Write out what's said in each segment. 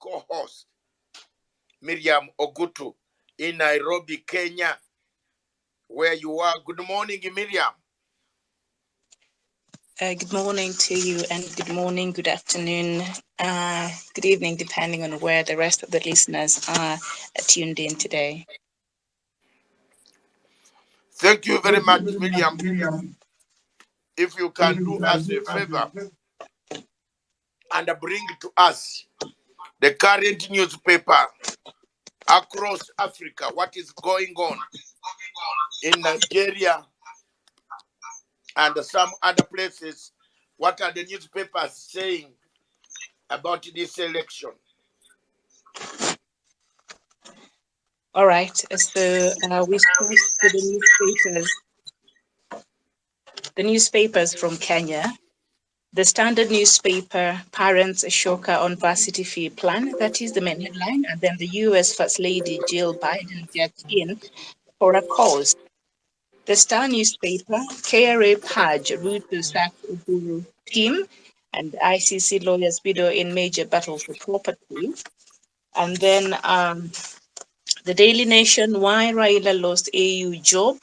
co-host, Miriam Ogutu, in Nairobi, Kenya, where you are. Good morning, Miriam. Good morning to you, and good morning, good afternoon, good evening, depending on where the rest of the listeners are tuned in today. Thank you very much, Miriam. If you can do us a favor and bring to us the current newspaper across Africa, what is going on in Nigeria and some other places, what are the newspapers saying about this election? All right, so we start with the newspapers. The newspapers from Kenya. The Standard newspaper, Parents Shocker on Varsity Fee Plan. That is the main headline. And then the US First Lady Jill Biden gets in for a cause. The Star newspaper, KRA purge Ruto sacks Uhuru team, and ICC lawyers widow in major battle for property. And then the Daily Nation, why Raila lost AU job,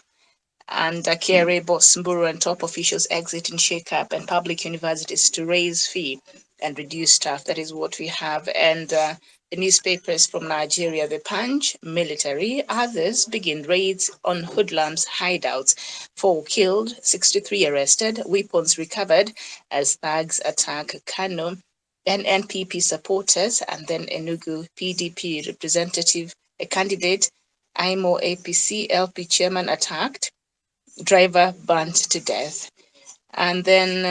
and KRA boss Mburu and top officials exit in shake-up, and public universities to raise fee and reduce staff. That is what we have. And the newspapers from Nigeria, the Punch, military, others begin raids on hoodlums' hideouts. 4 killed, 63 arrested, weapons recovered as thugs attack Kano. And NPP supporters, and then Enugu PDP representative, a candidate, IMO APC LP chairman attacked, driver burnt to death. And then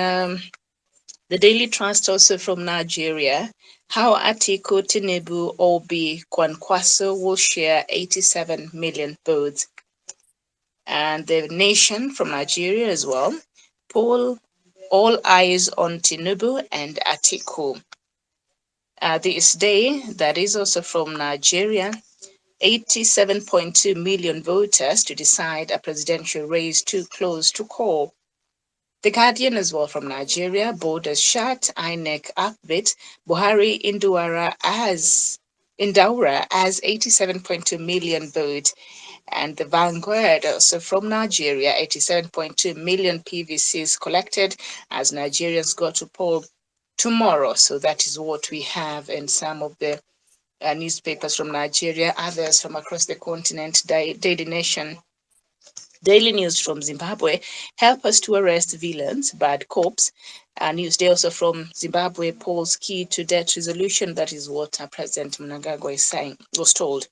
the Daily Trust, also from Nigeria, how Atiku, Tinubu, Obi, Kwankwaso will share 87 million votes. And the Nation from Nigeria as well, poll all eyes on Tinubu and Atiku. This day, that is also from Nigeria, 87.2 million voters to decide a presidential race too close to call. The Guardian as well from Nigeria, borders shut, INEC upbit, Buhari Indawara as 87.2 million vote. And the Vanguard also from Nigeria, 87.2 million PVCs collected as Nigerians go to poll tomorrow. So that is what we have in some of the newspapers from Nigeria, others from across the continent. Daily Nation, Daily News from Zimbabwe, help us to arrest villains, bad cops. Newsday also from Zimbabwe, polls key to debt resolution. That is what President Mnangagwa is saying, was told.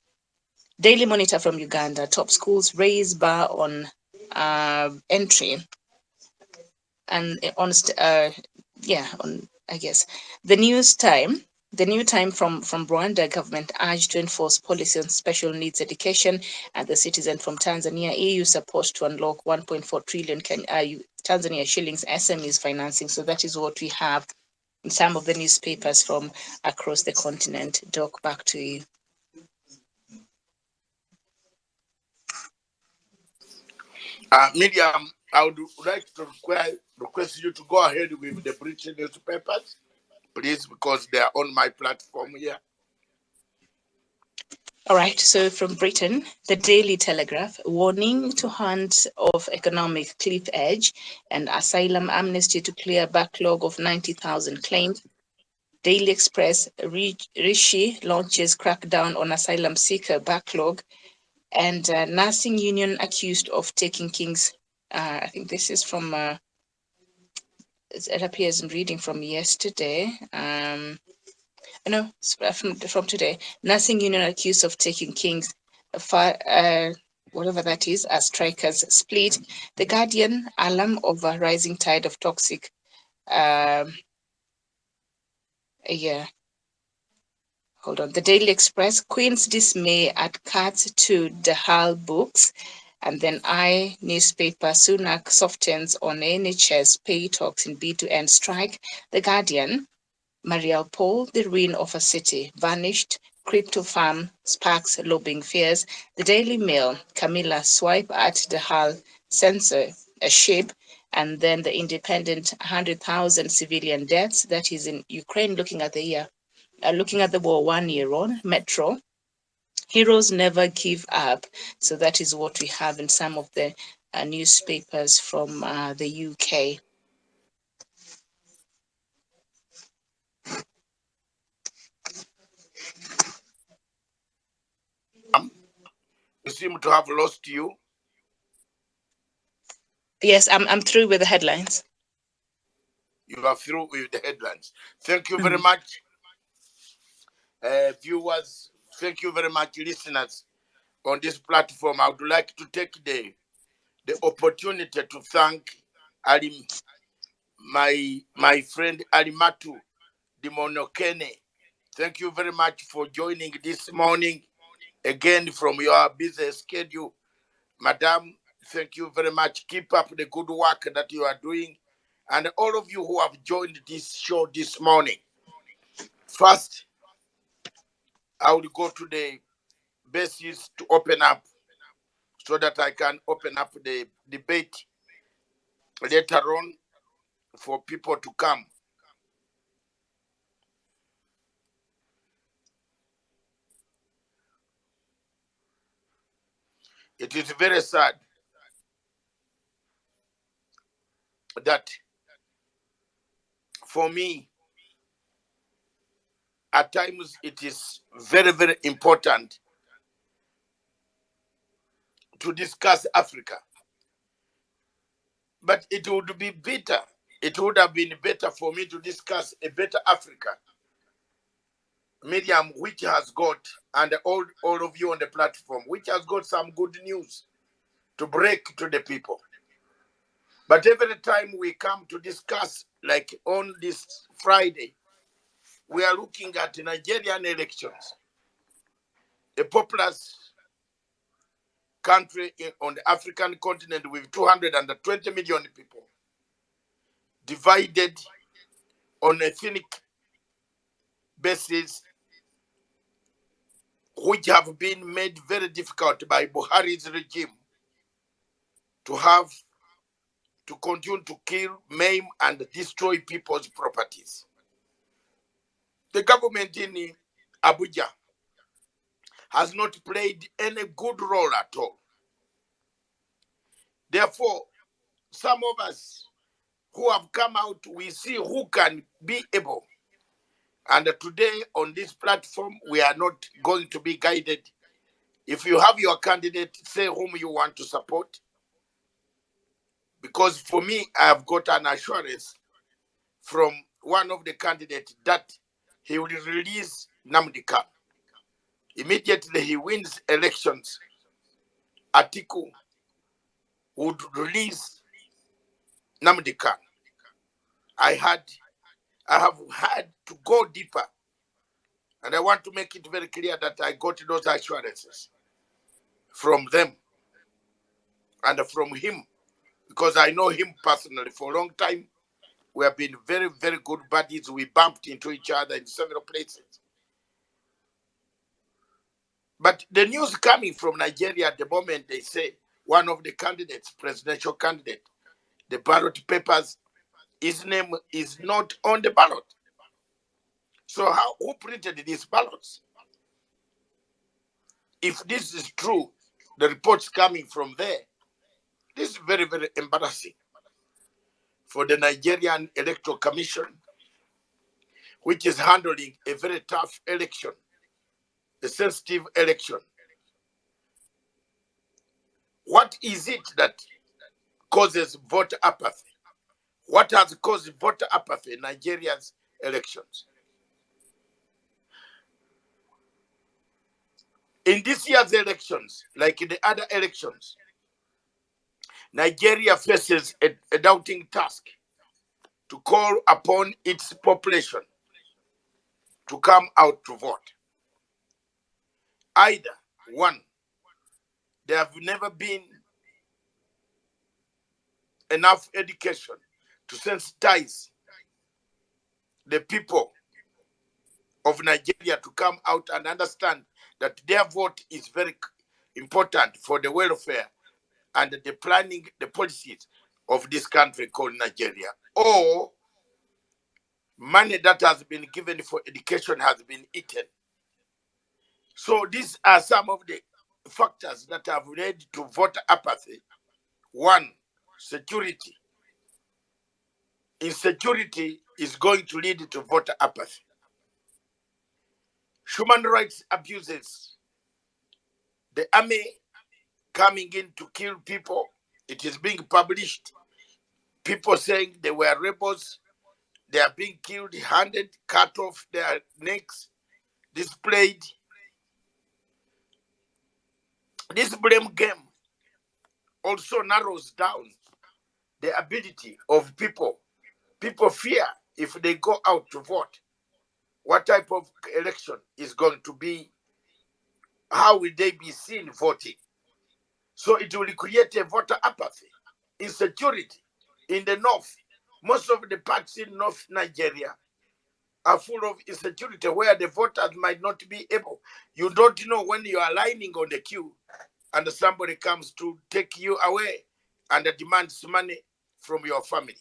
Daily Monitor from Uganda, top schools raise bar on entry. And on I guess the News Time. The New Time from Rwanda, government urged to enforce policy on special needs education, and the Citizen from Tanzania, EU support to unlock 1.4 trillion Tanzania shillings SMEs financing. So that is what we have in some of the newspapers from across the continent. Doc, back to you. Miriam, I would like to request you to go ahead with the British newspapers, please, because they are on my platform here. All right, so from Britain, the Daily Telegraph, warning to hunt of economic cliff edge and asylum amnesty to clear backlog of 90,000 claims. Daily Express, Rishi launches crackdown on asylum seeker backlog, and nursing union accused of taking King's, I think this is from, it appears in reading from yesterday, no, from today. Nursing union accused of taking King's, whatever that is, as strikers split. The Guardian, alarm over rising tide of toxic. Hold on. The Daily Express, Queen's dismay at cuts to the Hull books. And then newspaper, Sunak softens on NHS pay talks in bid to end strike. The Guardian, Mariupol, the ruin of a city, vanished. Crypto farm sparks lobbying fears. The Daily Mail, Camilla swipe at the Hull censor a ship. And then the Independent, 100,000 civilian deaths. That is in Ukraine, looking at the year looking at the war 1 year on, Metro, heroes never give up. So that is what we have in some of the newspapers from the UK. We seem to have lost you. Yes, I'm through with the headlines. You are through with the headlines. Thank you very much, viewers. Thank you very much, listeners on this platform. I would like to take the opportunity to thank Ali, my friend Alimatu Dimonokene. Thank you very much for joining this morning again from your busy schedule. Madam, thank you very much. Keep up the good work that you are doing. And all of you who have joined this show this morning. First, I will go to the basis to open up so that I can open up the debate later on for people to come. It is very sad that for me, at times it is very, very important to discuss Africa. But it would be better, it would have been better for me to discuss a better Africa, Miriam, which has got, and all of you on the platform, which has got some good news to break to the people. But every time we come to discuss, like on this Friday, we are looking at Nigerian elections, a populous country on the African continent with 220 million people, divided on ethnic basis, which have been made very difficult by Buhari's regime to continue to kill, maim, and destroy people's properties. The government in Abuja has not played any good role at all. Therefore, some of us who have come out, we see who can be able. And today on this platform, we are not going to be guided. If you have your candidate, say whom you want to support. Because for me, I have got an assurance from one of the candidates that he will release Nnamdi Kanu. Immediately he wins elections, Atiku would release Nnamdi Kanu. I have had to go deeper, and I want to make it very clear that I got those assurances from them and from him, because I know him personally for a long time. We have been very, very good buddies. We bumped into each other in several places. But the news coming from Nigeria at the moment, they say one of the candidates, presidential candidate, the ballot papers, his name is not on the ballot. So who printed these ballots? If this is true, the reports coming from there, this is very, very embarrassing for the Nigerian Electoral Commission, which is handling a very tough election, a sensitive election. What is it that causes voter apathy? What has caused voter apathy in Nigeria's elections? In this year's elections, like in the other elections, Nigeria faces a daunting task to call upon its population to come out to vote. Either, one, there have never been enough education to sensitize the people of Nigeria to come out and understand that their vote is very important for the welfare and the planning, the policies of this country called Nigeria. Or Money that has been given for education has been eaten. So these are some of the factors that have led to voter apathy. One, security. Insecurity is going to lead to voter apathy. Human rights abuses. The army coming in to kill people. It is being published. People saying they were rebels. They are being killed, handed, cut off their necks, displayed. This blame game also narrows down the ability of people. People fear if they go out to vote, what type of election is going to be, how will they be seen voting? So it will create a voter apathy, insecurity in the north. Most of the parts in North Nigeria are full of insecurity where the voters might not be able. You don't know when you are lining on the queue and somebody comes to take you away and demands money from your family.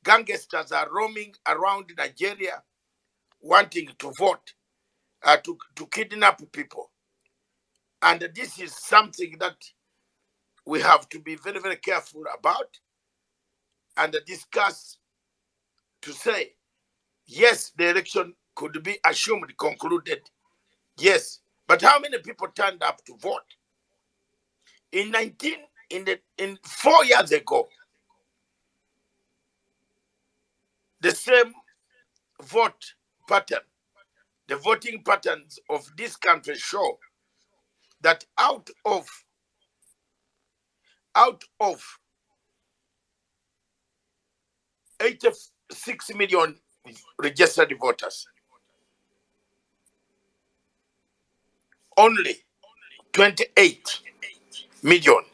Gangsters are roaming around Nigeria wanting to vote, to kidnap people. And this is something that we have to be very, very careful about and discuss to say, yes, the election could be assumed concluded. Yes. But how many people turned up to vote? In 4 years ago, the same vote pattern, the voting patterns of this country show that out of 86 million registered voters, only 28 million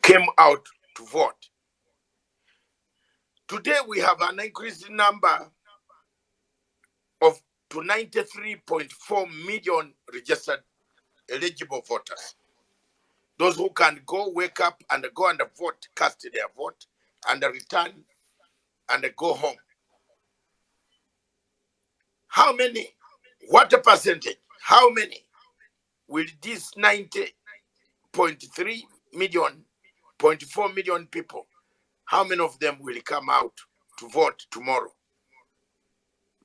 came out to vote. Today we have an increased number of to 93.4 million registered eligible voters. Those who can go, wake up and go and vote, cast their vote and return and go home. How many? What a percentage? How many will these 90.3 million, 0.4 million people, how many of them will come out to vote tomorrow?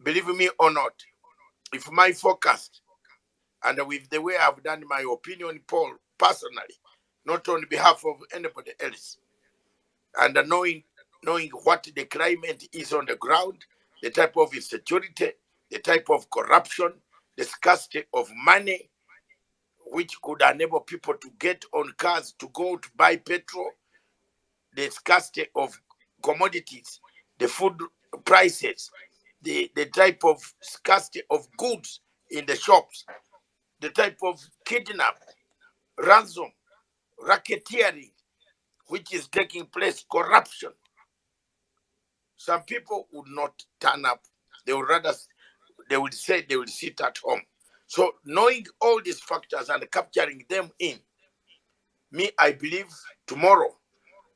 Believe me or not, if my forecast and with the way I've done my opinion poll personally, not on behalf of anybody else, and knowing what the climate is on the ground, the type of insecurity, the type of corruption, the scarcity of money, which could enable people to get on cars to go to buy petrol, the scarcity of commodities, the food prices, the type of scarcity of goods in the shops, the type of kidnap, ransom, racketeering, which is taking place, corruption. Some people would not turn up. They would rather, they would say they will sit at home. So knowing all these factors and capturing them in, me, I believe tomorrow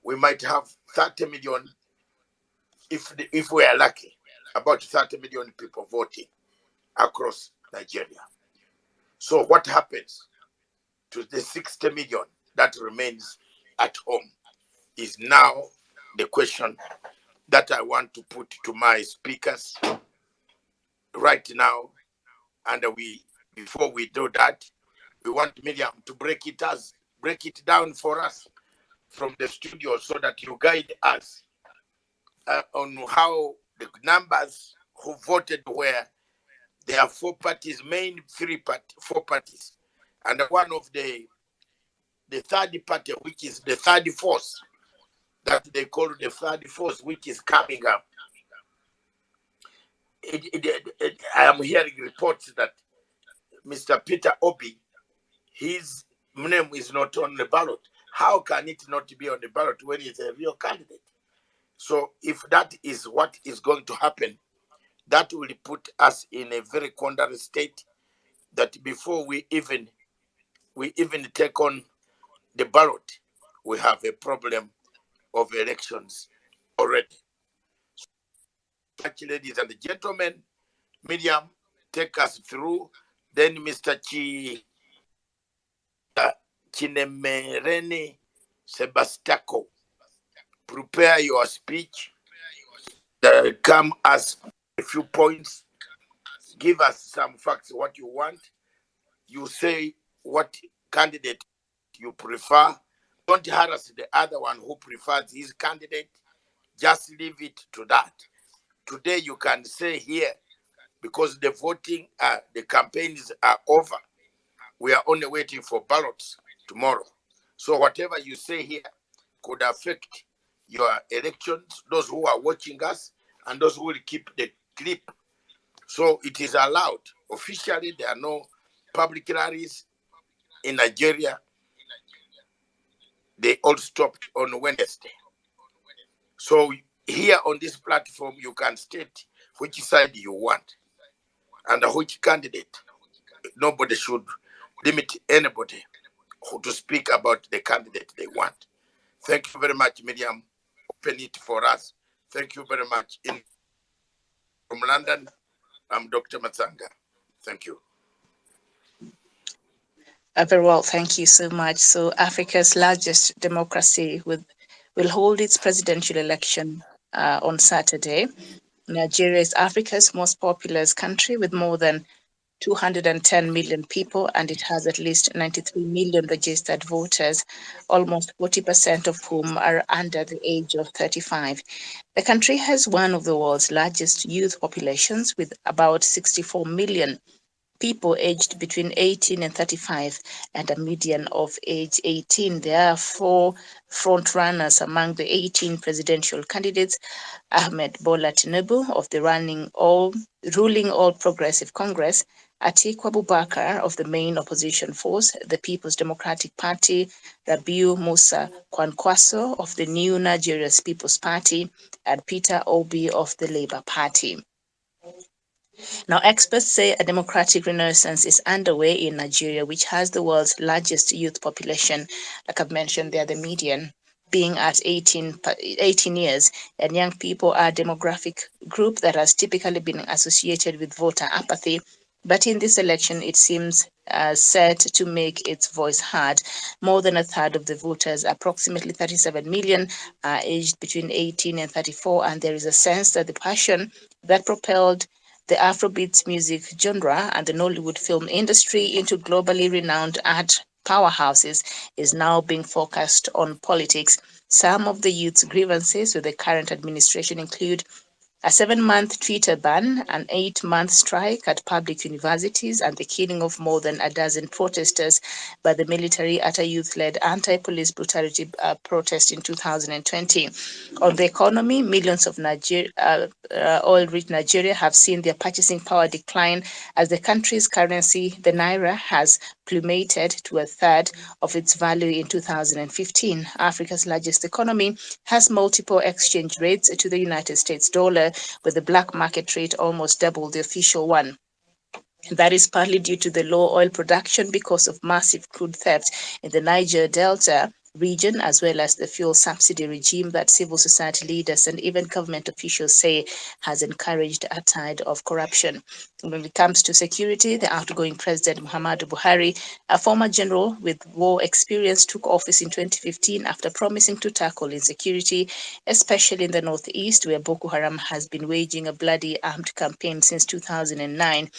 we might have 30 million, if we are lucky, about 30 million people voting across Nigeria. So what happens to the 60 million that remains at home is now the question that I want to put to my speakers right now. And before we do that, we want Miriam to break it down for us from the studio so that you guide us on how the numbers who voted were. There are four parties, four parties. And one of the third party, which is the third force, that they call the third force, which is coming up. I am hearing reports that Mr. Peter Obi, his name is not on the ballot. How can it not be on the ballot when he's a real candidate? So if that is what is going to happen, that will put us in a very quandary state that before we even take on the ballot, we have a problem of elections already. much, ladies and gentlemen. Miriam, take us through. Then Mr. Chinemereni Sebastiako, prepare your speech. Come as a few points. Give us some facts, what you want. You say what candidate you prefer. Don't harass the other one who prefers his candidate. Just leave it to that. Today you can say here, because the voting, the campaigns are over. We are only waiting for ballots tomorrow. So whatever you say here could affect your elections, those who are watching us, and those who will keep the clip. So it is allowed. Officially, there are no public rallies in Nigeria. They all stopped on Wednesday. So here on this platform, you can state which side you want and which candidate. Nobody should limit anybody to speak about the candidate they want. Thank you very much, Miriam. Open it for us. Thank you very much. From London, I'm Dr. Matsanga. Thank you. Very well, thank you so much. So Africa's largest democracy will hold its presidential election on Saturday. Nigeria is Africa's most populous country with more than 210 million people, and it has at least 93 million registered voters, almost 40% of whom are under the age of 35. The country has one of the world's largest youth populations, with about 64 million people aged between 18 and 35 and a median of age 18. There are four frontrunners among the 18 presidential candidates: Ahmed Bola Tinubu of the ruling All Progressive Congress, Atiku Abubakar of the main opposition force, the People's Democratic Party, Rabiu Musa Kwankwaso of the New Nigeria's People's Party, and Peter Obi of the Labour Party. Now, experts say a democratic renaissance is underway in Nigeria, which has the world's largest youth population. Like I've mentioned, they're the median being at 18 years, and young people are a demographic group that has typically been associated with voter apathy. But in this election, it seems set to make its voice heard. More than a third of the voters, approximately 37 million, are aged between 18 and 34, and there is a sense that the passion that propelled the Afrobeats music genre and the Nollywood film industry into globally renowned art powerhouses is now being focused on politics. Some of the youth's grievances with the current administration include a 7-month Twitter ban, an 8-month strike at public universities, and the killing of more than a dozen protesters by the military at a youth-led anti-police brutality protest in 2020. On the economy, millions of oil-rich Nigeria have seen their purchasing power decline as the country's currency, the naira, has plummeted to a third of its value in 2015. Africa's largest economy has multiple exchange rates to the United States dollar, with the black market rate almost double the official one. That is partly due to the low oil production because of massive crude theft in the Niger Delta region, as well as the fuel subsidy regime that civil society leaders and even government officials say has encouraged a tide of corruption. When it comes to security, the outgoing President Muhammadu Buhari, a former general with war experience, took office in 2015 after promising to tackle insecurity, especially in the northeast, where Boko Haram has been waging a bloody armed campaign since 2009.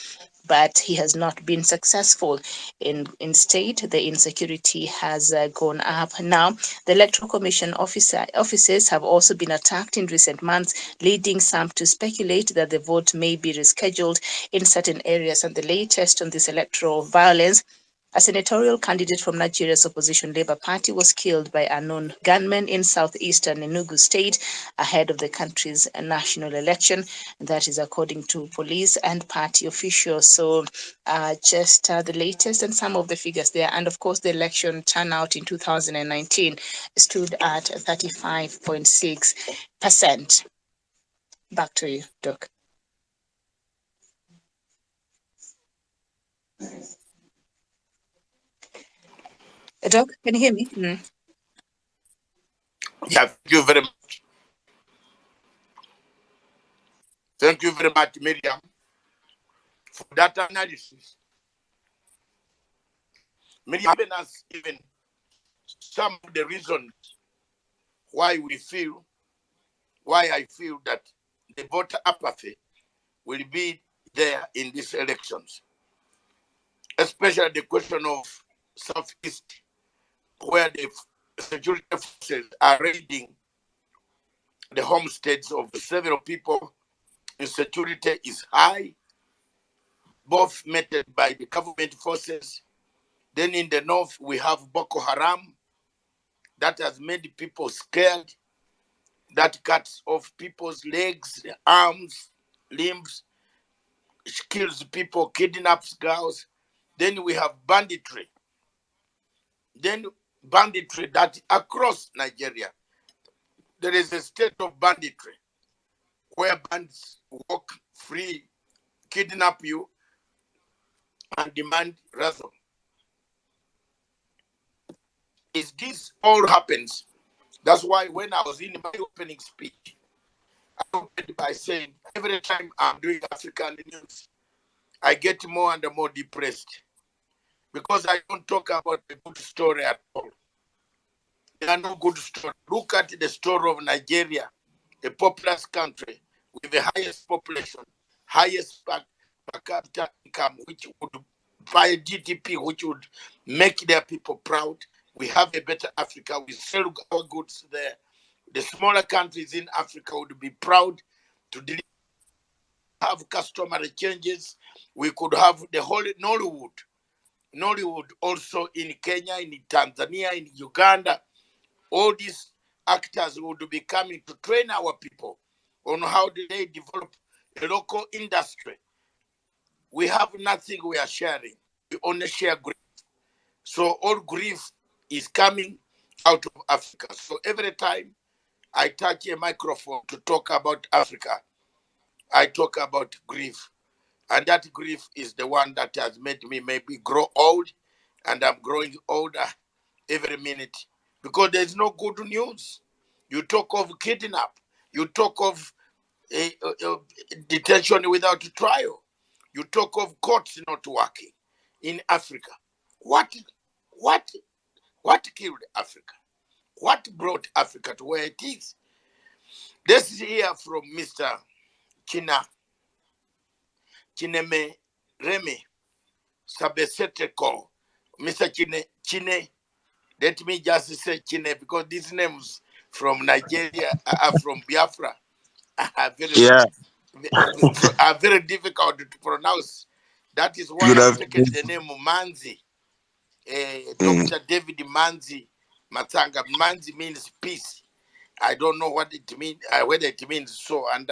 But he has not been successful. Instead, the insecurity has gone up. Now, the Electoral Commission offices have also been attacked in recent months, leading some to speculate that the vote may be rescheduled in certain areas. And the latest on this electoral violence: a senatorial candidate from Nigeria's opposition Labour Party was killed by unknown gunmen in southeastern Enugu State ahead of the country's national election. That is according to police and party officials. So just the latest and some of the figures there. And of course, the election turnout in 2019 stood at 35.6%. Back to you, Doc. Doc, can you hear me? Yeah, thank you very much. Thank you very much, Miriam, for that analysis. Miriam given us even some of the reasons why I feel that the voter apathy will be there in these elections, especially the question of Southeast, where the security forces are raiding the homesteads of several people. Insecurity is high, both meted by the government forces. Then in the north, we have Boko Haram that has made people scared, that cuts off people's legs, arms, limbs, kills people, kidnaps girls. Then we have banditry. Then banditry that across Nigeria, there is a state of banditry where bands walk free, kidnap you, and demand ransom. Is this all happens? That's why when I was in my opening speech, I opened by saying every time I'm doing African news, I get more and more depressed because I don't talk about a good story at all. There are no good stories. Look at the story of Nigeria, a populous country with the highest population, highest per capita income, which would buy GDP, which would make their people proud. We have a better Africa. We sell our goods there. The smaller countries in Africa would be proud to have customary changes. We could have the whole Nollywood also in Kenya, in Tanzania, in Uganda. All these actors would be coming to train our people on how do they develop a local industry. We have nothing we are sharing. We only share grief. So all grief is coming out of Africa. So every time I touch a microphone to talk about Africa, I talk about grief. And that grief is the one that has made me maybe grow old, and I'm growing older every minute because there's no good news. You talk of kidnap, you talk of detention without trial, you talk of courts not working in Africa. What, what, what killed Africa? What brought Africa to where it is? Let's hear from Mr. Chineme Remy Sabeseteko. Mr. Chine, let me just say Chine because these names from Nigeria are from Biafra are very difficult to pronounce. That is why I've taken the name Manzi. Dr. David Manzi Matanga. Manzi means peace. I don't know what it means, whether it means so. And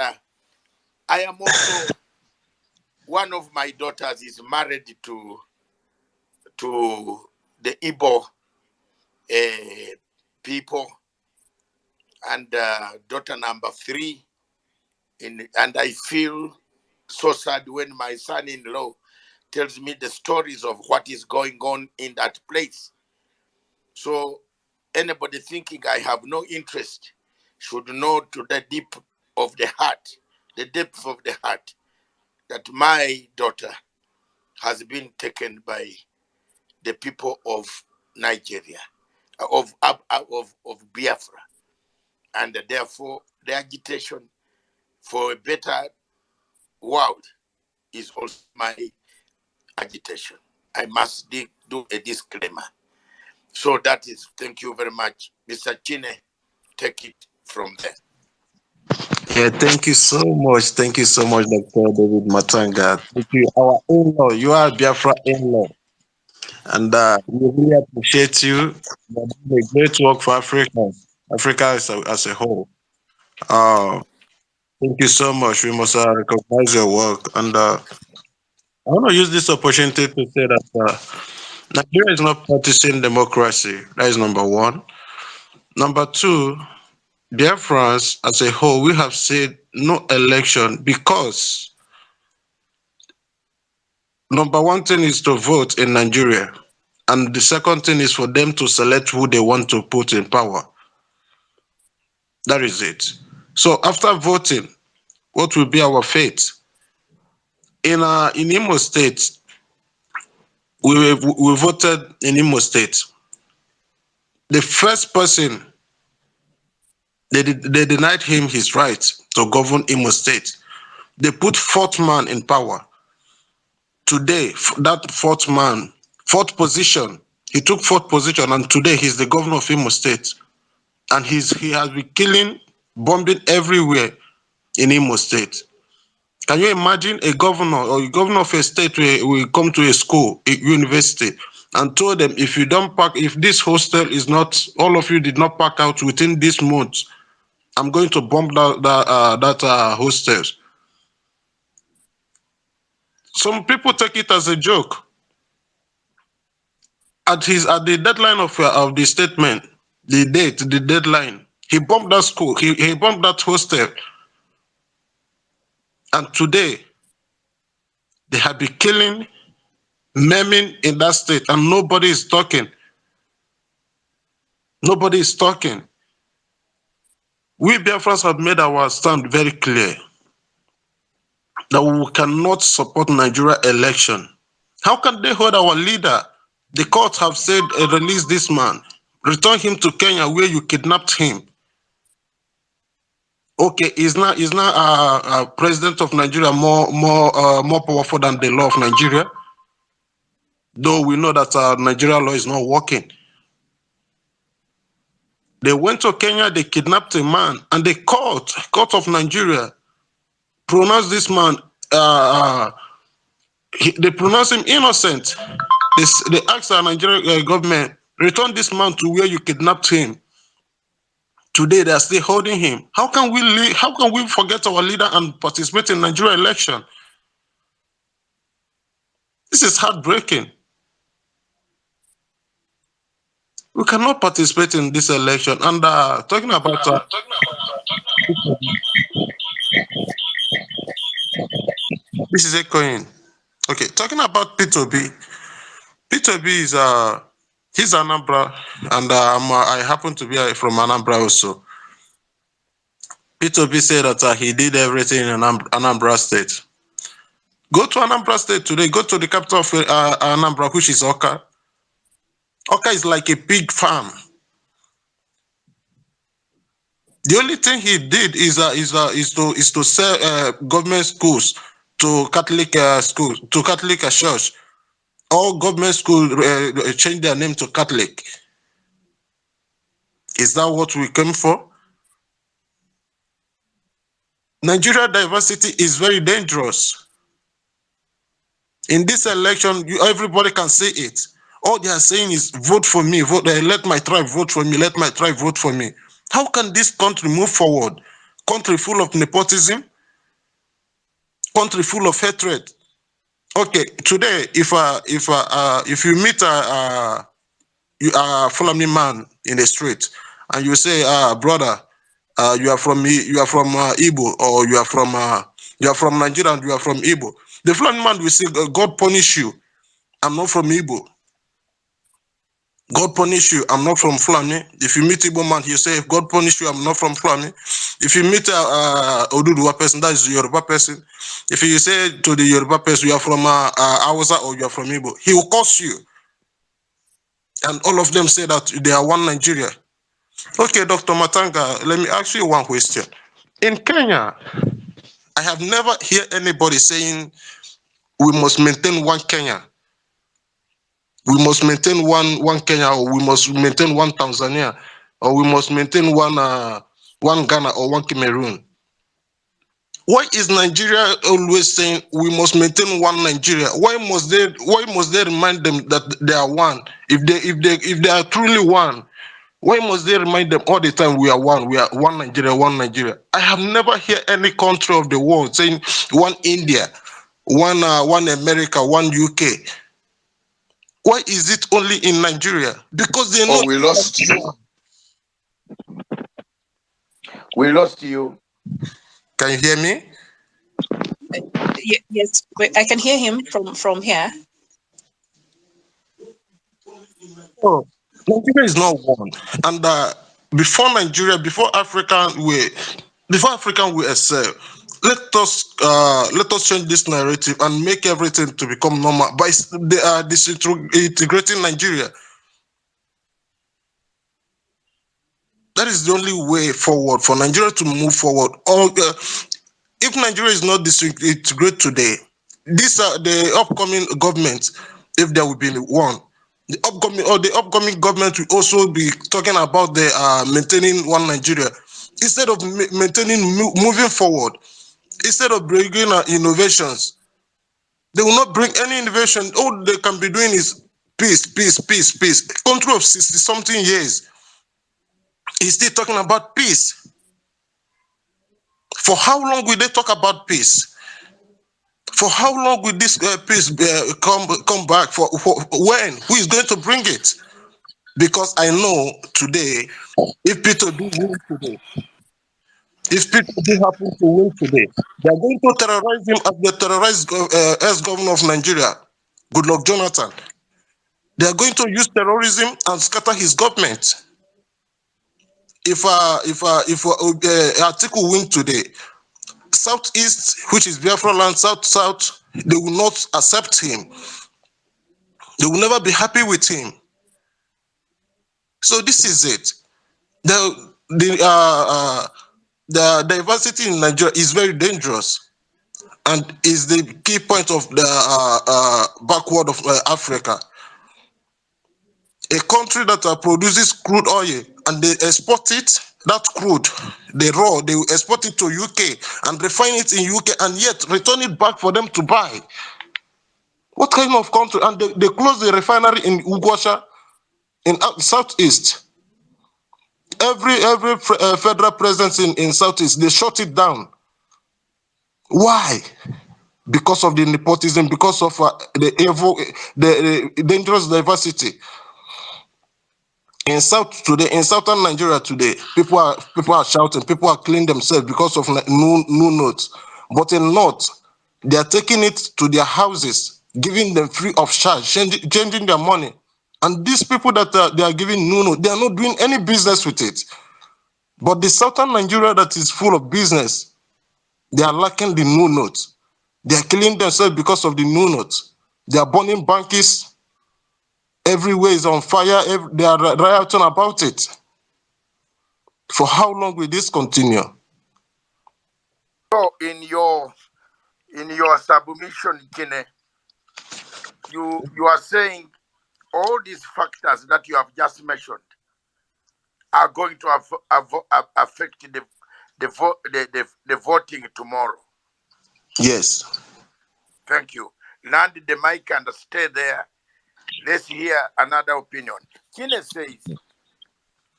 I am also, one of my daughters is married to the Igbo people, and daughter number 3. And I feel so sad when my son-in-law tells me the stories of what is going on in that place. So anybody thinking I have no interest should know to the deep of the heart, the depth of the heart, that my daughter has been taken by the people of Nigeria, of Biafra. And therefore, the agitation for a better world is also my agitation. I must do a disclaimer. So that is, thank you very much. Mr. Chine, take it from there. Yeah, thank you so much. Thank you so much, Dr. David Matanga. Thank you, our in-law. You are Biafra in-law. And we really appreciate you. You're doing a great work for Africa as a whole. Uh, Thank you so much. We must recognize your work. And I want to use this opportunity to say that Nigeria is not practicing democracy. That is number one. Number two, Biafrans as a whole, we have said no election because number one thing is to vote in Nigeria. And the second thing is for them to select who they want to put in power. That is it. So after voting, What will be our fate? In Imo State, we voted in Imo State. The first person, they denied him his right to govern Imo State. They put fourth man in power. Today, that fourth man, fourth position, he took fourth position, and today he's the governor of Imo State. And he has been killing, bombing everywhere in Imo State. Can you imagine a governor or a governor of a state will come to a school, a university, and told them, if you don't pack, if this hostel is not, all of you did not pack out within this month, I'm going to bomb that hostels. Some people take it as a joke. At the deadline of the statement, the date, the deadline, he bombed that school, he bombed that hostel, and today they have been killing, maiming in that state, and nobody is talking. Nobody is talking. We Biafrans have made our stand very clear that we cannot support Nigeria election. How can they hold our leader? The courts have said, release this man, return him to Kenya where you kidnapped him. Okay, is now president of Nigeria more powerful than the law of Nigeria? Though we know that Nigeria law is not working. They went to Kenya, they kidnapped a man, and the court of Nigeria pronounced this man, they pronounced him innocent. They asked the Nigerian government, return this man to where you kidnapped him. Today they are still holding him. How can we forget our leader and participate in Nigeria election? This is heartbreaking. We cannot participate in this election. And talking about this is echoing. Okay, talking about P2B. P2B is he's Anambra, and I happen to be from Anambra also. P2B said that he did everything in Anambra State. Go to Anambra State today. Go to the capital of Anambra, which is Oka. Oka is like a pig farm. The only thing he did is to sell government schools to Catholic schools, to Catholic church. All government schools change their name to Catholic. Is that what we came for? Nigeria diversity is very dangerous. In this election, everybody can say it. All they are saying is vote for me, let my tribe vote for me, let my tribe vote for me. How can this country move forward? Country full of nepotism, country full of hatred. Okay, today if you meet a Fulani man in the street and you say, brother, you are from Igbo, or you are from Nigeria and you are from Igbo, the Fulani man will say, God punish you, I'm not from Igbo. God punish you, I'm not from Fulani. If you meet Igbo man, he say, God punish you, I'm not from Fulani. If you meet Oduduwa person, that is a Yoruba person. If you say to the Yoruba person, you are from Hausa or you are from Igbo, he will curse you. And all of them say that they are one Nigeria. Okay, Dr. Matanga, let me ask you one question. In Kenya, I have never heard anybody saying we must maintain one Kenya. We must maintain one Kenya, or we must maintain one Tanzania, or we must maintain one Ghana or one Cameroon. Why is Nigeria always saying we must maintain one Nigeria? Why must they remind them that they are one? If they are truly one, why must they remind them all the time we are one Nigeria, one Nigeria? I have never heard any country of the world saying one India, one America, one UK. Why is it only in Nigeria? Because they know. Oh, we lost you. We lost you. Can you hear me? Yes, I can hear him from here. Oh, Nigeria is not one. And before Nigeria, before African will excel, let us change this narrative and make everything to become normal by disintegrating Nigeria. That is the only way forward for Nigeria to move forward. Or if Nigeria is not disintegrated today, these are the upcoming government, if there will be one. The upcoming government will also be talking about the maintaining one Nigeria instead of maintaining moving forward. Instead of bringing innovations, they will not bring any innovation. All they can be doing is peace, peace, peace, peace. Country of 60 something years is still talking about peace. For how long will they talk about peace? For how long will this peace come back? For when? Who is going to bring it? Because I know today, if Peter do win today, if Peter do happen to win today, they are going to terrorize him as they terrorized ex-governor of Nigeria, Goodluck Jonathan. They are going to use terrorism and scatter his government. If Atiku win today, Southeast, which is Biafra land, South, they will not accept him. They will never be happy with him. So this is it. The diversity in Nigeria is very dangerous and is the key point of the backward of Africa. A country that produces crude oil and they export it, that crude, the raw, they will export it to UK and refine it in UK and yet return it back for them to buy. What kind of country? And they close the refinery in Ugwasha in Southeast. Every federal presence in Southeast, they shut it down. Why? Because of the nepotism, because of the dangerous diversity. In southern Nigeria today, people are shouting, people are killing themselves because of new notes. But in North, they are taking it to their houses, giving them free of charge, changing their money. And these people that they are giving new notes, they are not doing any business with it. But the southern Nigeria that is full of business, they are lacking the new notes. They are killing themselves because of the new notes. They are burning banks. Everywhere is on fire. They are rioting about it. For how long will this continue? So in your submission, Kine, you are saying all these factors that you have just mentioned are going to affect the voting tomorrow. Yes. Thank you. Land the mic and stay there. Let's hear another opinion. Kine says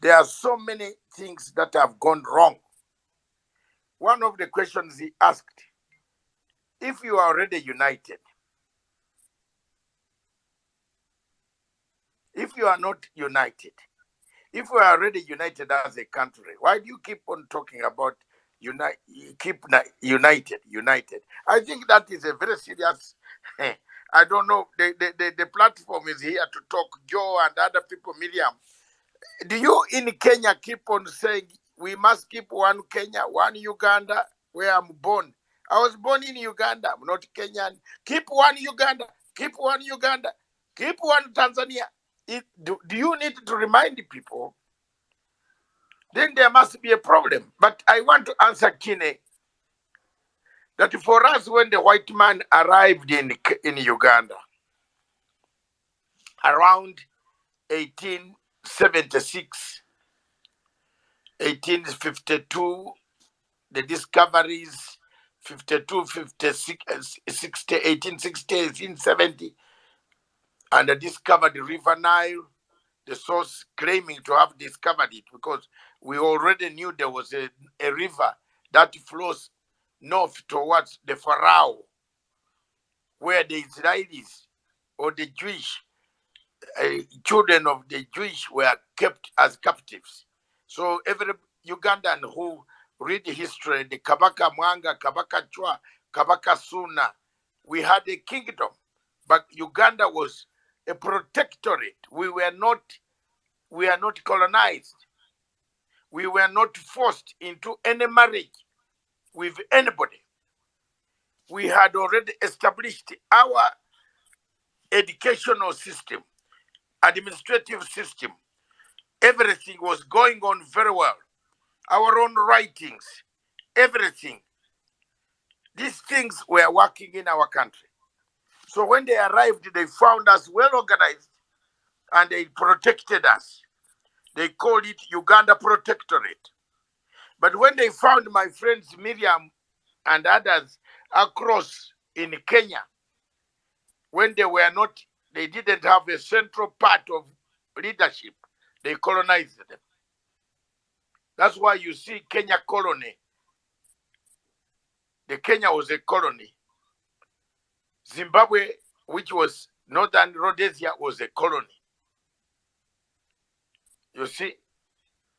there are so many things that have gone wrong. One of the questions he asked, if you are already united, if you are not united, if we are already united as a country, why do you keep on talking about united? I think that is a very serious. I don't know. The platform is here to talk. Joe and other people, Miriam. Do you in Kenya keep on saying we must keep one Kenya, one Uganda, where I'm born? I was born in Uganda. I'm not Kenyan. Keep one Uganda. Keep one Uganda. Keep one Tanzania. Do you need to remind the people? Then there must be a problem. But I want to answer Kine that for us, when the white man arrived in Uganda around 1876, 1852, the discoveries, 52, 56, 60, 1860, 1870, and they discovered the River Nile, the source claiming to have discovered it because we already knew there was a river that flows north towards the Pharaoh, where the Israelis or the Jewish children of the Jewish were kept as captives. So every Ugandan who read the history, the Kabaka Mwanga, Kabaka Chwa, Kabaka Suna, we had a kingdom, but Uganda was a protectorate. We were not colonized. We were not forced into any marriage with anybody. we had already established our educational system, administrative system. Everything was going on very well. Our own writings, everything. These things were working in our country. So when they arrived, they found us well organized and they protected us. They called it Uganda Protectorate. But when they found my friends Miriam and others across in Kenya, when they didn't have a central part of leadership, they colonized them. That's why you see Kenya colony. The Kenya was a colony. Zimbabwe, which was Northern Rhodesia, was a colony. You see?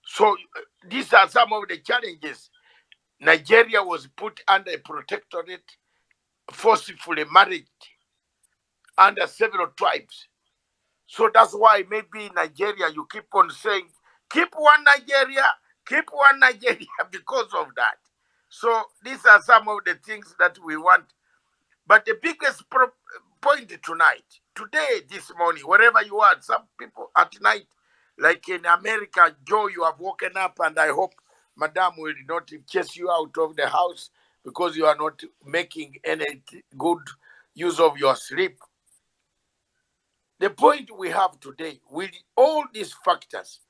So these are some of the challenges. Nigeria was put under a protectorate, forcefully married under several tribes. So that's why maybe in Nigeria you keep on saying, keep one Nigeria, because of that. So these are some of the things that we want. But the biggest point tonight, today, this morning, wherever you are, some people at night, like in America, Joe, you have woken up, and I hope Madam will not chase you out of the house because you are not making any good use of your sleep. The point we have today, with all these factors,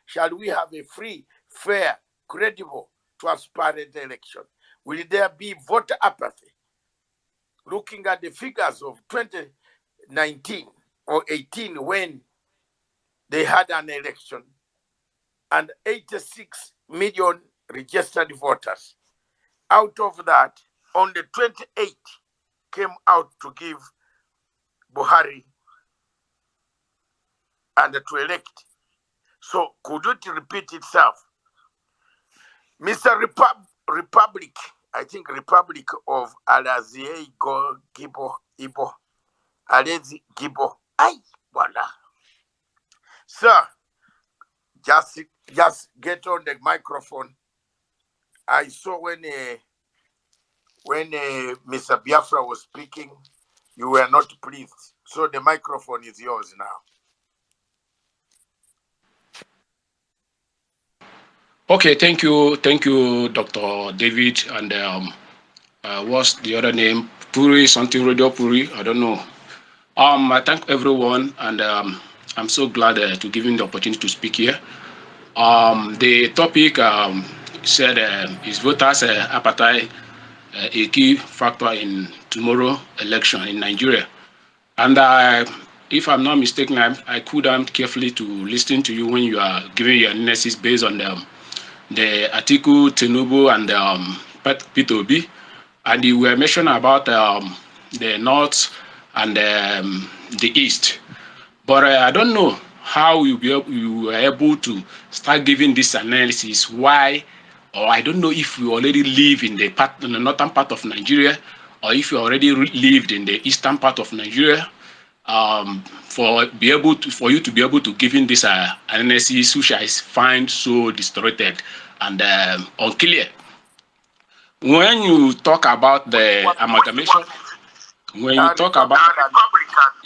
shall we have a free, fair, credible, transparent election? Will there be voter apathy? Looking at the figures of 2019 or 18 when they had an election and 86 million registered voters. Out of that, only 28 came out to give Buhari and to elect. So could it repeat itself? Mr. Republic, I think Republic of Alazie Gibo, Alezi Gibo. Ay, voila. Sir, just get on the microphone. I saw when Mr. Biafra was speaking, you were not pleased. So the microphone is yours now. Okay, thank you, Dr. David, and what's the other name? Puri, something Radio Puri, I don't know. I thank everyone, and I'm so glad to give me the opportunity to speak here. The topic said is voters' appetite a key factor in tomorrow election in Nigeria. And if I'm not mistaken, I could carefully to listen to you when you are giving your analysis based on the article Tinubu and P2B, and you were mentioning about the North and the East. But I don't know how you were able to start giving this analysis. Why? Or I don't know if you already live in the northern part of Nigeria, or if you already lived in the eastern part of Nigeria. For you to be able to give in this analysis, which I find so distorted and unclear. When you talk about the amalgamation, when you talk about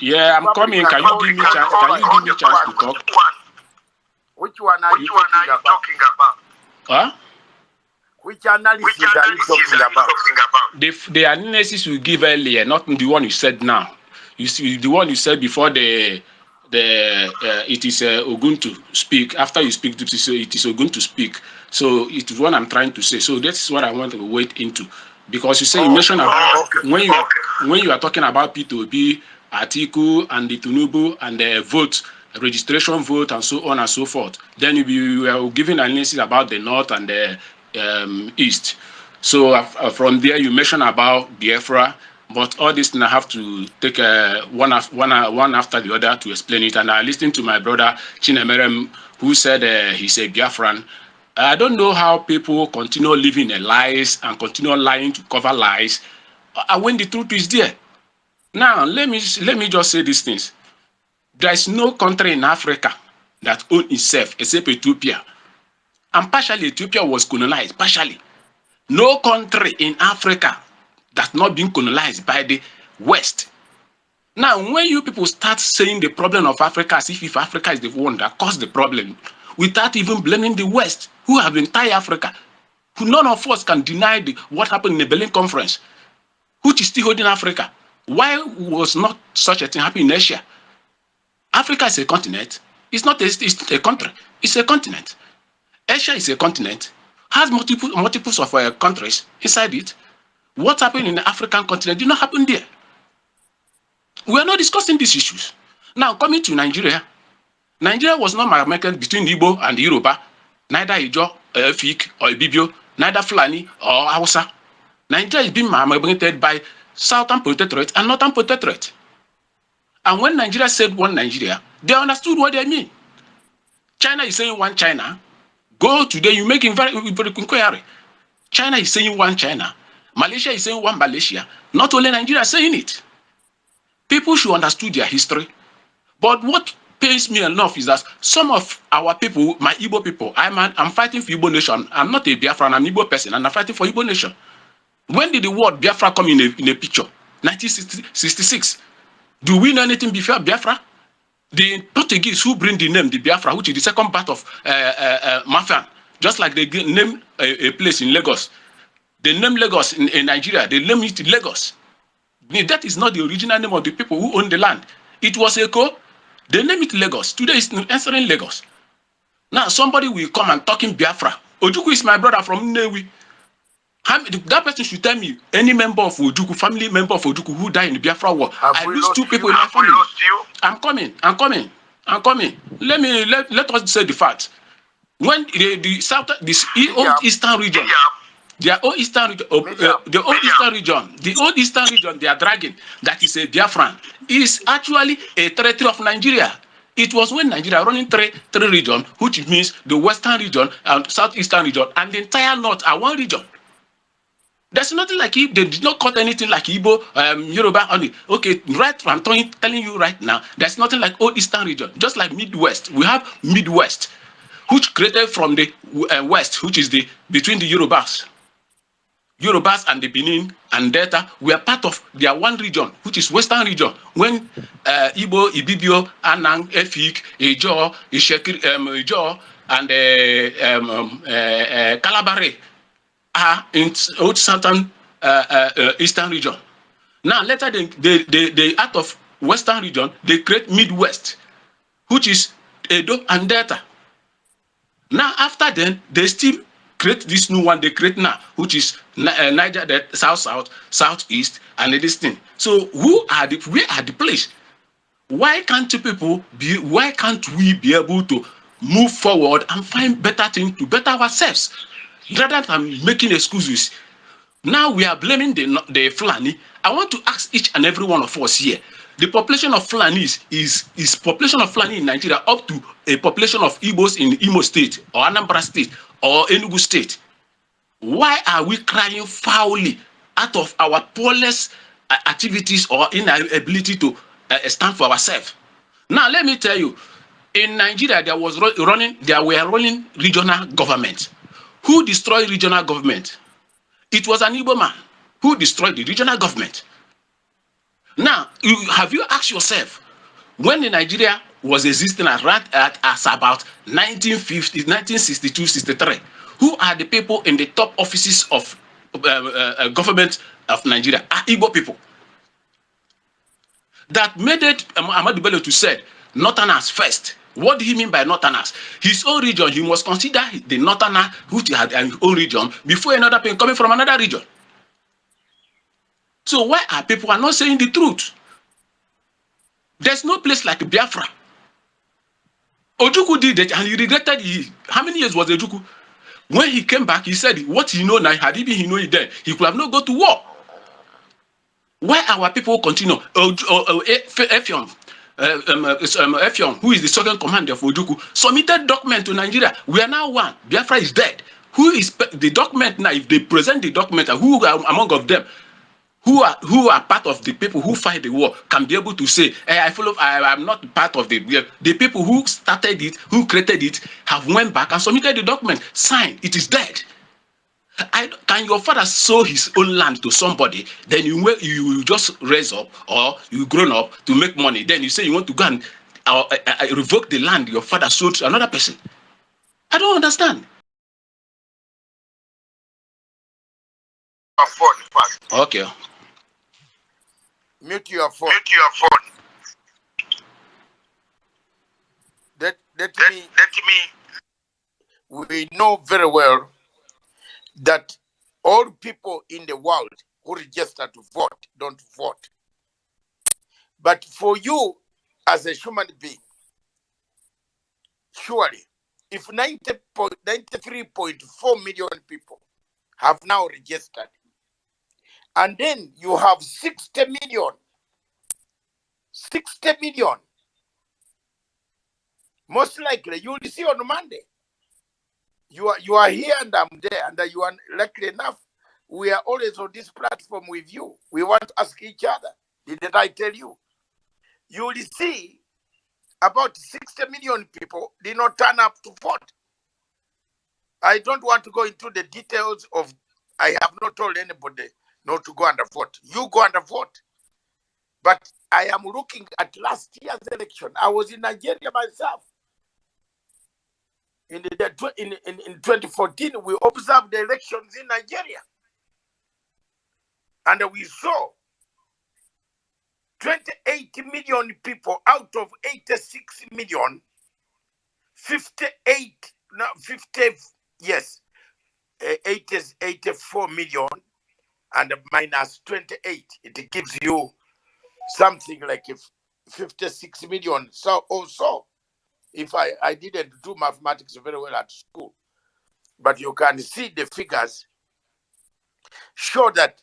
I'm coming. Can you give me chance? To talk? Which one are you talking about? Huh? Which analysis are you talking about? The analysis you give earlier, not the one you said now. You see, the one you said before it is Ogun to speak. After you speak, it is Ogun to speak. So it is what I'm trying to say. So that's what I want to wait into, because you say you mentioned about when you are talking about P2B, Atiku, and the Tinubu and the vote registration vote and so on and so forth. Then you are giving analysis about the North and the East. So from there you mentioned about Biafra. But all this, I have to take one after the other to explain it. And I listened to my brother Chinemerem, who said he's a Biafran. I don't know how people continue living in lies and continue lying to cover lies when the truth is there. Now, let me just say these things. There is no country in Africa that owns itself except Ethiopia. And partially, Ethiopia was colonized, partially. No country in Africa that's not being colonized by the West. Now, when you people start saying the problem of Africa as if Africa is the one that caused the problem, without even blaming the West, who have entire Africa, who none of us can deny what happened in the Berlin Conference, which is still holding Africa. Why was not such a thing happening in Asia? Africa is a continent. It's not a country. It's a continent. Asia is a continent. Has multiples of countries inside it. What happened in the African continent did not happen there. We are not discussing these issues. Now, coming to Nigeria, Nigeria was not amalgamated between Igbo and Yoruba, neither Ijo, Efik, or Ibibio, neither Fulani or Hausa. Nigeria is being amalgamated by Southern Protectorate and Northern Protectorate. And when Nigeria said one Nigeria, they understood what they mean. China is saying one China. Go today, you make very inquiry. China is saying one China. Malaysia is saying one Malaysia. Not only Nigeria is saying it. People should understand their history. But what pains me enough is that some of our people, my Igbo people, I'm fighting for Igbo nation. I'm not a Biafran, I'm an Igbo person, and I'm fighting for Igbo nation. When did the word Biafra come in a picture? 1966. Do we know anything before Biafra? The Portuguese who bring the name, the Biafra, which is the second part of Mafia, just like they name a place in Lagos. They name Lagos in Nigeria, they name it Lagos. That is not the original name of the people who own the land. It was Eko. They name it Lagos. Today it's answering Lagos. Now somebody will come and talk in Biafra. Ojukwu is my brother from Nnewi. That person should tell me any member of Ojukwu, family member of Ojukwu who died in the Biafra war. I lose two people in my family. I'm coming. Let us say the facts. When the south, this old eastern region, the old eastern region, they are dragging, that is a Biafran, is actually a territory of Nigeria. It was when Nigeria running three regions, which means the western region and southeastern region, and the entire north are one region. There's nothing like they did not cut anything like Igbo, Yoruba only. Okay, right, I'm telling you right now, there's nothing like old eastern region. Just like Midwest, we have Midwest, which created from the west, which is between the Yorubas and the Benin and Delta. We are part of their one region, which is western region. When Igbo, Ibibio, Anang, Efik, Ijo, Ishekiri, Ijo, and Kalabare are in old southern eastern region. Now later they out of western region, they create Midwest, which is Edo and Delta. Now after then, they still create this new one they create now, which is Niger, the south, southeast, and this thing. So we are the place. Why can't we be able to move forward and find better things to better ourselves rather than making excuses? Now we are blaming the Fulani. I want to ask each and every one of us here. The population of Fulanis is population of Fulani in Nigeria up to a population of Igbos in Imo State or Anambra State or Enugu State. Why are we crying foully out of our poorest activities or inability to stand for ourselves? Now let me tell you, in Nigeria there were running regional government. Who destroyed regional government? It was an Igbo man who destroyed the regional government. Now, have you asked yourself, when the Nigeria was existing as about 1950, 1962, 63, who are the people in the top offices of government of Nigeria? Are Igbo people. That made it Ahmadu Bello to say, Northerners first. What do he mean by Northerners? His own region, he must consider the Northerner which he had his own region before another person coming from another region. So why are people not saying the truth? There's no place like Biafra. Ojukwu did it and he regretted it. How many years was Ojukwu? When he came back, he said what he know now, had even he know it then, he could have not go to war. Why our people continue? Effiong, who is the second commander of Ojukwu, submitted document to Nigeria. We are now one. Biafra is dead. Who is the document now? If they present the document, who are among of them who are part of the people who fight the war can be able to say, hey, I'm not part of the people who started it, who created it, have went back and submitted the document, signed, it is dead. Can your father sow his own land to somebody? Then you just raise up or you grown up to make money. Then you say you want to go and revoke the land your father sold to another person. I don't understand. Okay. Mute your phone. Let me. We know very well that all people in the world who register to vote don't vote. But for you, as a human being, surely, if 93.4 million people have now registered, and then you have 60 million, most likely you will see on Monday. You are here and I'm there, and you are likely enough. We are always on this platform with you. We want to ask each other. Didn't I tell you? You will see about 60 million people did not turn up to vote. I don't want to go into the details of, I have not told anybody not to go and vote. You go and vote. But I am looking at last year's election. I was in Nigeria myself. In 2014, we observed the elections in Nigeria. And we saw 28 million people out of 86 million, 84 million and minus 28. It gives you something like 56 million. So also, if I didn't do mathematics very well at school, but you can see the figures show that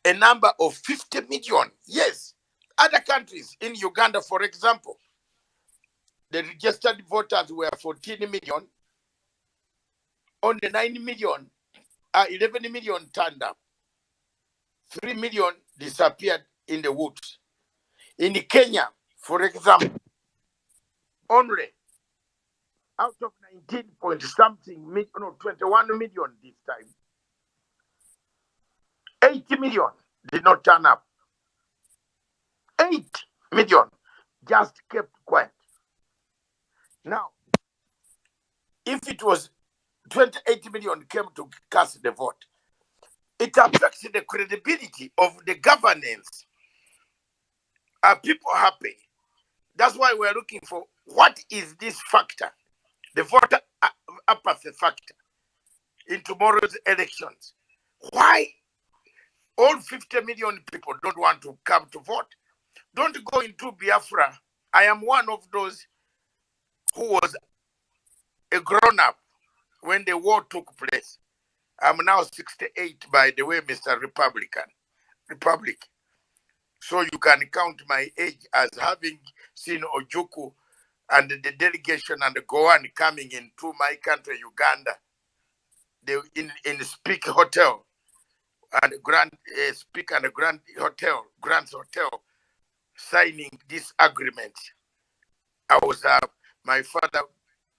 a number of 50 million, yes, other countries in Uganda, for example, the registered voters were 14 million, only 9 million, 11 million turned up, 3 million disappeared in the woods. In Kenya, for example, only out of 19 point something million, no, 21 million this time, 80 million did not turn up. 8 million just kept quiet. Now, if it was 28 million came to cast the vote, it affects the credibility of the governance. Are people happy? That's why we're looking for what is this factor, the voter apathy factor in tomorrow's elections. Why all 50 million people don't want to come to vote? Don't go into Biafra. I am one of those who was a grown-up when the war took place. I'm now 68, by the way, Mr. Republic. So you can count my age as having seen Ojuku and the delegation and the Goan coming into my country, Uganda, in Speak Hotel and Grand Speak and Grand Hotel, Grand's Hotel, signing this agreement. I was my father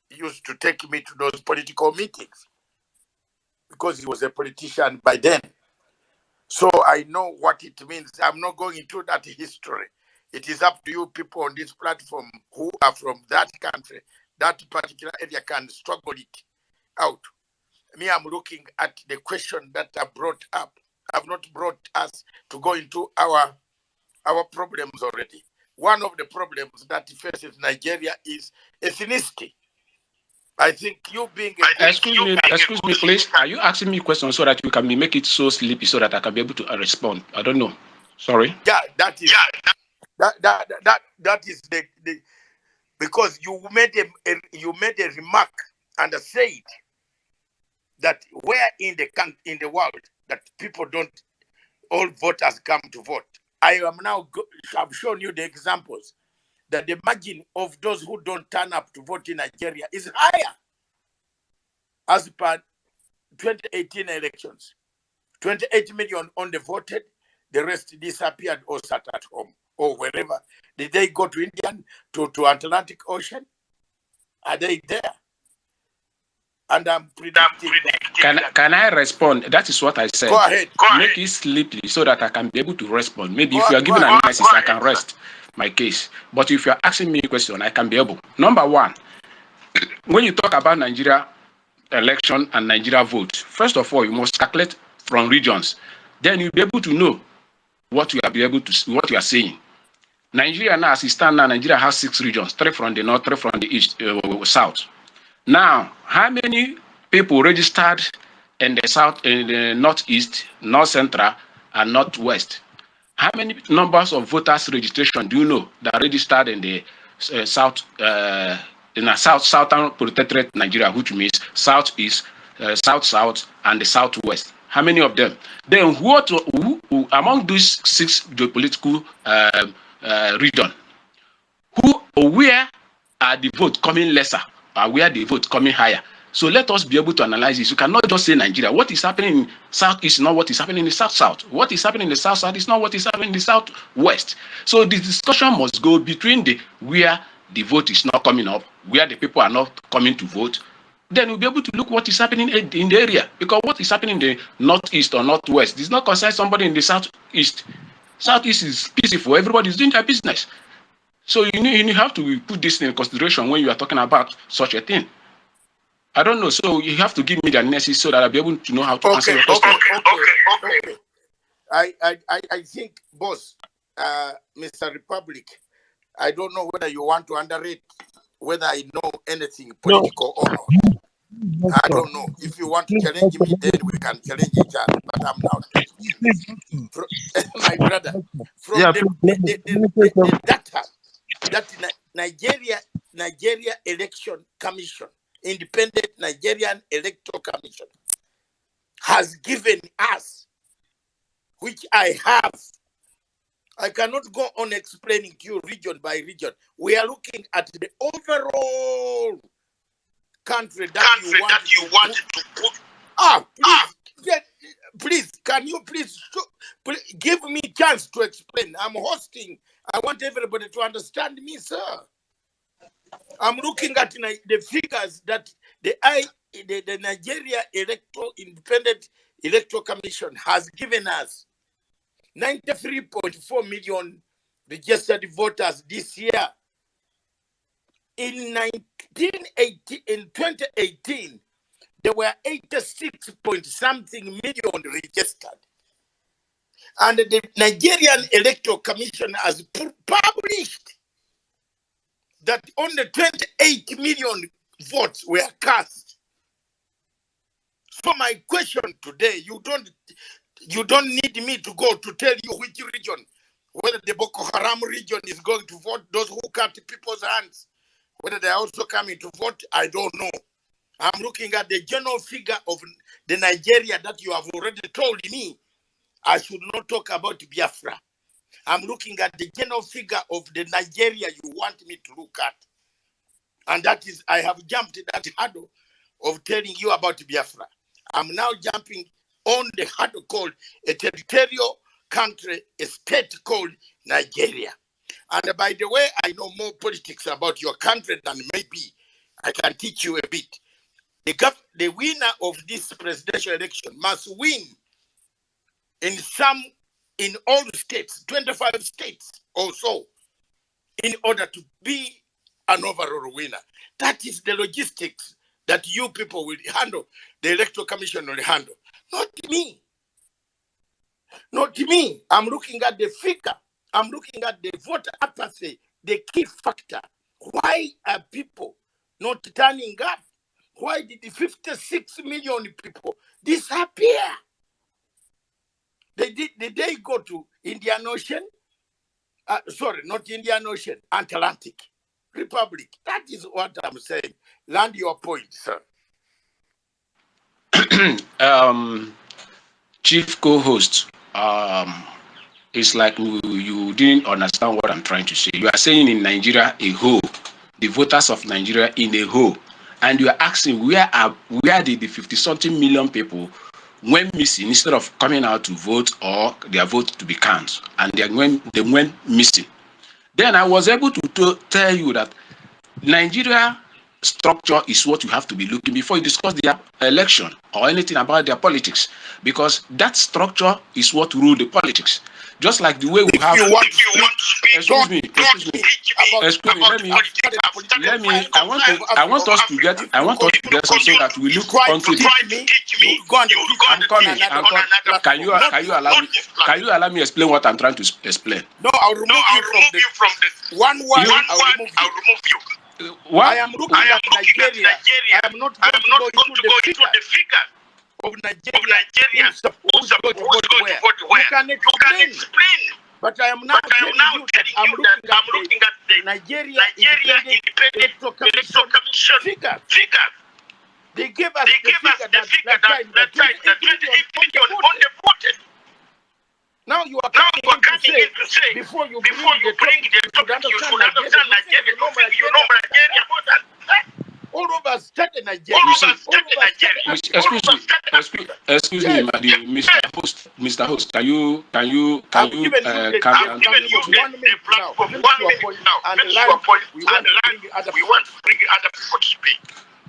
used to take me to those political meetings because he was a politician by then. So I know what it means. I'm not going into that history. It is up to you people on this platform who are from that country, that particular area, can struggle it out. Me, I'm looking at the question that I brought up. I've not brought us to go into our problems already. One of the problems that faces Nigeria is ethnicity. I think you being excuse me, please. Are you asking me questions so that you can make it so sleepy so that I can be able to respond? I don't know. Sorry. Yeah, that is that is the because you made a remark and said that where in the world that people don't, all voters come to vote. I am now I've shown you the examples that the margin of those who don't turn up to vote in Nigeria is higher as per 2018 elections. 28 million only voted, the rest disappeared or sat at home or wherever. Did they go to Indian, to Atlantic Ocean? Are they there? and I'm predicting. Can I respond? That is what I said. Go ahead. Make it sleepy so that I can be able to respond. Maybe if you are giving analysis, I can rest my case. But if you are asking me a question, I can be able. Number one, when you talk about Nigeria election and Nigeria vote, first of all, you must calculate from regions. Then you'll be able to know what you are saying. Nigeria now, as it stands now, Nigeria has 6 regions, 3 from the north, 3 from the east, south. Now, how many people registered in the south, in the northeast, north central, and northwest? How many numbers of voters registration do you know that registered in the south, in the southern protectorate Nigeria, which means southeast, south, and the southwest? How many of them? Then who among these 6 geopolitical region, who or where are the vote coming lesser, or where the vote coming higher? So let us be able to analyze this. You cannot just say Nigeria. What is happening in southeast is not what is happening in the south. What is happening in the south is not what is happening in the southwest. So the discussion must go between the where the vote is not coming up, where the people are not coming to vote. Then we'll be able to look what is happening in the area. Because what is happening in the northeast or northwest does not concern somebody in the southeast. Southeast is peaceful. Everybody is doing their business. So you have to put this in consideration when you are talking about such a thing. I don't know. So you have to give me the analysis so that I'll be able to know how to answer your question. Okay. I think, boss, Mr. Republic, I don't know whether you want to underrate whether I know anything political or not. I don't know. If you want to challenge me, then we can challenge each other. But I'm not. My brother, from the data that Nigeria Election Commission, Independent Nigerian Electoral Commission, has given us, which I have. I cannot go on explaining to you region by region. We are looking at the overall country that you want to put. Please, can you please give me a chance to explain? I'm hosting. I want everybody to understand me, sir. I'm looking at the figures that the Nigeria Independent Electoral Commission has given us. 93.4 million registered voters this year. In 2018, there were 86 point something million registered. And the Nigerian Electoral Commission has published that only 28 million votes were cast. So my question today, you don't need me to go to tell you which region, whether the Boko Haram region is going to vote, those who cut people's hands, whether they are also coming to vote, I don't know. I'm looking at the general figure of the Nigeria that you have already told me. I should not talk about Biafra. I'm looking at the general figure of the Nigeria you want me to look at. And that is, I have jumped that hurdle of telling you about Biafra. I'm now jumping on the hurdle called a territorial country, a state called Nigeria. And by the way, I know more politics about your country than maybe I can teach you a bit. The winner of this presidential election must win in all states, 25 states or so, in order to be an overall winner. That is the logistics that you people will handle, the Electoral Commission will handle. Not me. Not me. I'm looking at the figure. I'm looking at the voter apathy, the key factor. Why are people not turning up? Why did the 56 million people disappear? Did they go to Indian Ocean? Sorry, not Indian Ocean, Atlantic Republic. That is what I'm saying. Land your point, sir. Chief co-host, it's like you didn't understand what I'm trying to say. You are saying in Nigeria a whole, the voters of Nigeria in a whole, and you are asking where did the 50-something million people went missing instead of coming out to vote or their vote to be counted, and they went missing. Then I was able to tell you that Nigeria structure is what you have to be looking before you discuss their election or anything about their politics, because that structure is what rule the politics. Just like the way we have. If you want to speak, excuse me. Let me. I want us to get some so that we look onto the. I'm coming. Can you allow me? Can you allow me explain what I'm trying to explain? No, I'll remove you from the one word. I'll remove you. What? I am looking at Nigeria. I am not going to go into the figure of Nigeria who's going to vote where. You can explain. But I am now telling you that I'm looking at the Nigeria Independent Commission figure. They gave us the figure that time, the 20 million on the voted. Now you are coming in to say before you bring the topic, you should understand Nigeria. You know Nigeria more than all of us started Nigeria. Excuse me, Mr. Host. Can you calm down? I've given you the platform 1 minute now. Finish your point and land. We want to bring other people to speak.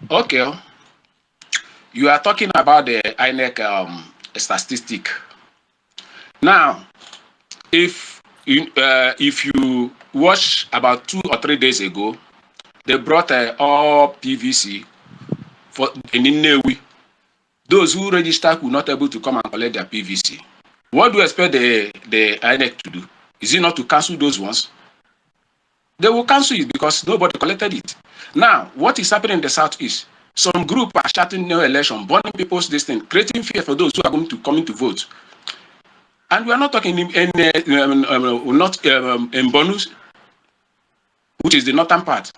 Okay. You are talking about the INEC statistic. Now, if you watch about 2 or 3 days ago, they brought all PVC for in Nnewi. Those who registered were not able to come and collect their PVC. What do you expect the INEC to do? Is it not to cancel those ones? They will cancel it because nobody collected it. Now, what is happening in the southeast? Some group are shouting no election, burning people's destiny, creating fear for those who are going to come in to vote. And we are not talking in Bonus, which is the northern part.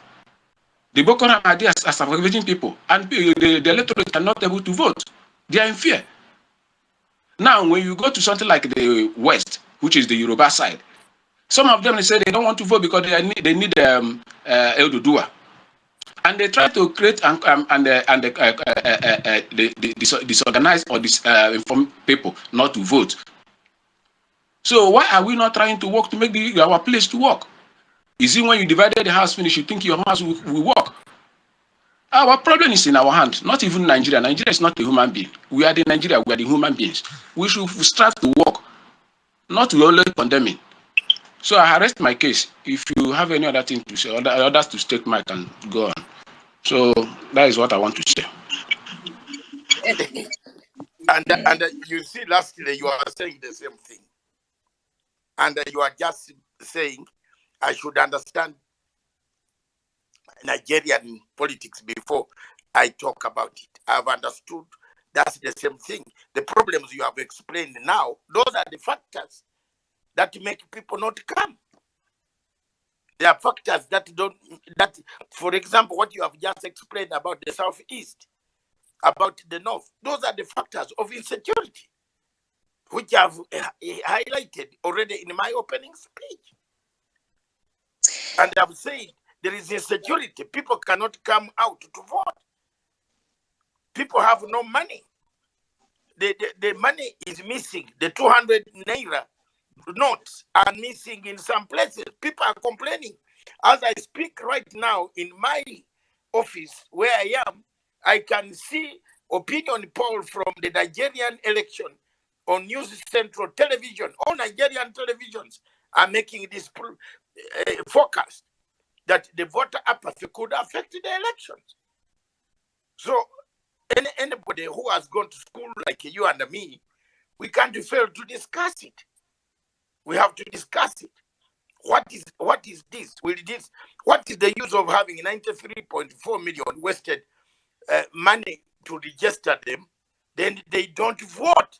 The Boko Haram are there as suffocating people, and the electorate are not able to vote. They are in fear. Now, when you go to something like the west, which is the Yoruba side, some of them, they say they don't want to vote because they need El Dudua. And they try to create disorganize or inform people not to vote. So why are we not trying to work to make our place to work? Is it when you divided the house finish, you think your house will work? Our problem is in our hand, not even Nigeria. Nigeria is not a human being. We are the Nigeria, we are the human beings. We should strive to work, not to only condemning. So I rest my case. If you have any other thing to say, others to take mic and go on. So that is what I want to say. And you see, lastly, you are saying the same thing. And you are just saying, I should understand Nigerian politics before I talk about it. I've understood that's the same thing. The problems you have explained now, those are the factors that make people not come. There are factors that, for example, what you have just explained about the Southeast, about the North, those are the factors of insecurity, which I've highlighted already in my opening speech. And I've said there is insecurity. People cannot come out to vote. People have no money. The money is missing. The 200 naira notes are missing in some places. People are complaining. As I speak right now in my office where I am, I can see opinion poll from the Nigerian election on News Central television. All Nigerian televisions are making this forecast that the voter apathy could affect the elections. So anybody who has gone to school like you and me, we can't fail to discuss it. We have to discuss it. What is this? What is the use of having 93.4 million wasted money to register them? Then they don't vote.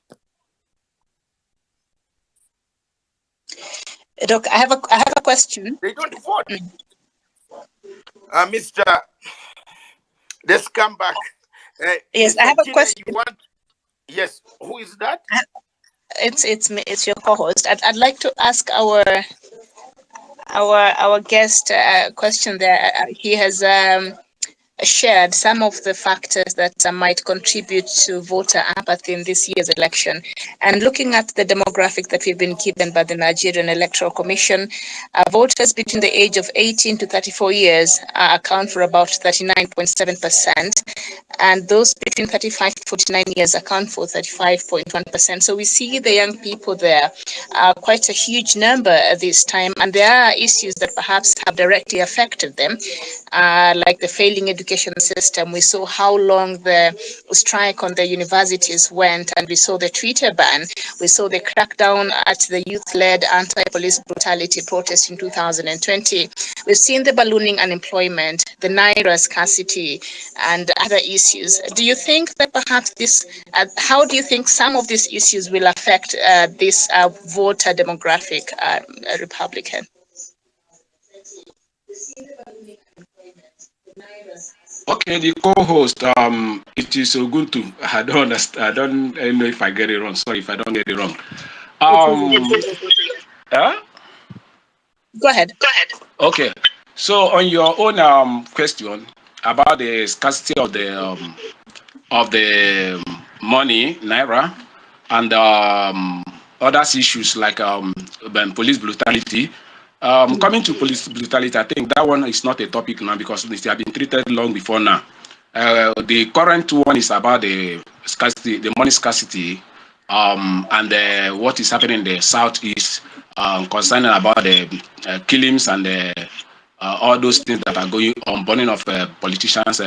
Doc, I have a question. They don't vote. Mr. Let's come back. Yes, I have a question. Yes, who is that? It's me. It's your co-host. I'd like to ask our guest a question. There, he has shared some of the factors that might contribute to voter apathy in this year's election. And looking at the demographic that we've been given by the Nigerian Electoral Commission, voters between the age of 18 to 34 years account for about 39.7%, and those between 35 to 49 years account for 35.1%. So we see the young people there, quite a huge number at this time, and there are issues that perhaps have directly affected them, like the failing education system. We saw how long the strike on the universities went, and we saw the Twitter ban. We saw the crackdown at the youth-led anti-police brutality protest in 2020. We've seen the ballooning unemployment, the naira scarcity, and other issues. Do you think that perhaps this, how do you think some of these issues will affect this voter demographic, Republican? Okay, the co-host, it is Ubuntu. I don't understand. I don't know if I get it wrong. Sorry if I don't get it wrong. Huh? Go ahead. Okay. So on your own question about the scarcity of the money, naira, and other issues like police brutality. Coming to police brutality, I think that one is not a topic now because they have been treated long before now. The current one is about the scarcity, the money scarcity, and what is happening in the southeast concerning about the killings and all those things that are going on, burning of politicians'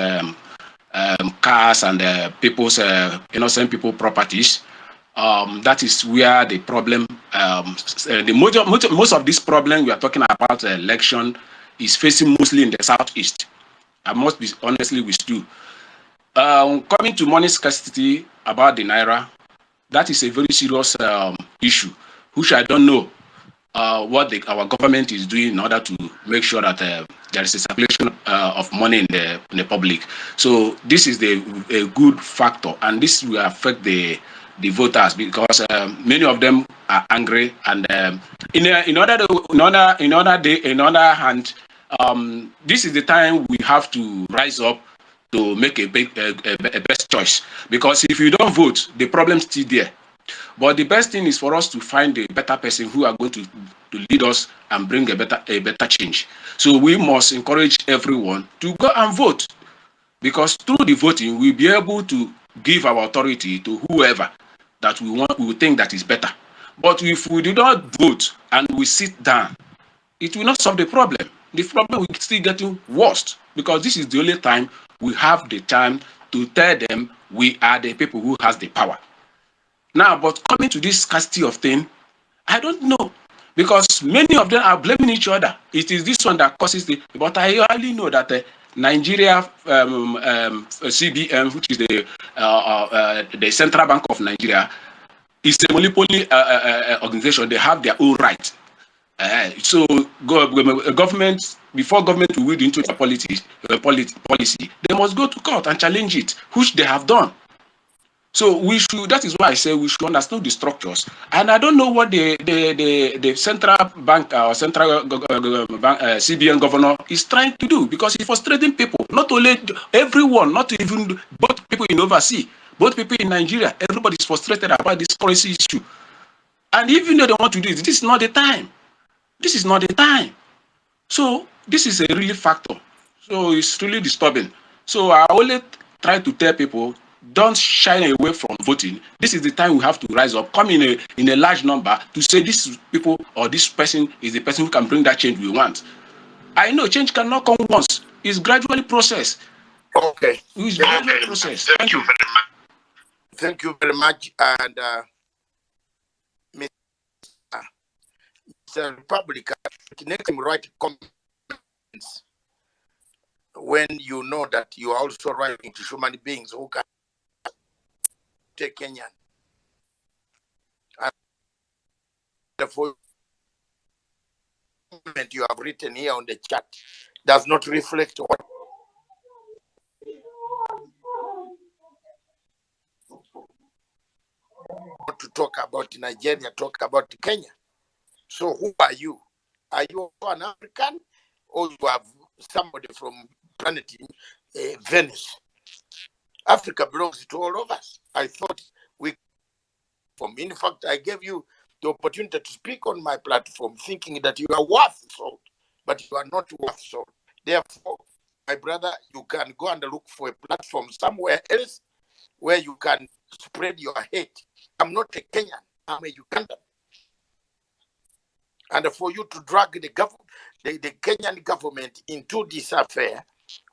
cars and people's innocent people properties. That is where the problem, most of this problem we are talking about election is facing mostly in the southeast. I must be honestly with you. Coming to money scarcity about the naira, that is a very serious issue, which I don't know what our government is doing in order to make sure that there is a circulation of money in the public. So this is a good factor, and this will affect the voters because many of them are angry, and in other hand, this is the time we have to rise up to make a best choice, because if you don't vote, the problem is still there. But the best thing is for us to find a better person who are going to lead us and bring a better change. So we must encourage everyone to go and vote, because through the voting we'll be able to give our authority to whoever that we think that is better. But if we do not vote and we sit down, it will not solve the problem. The problem will still getting worse, because this is the only time we have the time to tell them we are the people who has the power. Now, but coming to this scarcity of thing, I don't know, because many of them are blaming each other. It is this one that causes the. But I only know that Nigeria CBN, which is the Central Bank of Nigeria, is a monopoly organization. They have their own right. So government, before government will read into their policy, they must go to court and challenge it, which they have done. So we should. That is why I say we should understand the structures. And I don't know what the central bank or central bank, CBN governor is trying to do, because he's frustrating people. Not only everyone, not even both people in overseas, both people in Nigeria. Everybody is frustrated about this currency issue. And even though they want to do this is not the time. This is not the time. So this is a really factor. So it's really disturbing. So I always try to tell people, don't shy away from voting. This is the time we have to rise up, come in a large number to say this people or this person is the person who can bring that change we want. I know change cannot come once. It's gradually processed. Okay. It's gradually processed. Thank you very much. Thank you very much. And Mr. Republican, next time write comments when you know that you are also writing to human beings who can take Kenyan. And the comment you have written here on the chat does not reflect what to talk about Nigeria, talk about Kenya. So who are you? Are you an African, or you have somebody from planet Venice. Africa belongs to all of us. I thought in fact, I gave you the opportunity to speak on my platform, thinking that you are worth salt, but you are not worth salt. Therefore, my brother, you can go and look for a platform somewhere else where you can spread your hate. I'm not a Kenyan, I'm a Ugandan. And for you to drag the Kenyan government into this affair,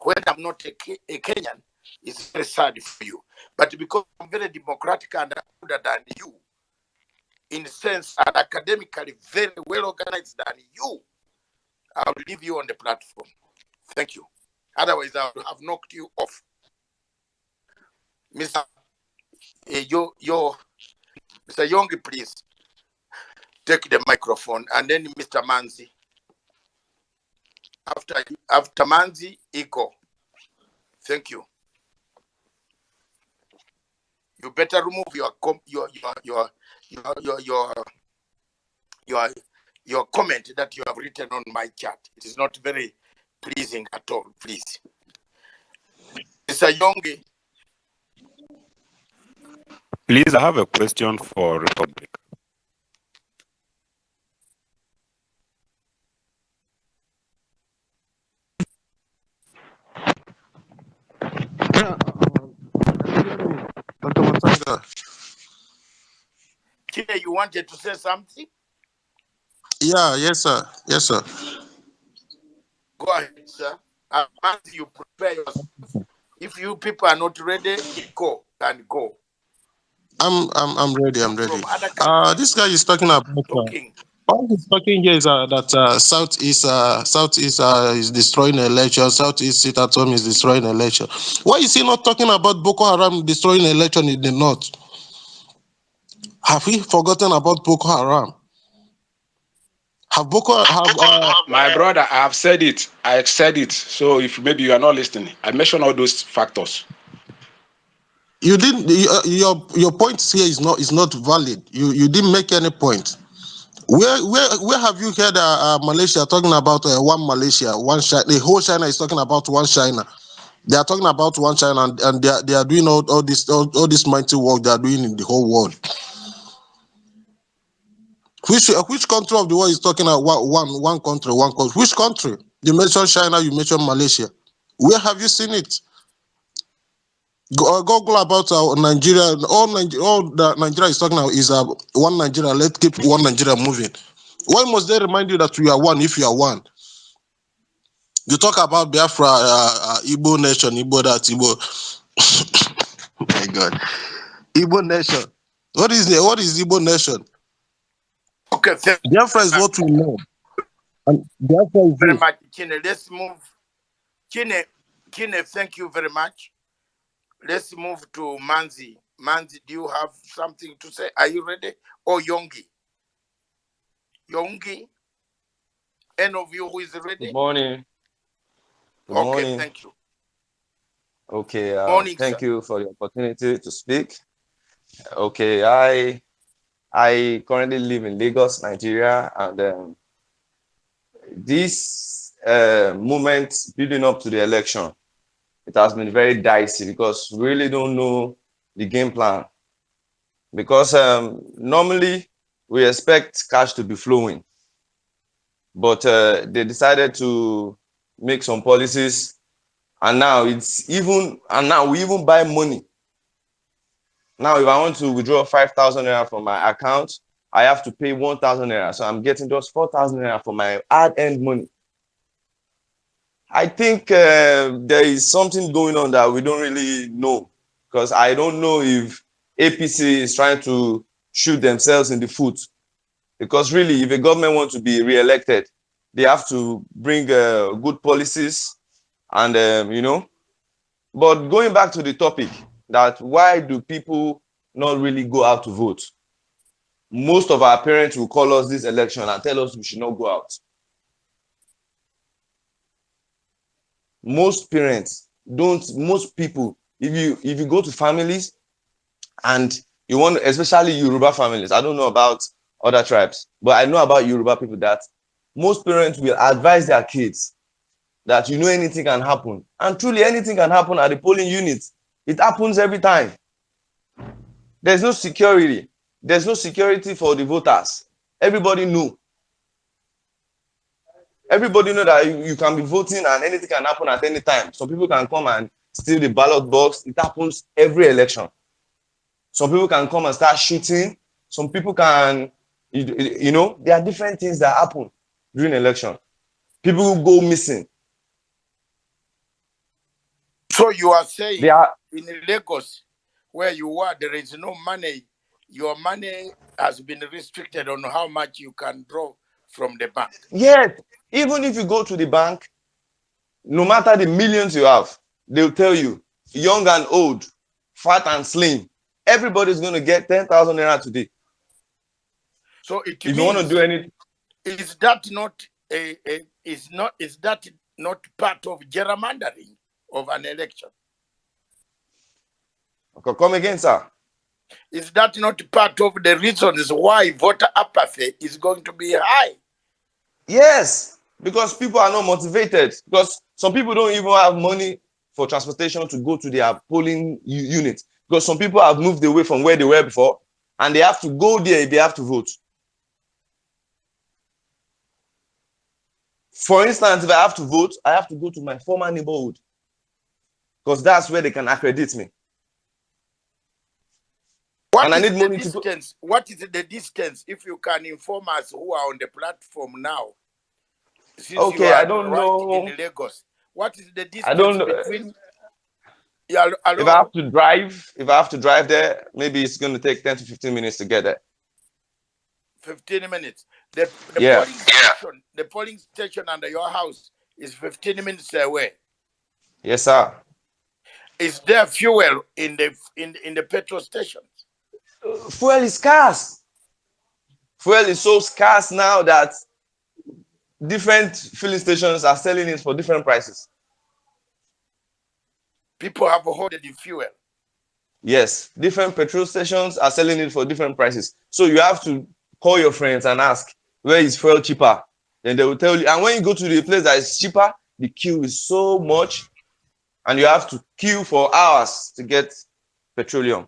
when I'm not a Kenyan, it's very sad for you. But because I'm very democratic and older than you, in a sense, and academically very well organized than you, I'll leave you on the platform. Thank you. Otherwise, I would have knocked you off. Mr. Mr. Yongi, please take the microphone, and then Mr. Manzi. After Manzi, Iko. Thank you. You better remove your comment that you have written on my chat. It is not very pleasing at all, please. Mr. Yongi. Please, I have a question for Republic. Dr. Matanga. Chile, you wanted to say something? Yeah, yes, sir. Yes, sir. Go ahead, sir. As you prepare yourself, if you people are not ready, Iko can go. I'm ready. I'm ready. From other countries, This guy is talking about. talking. All he's talking here is that Southeast is destroying a election. Southeast sit at home is destroying a election. Why is he not talking about Boko Haram destroying an election in the north? Have we forgotten about Boko Haram? My brother, I have said it. I have said it. So if maybe you are not listening, I mentioned all those factors. You didn't. Your point here is not valid. You didn't make any point. Where have you heard Malaysia talking about one Malaysia, one China? The whole China is talking about one China. They are talking about one China, and they are doing all this mighty work they are doing in the whole world. Which country of the world is talking about one country, one country? Which country? You mentioned China, you mentioned Malaysia. Where have you seen it? Google about Nigeria. All that Nigeria is talking about is one Nigeria. Let's keep one Nigeria moving. Why must they remind you that we are one if you are one? You talk about Biafra, Igbo nation, Igbo that, Igbo. My God. Igbo nation. What is Igbo nation? Okay, thank you Biafra is what we know. And Biafra is very this. much, Chine. Let's move. Chine, thank you very much. Let's move to Manzi. Manzi, do you have something to say? Are you ready? Or Yongi? Yongi? Any of you who is ready? Good morning. Good okay, morning. Thank you. Okay, Morning, thank sir. you for the opportunity to speak. Okay, I currently live in Lagos, Nigeria, and this moment building up to the election, it has been very dicey because we really don't know the game plan. Because normally we expect cash to be flowing, but they decided to make some policies, and now we even buy money. Now, if I want to withdraw 5,000 naira from my account, I have to pay 1,000 naira. So I'm getting just 4,000 naira for my hard-earned money. I think there is something going on that we don't really know, because I don't know if APC is trying to shoot themselves in the foot. Because really, if a government wants to be re-elected, they have to bring good policies and, But going back to the topic, that why do people not really go out to vote? Most of our parents will call us this election and tell us we should not go out. Most parents don't, most people, if you go to families and you want, especially Yoruba families, I don't know about other tribes, but I know about Yoruba people that most parents will advise their kids that you know anything can happen. And truly anything can happen at the polling unit. It happens every time. There's no security. There's no security for the voters. Everybody know. Everybody know that you can be voting and anything can happen at any time. Some people can come and steal the ballot box. It happens every election. Some people can come and start shooting. Some people can, you know, there are different things that happen during election. People go missing. So you are saying They are, in Lagos, where you are, there is no money. Your money has been restricted on how much you can draw from the bank. yes, even if you go to the bank, no matter the millions you have, they'll tell you, young and old, fat and slim, everybody's going to get 10,000 naira today. So it If means, you want to do anything, is that not is that not part of gerrymandering of an election? come again, sir. Is that not part of the reasons why voter apathy is going to be high? Yes, because people are not motivated. Because some people don't even have money for transportation to go to their polling unit. Because some people have moved away from where they were before, and they have to go there if they have to vote. For instance, if I have to vote, I have to go to my former neighborhood, because that's where they can accredit me. What And I is need the money distance? To go. What is the distance, if you can inform us who are on the platform now, since okay, you are I don't right know. in Lagos? What is the I distance don't know. between? Yeah, If I hello? have to drive there, maybe it's going to take 10 to 15 minutes to get there. 15 minutes. The Yeah. polling station, the polling station under your house is 15 minutes away. Yes, sir. Is there fuel in the petrol stations? Fuel is scarce. Fuel is so scarce now that different filling stations are selling it for different prices. People have hoarded the fuel. Yes, different petrol stations are selling it for different prices. So you have to call your friends and ask, where is fuel cheaper? Then they will tell you. And when you go to the place that is cheaper, the queue is so much, and you have to queue for hours to get petroleum.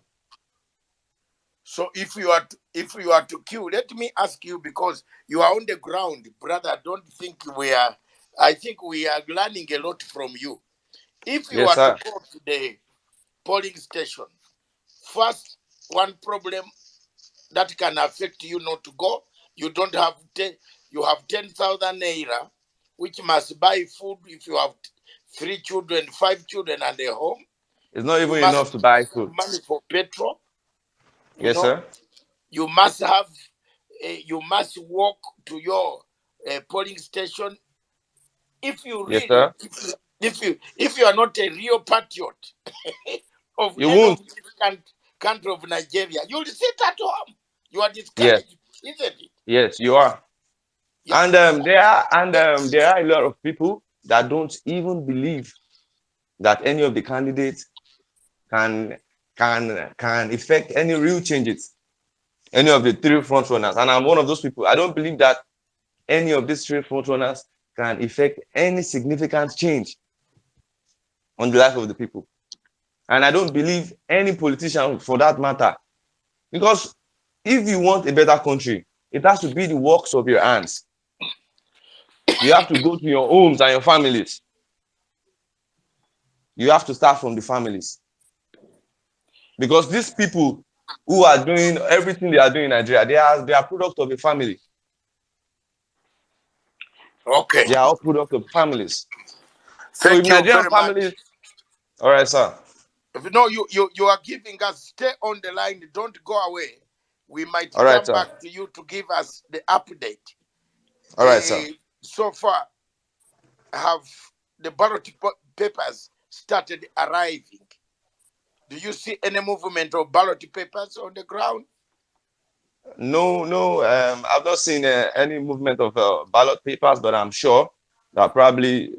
So if you are to queue, let me ask you, because you are on the ground, brother. Don't think we are. I think we are learning a lot from you. If you Yes, are to sir. go to the polling station, first one problem that can affect you not to go, you don't have you have 10,000 naira, which must buy food if you have 3 children, 5 children, and a home. It's not You even enough must to buy have food. money for petrol. You Yes, know, sir. you must have. You must walk to your polling station. If you Yes, really, sir. if you are not a real patriot of You any won't. of this country of Nigeria, you'll sit at home. You are Yes. discouraged, isn't it? Yes, you are. Yeah. And there are a lot of people that don't even believe that any of the candidates can effect any real changes, any of the three front runners. And I'm one of those people. I don't believe that any of these three front runners can effect any significant change on the life of the people. And I don't believe any politician for that matter. Because if you want a better country, it has to be the works of your hands. You have to go to your homes and your families. You have to start from the families. Because these people who are doing everything they are doing in Nigeria, they are product of a family. Okay. They are all product of families. So if Thank you Nigerian very families, much. all right, sir. No, you are giving us. Stay on the line. Don't go away. We might All right, come sir. back to you to give us the update. All right, sir. So far, have the ballot papers started arriving? Do you see any movement of ballot papers on the ground? No, I've not seen any movement of ballot papers, but I'm sure that probably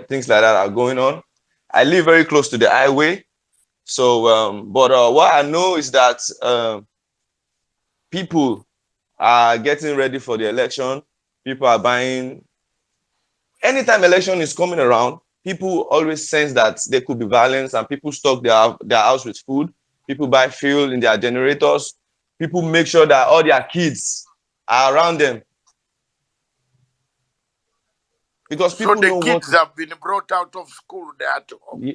things like that are going on. I live very close to the highway, so but what I know is that people are getting ready for the election. People are buying anytime election is coming around, people always sense that there could be violence, and people stock their house with food. People buy fuel in their generators. People make sure that all their kids are around them. Because people So the know kids have been brought out of school, they're at home.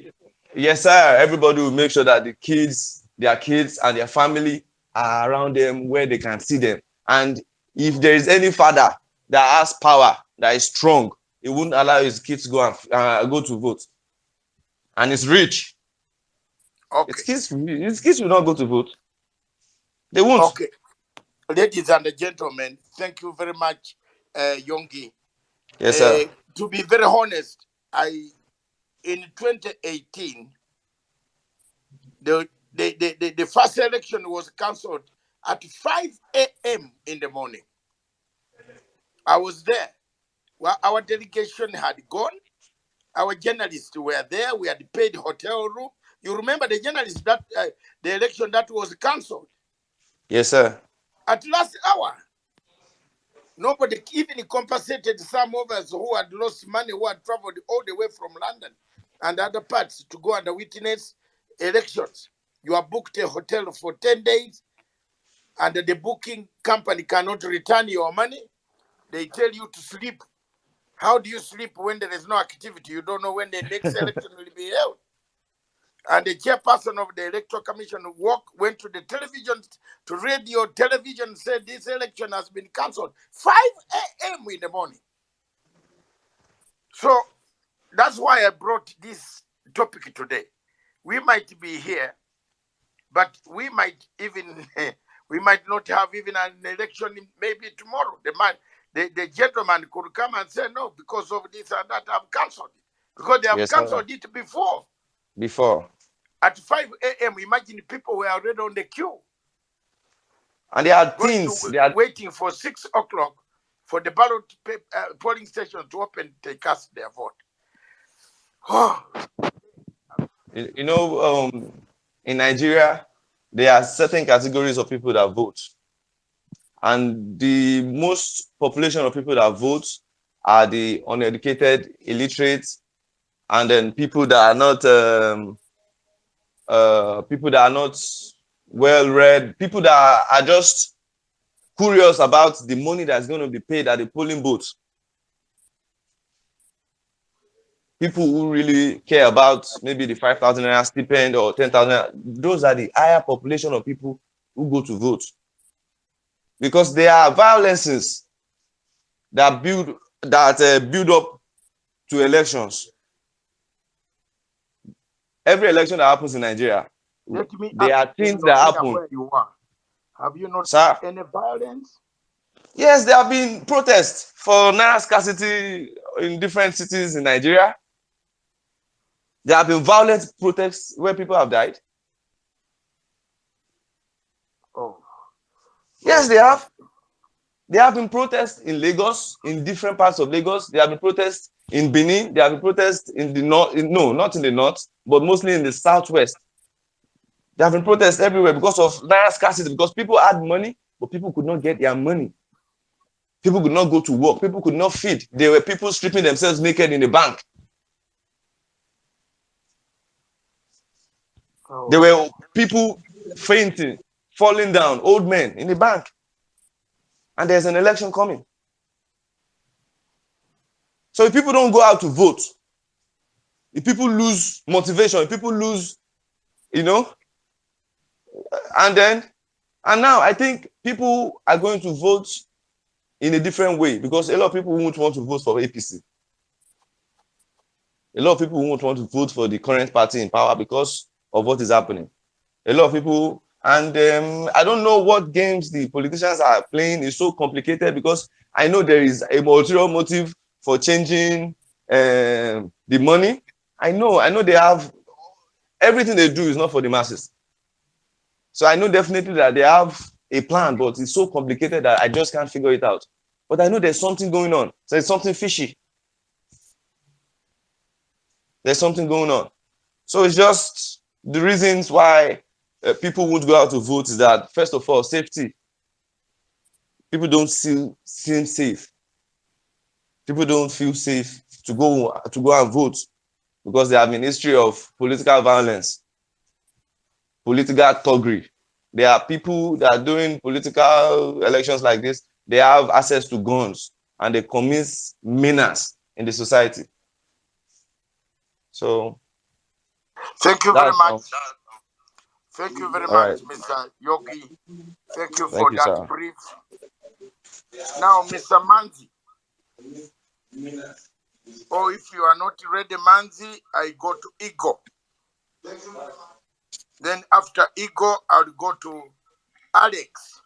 Yes, sir. Everybody will make sure that the kids, their kids and their family are around them where they can see them. And if there is any father that has power, that is strong, he wouldn't allow his kids to go and go to vote. And it's rich. Okay. His kids will not go to vote. They won't. Okay. Ladies and gentlemen, thank you very much, Yongi. Yes, sir. To be very honest, in 2018, the first election was cancelled at 5 a.m. in the morning. I was there. Well, our delegation had gone. Our journalists were there. We had paid hotel room. You remember the journalists that the election that was cancelled? Yes, sir. At last hour. Nobody even compensated some of us who had lost money, who had traveled all the way from London and other parts to go and witness elections. You are booked a hotel for 10 days, and the booking company cannot return your money. They tell you to sleep. How do you sleep when there is no activity? You don't know when the next election will be held. And the chairperson of the Electoral Commission went to the television, to radio, television, said this election has been cancelled. 5 a.m. in the morning. So that's why I brought this topic today. We might be here, but we might even, we might not have even an election maybe tomorrow. The gentleman could come and say, no, because of this and that, I've cancelled it. Because they have cancelled it before. At 5 a.m., imagine people were already on the queue. And there are things. They are waiting for 6 o'clock for the ballot polling station to open to cast their vote. You know, in Nigeria, there are certain categories of people that vote. And the most population of people that vote are the uneducated, illiterate, and then people that are not well-read, people that are just curious about the money that's going to be paid at the polling booth. People who really care about maybe the 5,000 naira stipend or 10,000, those are the higher population of people who go to vote. Because there are violences that build up to elections. Every election that happens in Nigeria, there are things that happen. Where you are. Have you not seen any violence? Yes, there have been protests for naira scarcity in different cities in Nigeria. There have been violent protests where people have died. Oh. Yes, they have. There have been protests in Lagos, in different parts of Lagos. There have been protests in Benin. There have been protests in the north. No, not in the north, but mostly in the southwest. There have been protests everywhere because of naira scarcity, because people had money, but people could not get their money. People could not go to work. People could not feed. There were people stripping themselves naked in the bank. Oh. There were people fainting, falling down, old men in the bank. And there's an election coming. So if people don't go out to vote, if people lose motivation, if people lose, you know, and now I think people are going to vote in a different way, because a lot of people won't want to vote for APC. A lot of people won't want to vote for the current party in power because of what is happening. A lot of people, and I don't know what games the politicians are playing. It's so complicated, because I know there is a ulterior motive for changing the money. I know they have, everything they do is not for the masses. So I know definitely that they have a plan, but it's so complicated that I just can't figure it out. But I know there's something going on. So it's something fishy. There's something going on. So it's just the reasons why people won't go out to vote is that, first of all, safety. People don't seem safe. People don't feel safe to go and vote because they have an history of political violence, political thuggery. There are people that are doing political elections like this, they have access to guns and they commit menace in the society. So thank you very much. Thank you very much, right. Mr. Yogi. Thank you Thank for you, that sir. brief. Now, Mr. Manzi, or if you are not ready, Manzi, I go to Ego. Then after Ego, I'll go to Alex.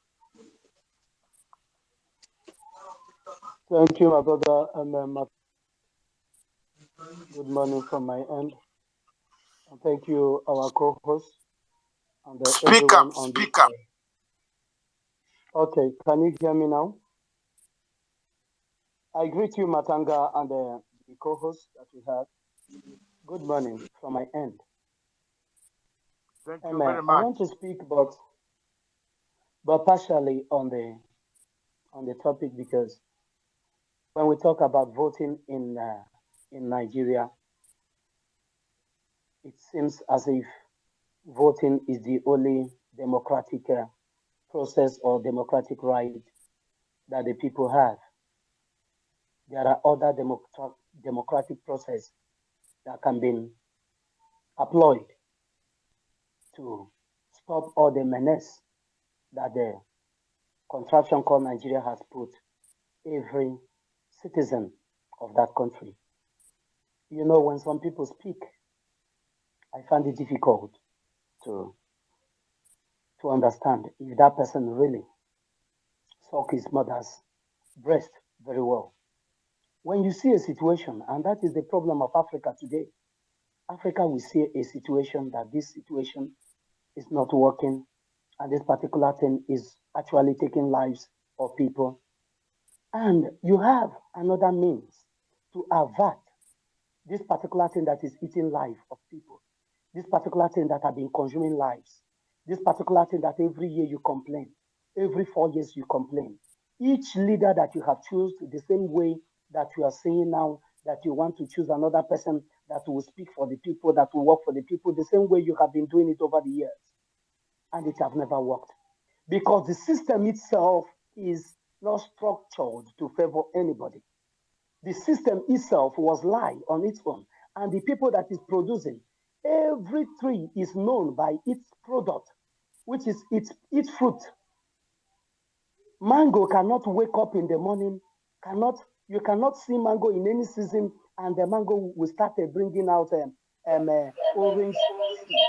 Thank you, my brother, and good morning from my end. And thank you, our co-host, and Speak everyone up, on this. speak up. Okay, can you hear me now? I greet you, Matanga, and the co-host that we have. Good morning from my end. Thank And you very I much. want to speak, but partially on the topic, because when we talk about voting in Nigeria, it seems as if voting is the only democratic process or democratic right that the people have. There are other democratic processes that can be employed to stop all the menace that the contraption called Nigeria has put every citizen of that country. You know, when some people speak, I find it difficult to understand if that person really suck his mother's breast very well. When you see a situation, and that is the problem of Africa today, Africa will see a situation that this situation is not working, and this particular thing is actually taking lives of people. And you have another means to avert this particular thing that is eating life of people, this particular thing that have been consuming lives, this particular thing that every year you complain, every 4 years you complain. Each leader that you have chosen, the same way that you are saying now that you want to choose another person that will speak for the people, that will work for the people, the same way you have been doing it over the years. And it have never worked. Because the system itself is not structured to favor anybody. The system itself was lie on its own. And the people that is producing, every tree is known by its product, which is its fruit. Mango cannot wake up in the morning, you cannot see mango in any season, and the mango will start bringing out orange seeds.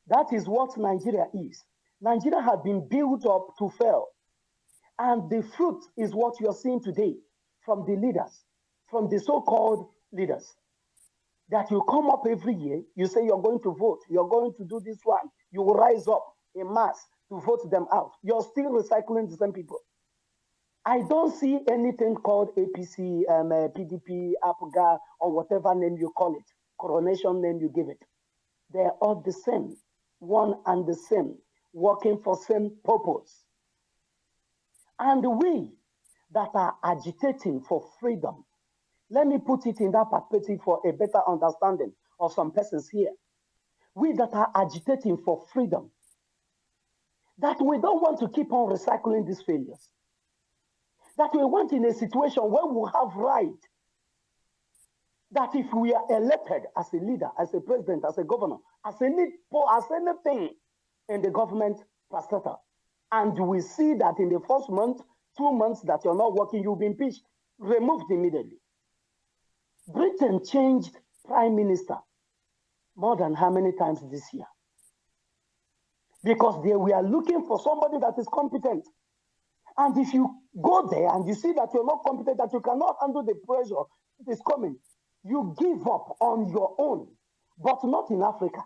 That is what Nigeria is. Nigeria has been built up to fail. And the fruit is what you're seeing today from the leaders, from the so-called leaders. That you come up every year, you say you're going to vote, you're going to do this one, you will rise up in mass to vote them out. You're still recycling the same people. I don't see anything called APC, PDP, APGA, or whatever name you call it, coronation name you give it. They're all the same, one and the same, working for same purpose. And we that are agitating for freedom, let me put it in that perspective for a better understanding of some persons here. We that are agitating for freedom, that we don't want to keep on recycling these failures, that we want in a situation where we have right, that if we are elected as a leader, as a president, as a governor, as anything in the government parastatal, and we see that in the first month, 2 months that you're not working, you'll be impeached, removed immediately. Britain changed prime minister more than how many times this year? Because they were looking for somebody that is competent. And if you go there and you see that you're not competent, that you cannot handle the pressure that is coming, you give up on your own, but not in Africa.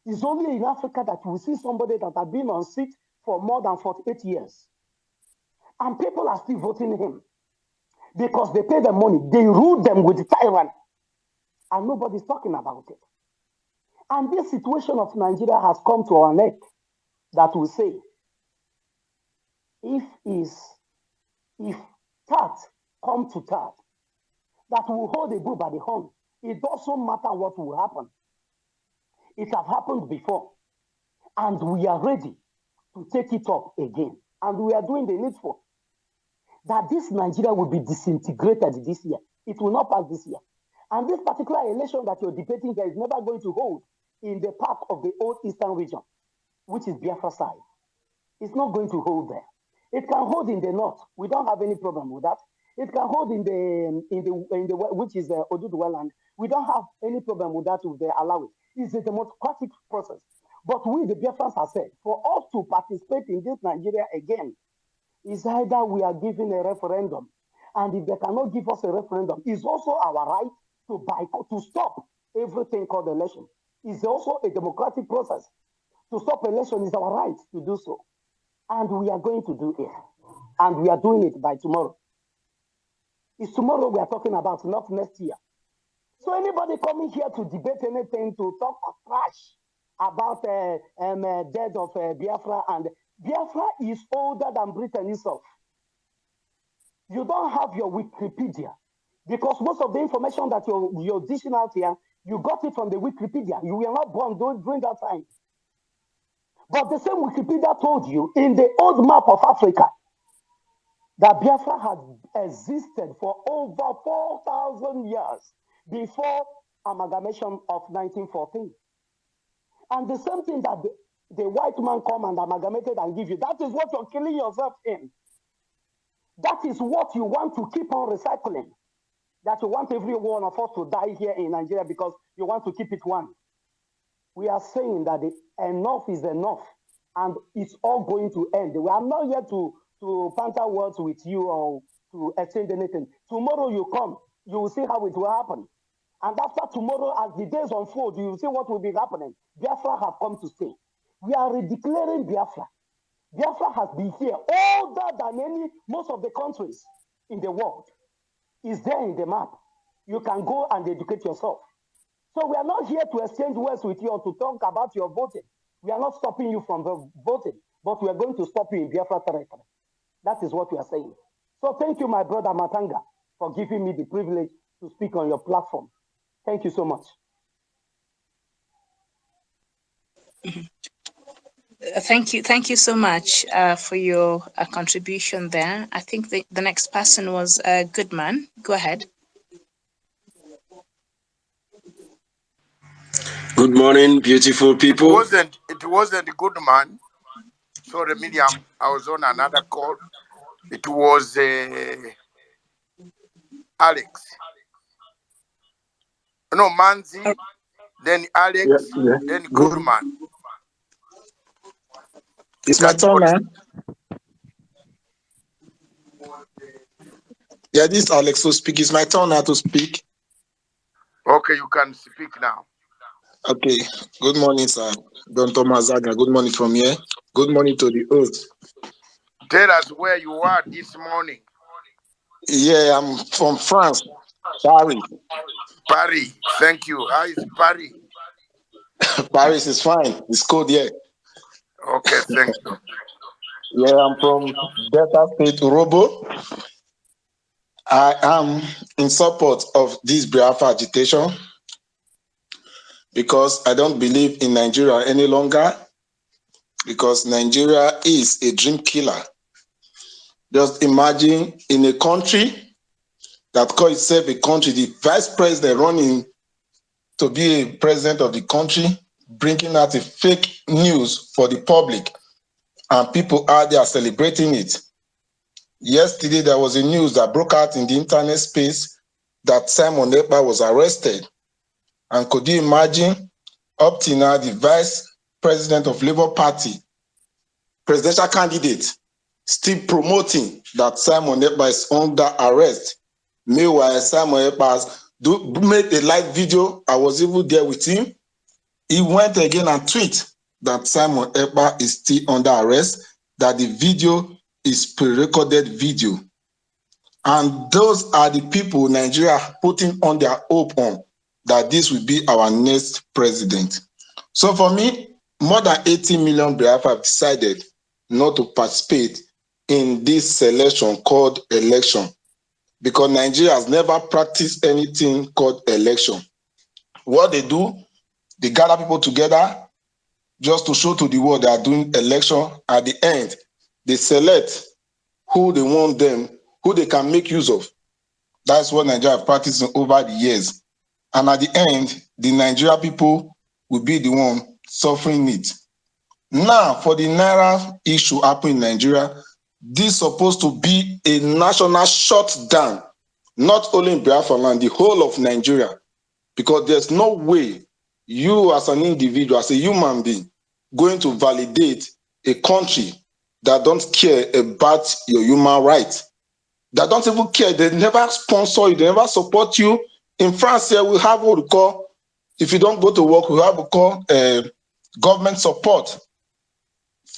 It's only in Africa that we see somebody that has been on seat for more than 48 years. And people are still voting him because they pay the money. They rule them with tyrant. And nobody's talking about it. And this situation of Nigeria has come to our neck that we say, if that come to that, that will hold the bull by the horn. It doesn't matter what will happen. It has happened before, and we are ready to take it up again. And we are doing the needful. That this Nigeria will be disintegrated this year. It will not pass this year. And this particular election that you're debating here is never going to hold in the part of the old eastern region, which is Biafra side. It's not going to hold there. It can hold in the north. We don't have any problem with that. It can hold in the which is the Oduduwa land. We don't have any problem with that if they allow it. It's a democratic process. But we, the Biafrans, have said, for us to participate in this Nigeria again, is either we are giving a referendum, and if they cannot give us a referendum, it's also our right to boycott, to stop everything called election. It's also a democratic process. To stop election is our right to do so. And we are going to do it. And we are doing it by tomorrow. It's tomorrow we are talking about, not next year. So anybody coming here to debate anything, to talk trash about death of Biafra, and Biafra is older than Britain itself. You don't have your Wikipedia, because most of the information that you're dishing out here, you got it from the Wikipedia. You were not born during that time. But the same Wikipedia told you in the old map of Africa that Biafra had existed for over 4,000 years before amalgamation of 1914. And the same thing that the white man come and amalgamated and give you, that is what you're killing yourself in. That is what you want to keep on recycling. That you want every one of us to die here in Nigeria because you want to keep it one. We are saying that enough is enough, and it's all going to end. We are not here to banter words with you or to exchange anything. Tomorrow you come, you will see how it will happen. And after tomorrow, as the days unfold, you will see what will be happening. Biafra have come to stay. We are redeclaring Biafra. Biafra has been here older than most of the countries in the world. It's there in the map. You can go and educate yourself. So we are not here to exchange words with you or to talk about your voting. We are not stopping you from voting, but we are going to stop you in Biafra territory. That is what we are saying. So thank you, my brother Matanga, for giving me the privilege to speak on your platform. Thank you so much. Thank you so much for your contribution there. I think the next person was Goodman. Go ahead. Good morning, beautiful people. It wasn't a good man. Sorry, Miriam, I was on another call. It was Alex. No, Manzi, then Alex, then Goodman. It's my turn now. Yeah, this is Alex to speak. It's my turn now to speak. Okay, you can speak now. Okay. Good morning, sir. Don Thomas Zaga. Good morning from here. Good morning to the host. Tell us where you are this morning. Yeah, I'm from France, Paris. Paris, thank you. How is Paris? Paris is fine. It's cold here. Okay, thank you. Yeah, I'm from Delta State, Urobo. I am in support of this Biafra agitation because I don't believe in Nigeria any longer, because Nigeria is a dream killer. Just imagine in a country that calls itself a country, the vice president running to be a president of the country, bringing out a fake news for the public, and people out there celebrating it. Yesterday, there was a news that broke out in the internet space that Simon Ekpa was arrested. And could you imagine, up till now, the vice president of Labour Party, presidential candidate, still promoting that Simon Ekpa is under arrest. Meanwhile, Simon Ekpa has made a live video. I was even there with him. He went again and tweeted that Simon Ekpa is still under arrest, that the video is pre-recorded video. And those are the people Nigeria putting on their hope on, that this will be our next president. So for me, more than 80 million Biafra have decided not to participate in this selection called election. because Nigeria has never practiced anything called election. What they do, they gather people together just to show to the world they are doing election. At the end, they select who they want them, who they can make use of. That's what Nigeria have practiced over the years. And at the end, the Nigeria people will be the one suffering it. Now, for the Naira issue happening in Nigeria, this is supposed to be a national shutdown, not only in Biafra land, the whole of Nigeria, because there's no way you as an individual, as a human being, going to validate a country that don't care about your human rights, that don't even care. They never sponsor you, they never support you. In France here, we have what we call, if you don't go to work, we have what we call government support.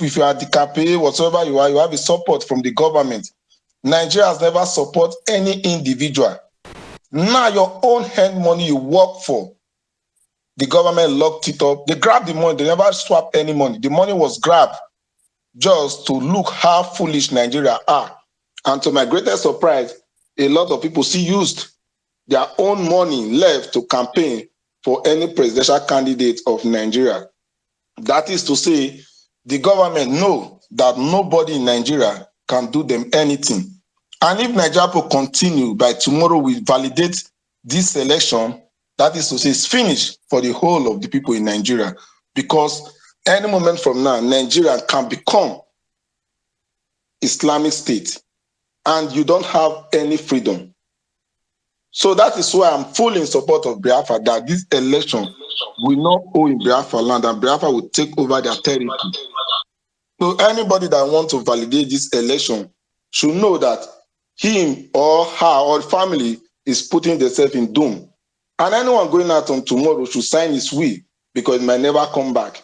If you are handicapé, whatsoever you are, you have a support from the government. Nigeria has never supported any individual. Now your own hand money you work for, the government locked it up. They grabbed the money, they never swapped any money. The money was grabbed just to look how foolish Nigeria are. And to my greatest surprise, a lot of people still used their own money left to campaign for any presidential candidate of Nigeria. That is to say, the government know that nobody in Nigeria can do them anything. And if Nigeria will continue, by tomorrow we validate this election, that is to say, it's finished for the whole of the people in Nigeria. Because any moment from now, Nigeria can become Islamic State, and you don't have any freedom. So that is why I'm fully in support of Biafra, that this election will not hold in Biafra land, and Biafra will take over their territory. So anybody that wants to validate this election should know that him or her or family is putting themselves in doom. And anyone going out on tomorrow should sign his will, because it might never come back.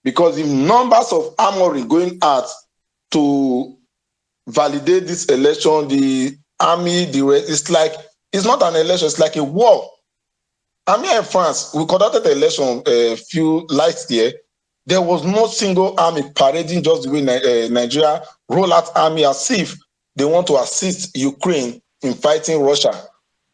Because if numbers of armory going out to validate this election, the army, the rest, it's not an election, it's like a war. I'm here in France, we conducted an election a few last year. There was no single army parading just the way Nigeria roll out army as if they want to assist Ukraine in fighting Russia.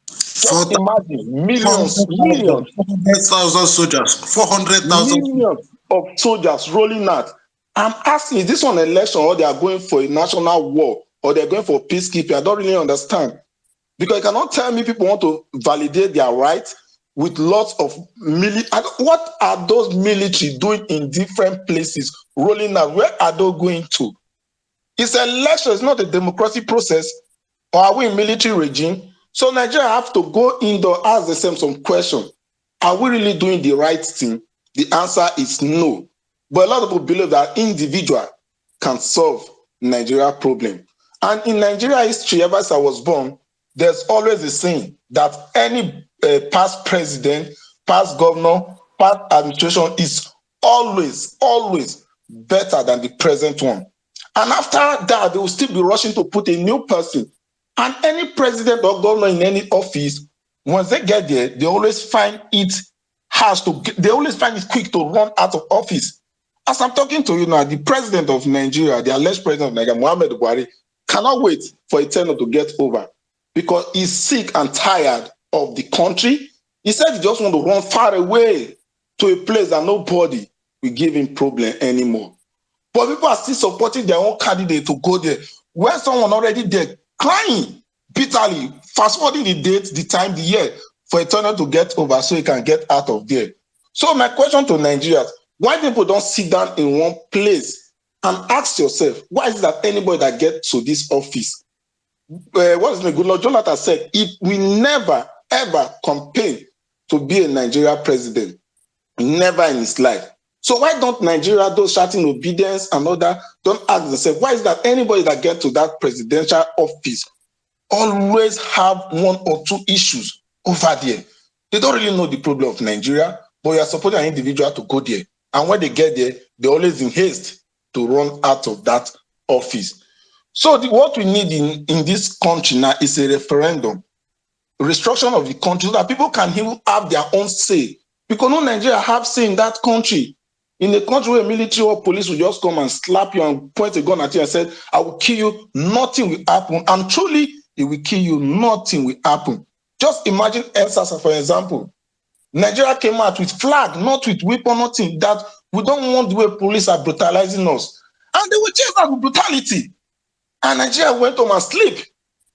Just imagine, millions 400,000 soldiers, 400,000 millions of soldiers rolling out. I'm asking, is this one election, or they are going for a national war, or they're going for peacekeeping? I don't really understand. Because you cannot tell me people want to validate their rights with lots of military. What are those military doing in different places, rolling out? Where are they going to? It's an election, it's not a democratic process. Or are we in military regime? So Nigeria have to go indoor, ask themselves some questions. Are we really doing the right thing? The answer is no. But a lot of people believe that individual can solve Nigeria problem. And in Nigeria history, ever since I was born, there's always a saying that any past president, past governor, past administration is always better than the present one. And after that, they will still be rushing to put a new person. And any president or governor in any office, once they get there, they always find it they always find it quick to run out of office. As I'm talking to you now, the president of Nigeria, the alleged president of Nigeria, Muhammadu Buhari, cannot wait for a tenure to get over because he's sick and tired of the country. He said he just want to run far away to a place that nobody will give him problem anymore. But people are still supporting their own candidate to go there. When someone already there crying bitterly, fast-forwarding the date, the time, the year, for a tenure to get over so he can get out of there. So my question to Nigerians, why people don't sit down in one place and ask yourself, why is it that anybody that gets to this office, what is the good Lord Jonathan said, if we never, ever campaign to be a Nigeria president, never in his life. So why don't Nigeria, those shouting obedience and all that, don't ask themselves, why is that anybody that gets to that presidential office always have one or two issues over there? They don't really know the problem of Nigeria, but you are supporting an individual to go there. And when they get there, they're always in haste to run out of that office. So what we need in this country now is a referendum, restructuring of the country so that people can have their own say. Because no Nigeria have say in that country. In a country where military or police will just come and slap you and point a gun at you and say, I will kill you, nothing will happen. And truly, it will kill you, nothing will happen. Just imagine EndSARS, for example. Nigeria came out with flag, not with weapon, nothing, that we don't want the way police are brutalizing us. And they will chase us with brutality. And Nigeria went home and sleep.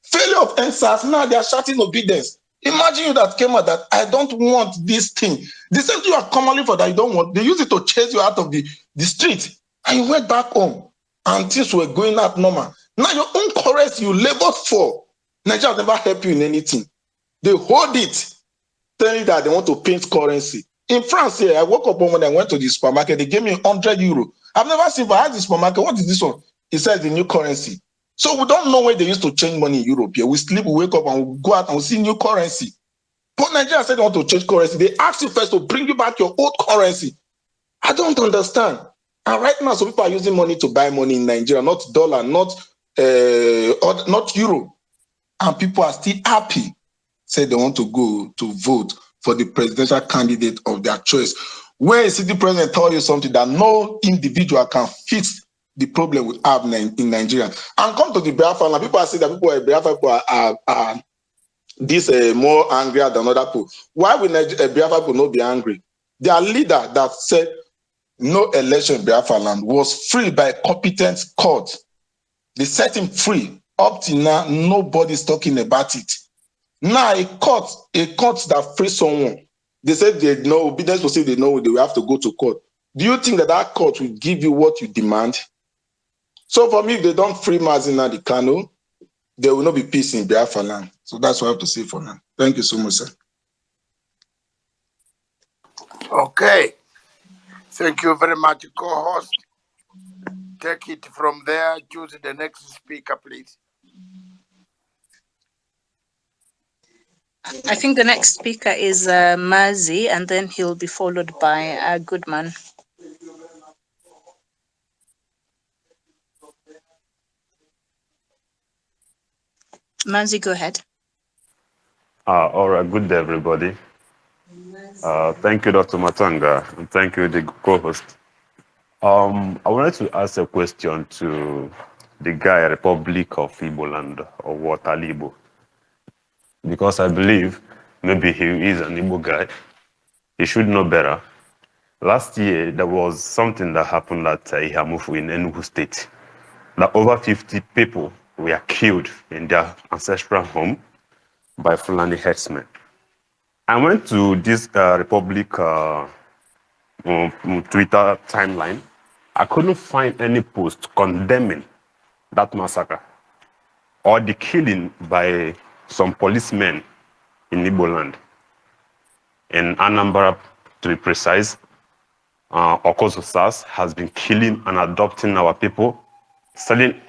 Failure of EndSARS, now they are shouting obedience. Imagine you that came out that I don't want this thing. The same thing you are commonly for that you don't want, they use it to chase you out of the street. And you went back home and things were going out normal. Now your own currency you labored for, Nigeria never help you in anything. They hold it, telling you that they want to paint currency. In France here, I woke up one morning, I went to the supermarket, they gave me 100 euro. I've never seen, but I asked the supermarket, what is this one? He said the new currency. So we don't know where they used to change money in Europe here. We sleep, we wake up and we go out and we see new currency. But Nigeria said they want to change currency. They ask you first to bring you back your old currency. I don't understand. And right now, some people are using money to buy money in Nigeria, not dollar, not euro. And people are still happy. Say they want to go to vote for the presidential candidate of their choice. When a city president tell you something that no individual can fix the problem we have in Nigeria. And come to the Biafra land, people are saying that people in Biafra are more angrier than other people. Why will Biafra people not be angry? Their leader that said no election in Biafra land was freed by a competent court. They set him free. Up till now, nobody's talking about it. Now a court that frees someone, they said they know obedience will say they know they will have to go to court. Do you think that court will give you what you demand? So for me, if they don't free Mazina the Kano, there will not be peace in Biafra land. So that's what I have to say for now. Thank you so much, sir. Okay. Thank you very much, co-host. Take it from there. Choose the next speaker, please. I think the next speaker is Mazi, and then he'll be followed by Goodman. Mazi, go ahead. All right, good day, everybody. Thank you, Dr. Matanga, and thank you, the co-host. I wanted to ask a question to the guy, Republic of Igbo Land, or Watalibo, because I believe maybe he is an Igbo guy. He should know better. Last year, there was something that happened at Ihamufu in Enugu State, that over 50 people were killed in their ancestral home by Fulani herdsmen. I went to this Republic Twitter timeline. I couldn't find any post condemning that massacre or the killing by some policemen in Igbo land. In Anambra, to be precise, Okozo SARS has been killing and adopting our people,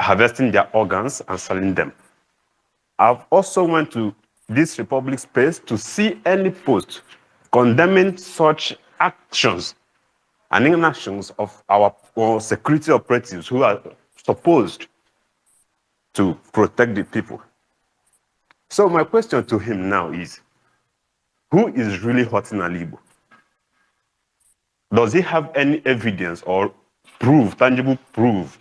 harvesting their organs and selling them. I've also went to this Republic space to see any post condemning such actions and inactions of our security operatives who are supposed to protect the people. So my question to him now is, who is really hurting Alibo? Does he have any evidence or proof, tangible proof,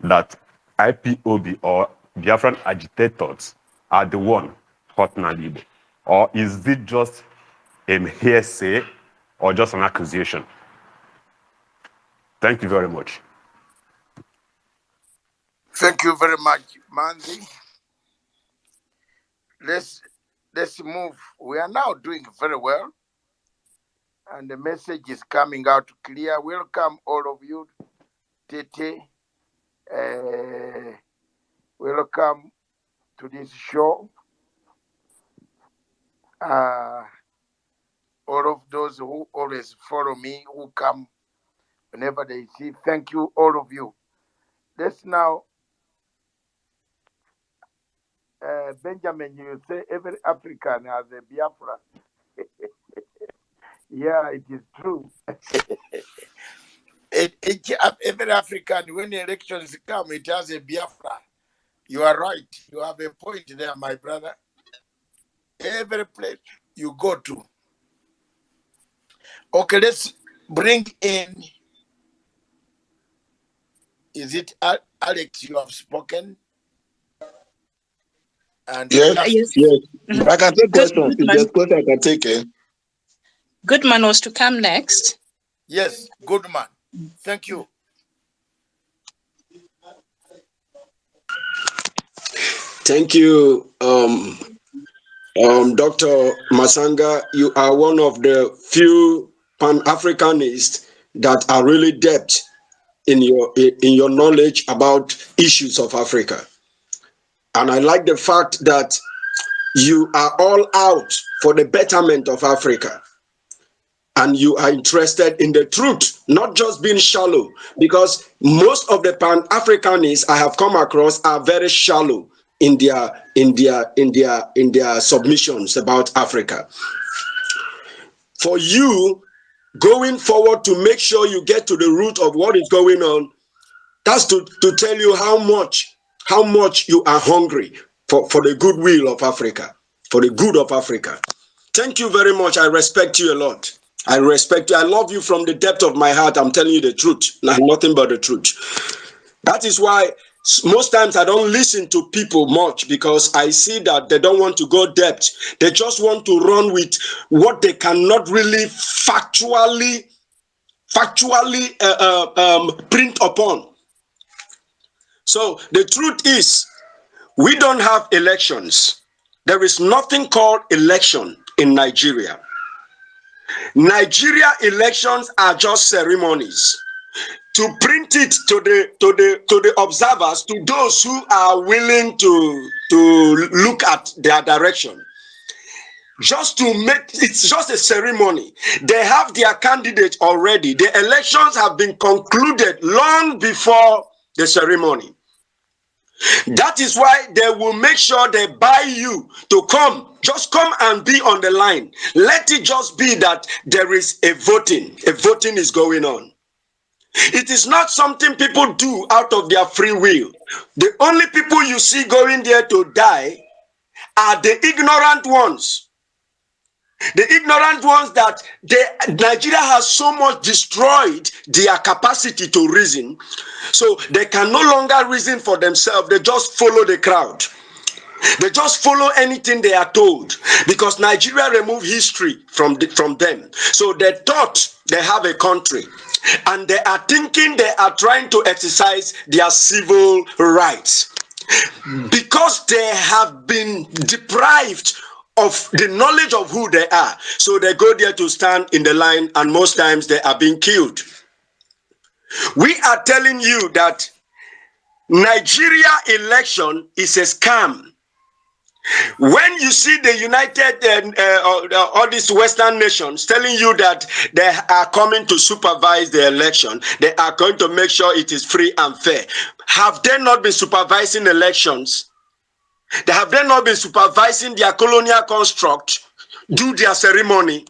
that IPOB or Biafran agitators are the one hurting Alibo? Or is it just a hearsay or just an accusation? Thank you very much. Thank you very much, Manzi. Let's move. We are now doing very well, and the message is coming out clear. Welcome all of you, Tete. Welcome to this show. All of those who always follow me, who come whenever they see, thank you, all of you. Let's now, Benjamin, you say every African has a Biafra. Yeah, it is true. Every African, when the elections come, it has a Biafra. You are right. You have a point there, my brother. Every place you go to. Okay, let's bring in. Is it Alex you have spoken? And Yes, Yes. yes. Mhm. I can take questions. If Goodman. there's question, I can take it. Goodman was to come next. yes, good man. Thank you. Thank you, Dr. Masanga. You are one of the few Pan-Africanists that are really depth in your knowledge about issues of Africa. And I like the fact that you are all out for the betterment of Africa. And you are interested in the truth, not just being shallow, because most of the Pan-Africanists I have come across are very shallow in their submissions about Africa. For you going forward to make sure you get to the root of what is going on, that's to tell you how much you are hungry for the goodwill of Africa, for the good of Africa. Thank you very much. I respect you a lot. I respect you. I love you from the depth of my heart. I'm telling you the truth, nothing but the truth. That is why most times I don't listen to people much, because I see that they don't want to go depth. They just want to run with what they cannot really factually print upon. So the truth is, we don't have elections. There is nothing called election in Nigeria. Nigeria elections are just ceremonies to print it to the observers, to those who are willing to look at their direction. Just to make it's just a ceremony. They have their candidate already. The elections have been concluded long before the ceremony. That is why they will make sure they buy you to come. Just come and be on the line. Let it just be that there is a voting. A voting is going on. It is not something people do out of their free will. The only people you see going there to die are the ignorant ones. The ignorant ones that Nigeria has so much destroyed their capacity to reason, so they can no longer reason for themselves. They just follow the crowd. They just follow anything they are told, because Nigeria removed history from them. So they thought they have a country, and they are thinking they are trying to exercise their civil rights, because they have been deprived of the knowledge of who they are. So they go there to stand in the line, and most times they are being killed. We are telling you that Nigeria election is a scam. When you see the all these Western nations telling you that they are coming to supervise the election, they are going to make sure it is free and fair, have they not been supervising elections? Have they not been supervising their colonial construct, do their ceremony?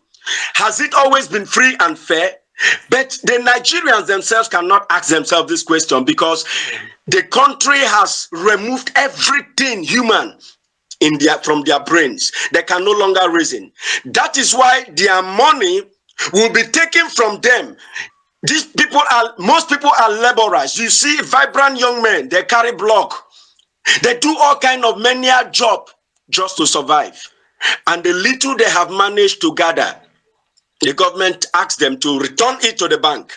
Has it always been free and fair? But the Nigerians themselves cannot ask themselves this question, because the country has removed everything human from their brains. They can no longer reason. That is why their money will be taken from them. Most people are laborers. You see vibrant young men, they carry block. They do all kind of menial job just to survive. And the little they have managed to gather, the government asks them to return it to the bank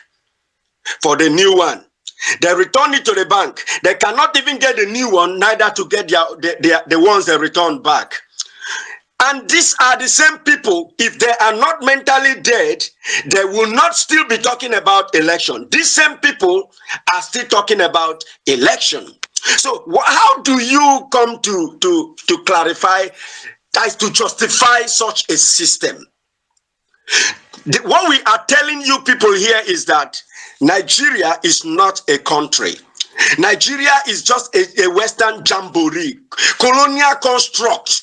for the new one. They return it to the bank. They cannot even get the new one, neither to get the ones they return back. And these are the same people, if they are not mentally dead, they will not still be talking about election. These same people are still talking about election. So how do you come to clarify, to justify such a system? What we are telling you people here is that Nigeria is not a country. Nigeria is just a Western jamboree, colonial construct.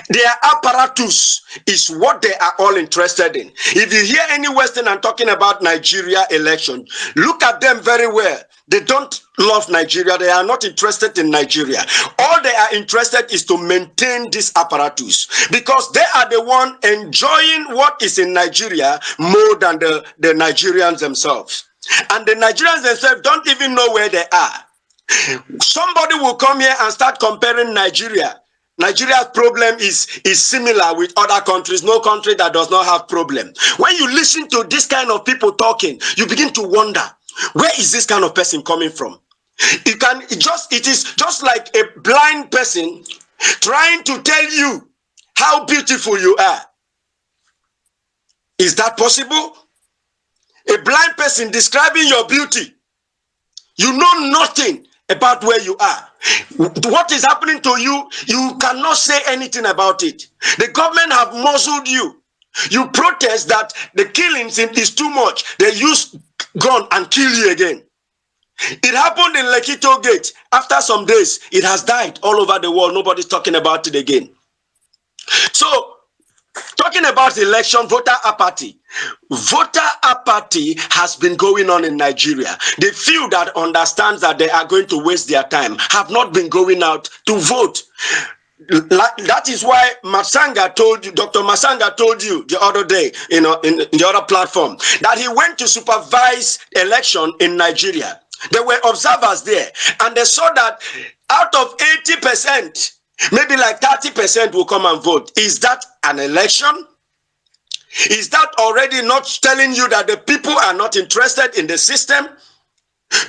Their apparatus is what they are all interested in. If you hear any Western talking about Nigeria election, look at them very well. They don't love Nigeria. They are not interested in Nigeria. All they are interested is to maintain this apparatus, because they are the one enjoying what is in Nigeria more than the Nigerians themselves. And the Nigerians themselves don't even know where they are. Somebody will come here and start comparing Nigeria Nigeria's problem is similar with other countries. No country that does not have problem. When you listen to this kind of people talking, you begin to wonder, where is this kind of person coming from? It is just like a blind person trying to tell you how beautiful you are. Is that possible? A blind person describing your beauty. You know nothing about where you are. What is happening to you, you cannot say anything about it. The government have muzzled you. You protest that the killings is too much. They use gun and kill you again. It happened in Lekito Gate. After some days, it has died all over the world. Nobody's talking about it again. So, talking about election, voter apathy. Voter apathy has been going on in Nigeria. The few that understands that they are going to waste their time have not been going out to vote. That is why Dr. Masanga told you the other day, in the other platform, that he went to supervise election in Nigeria. There were observers there, and they saw that out of 80%, maybe like 30% will come and vote. Is that an election? Is that already not telling you that the people are not interested in the system?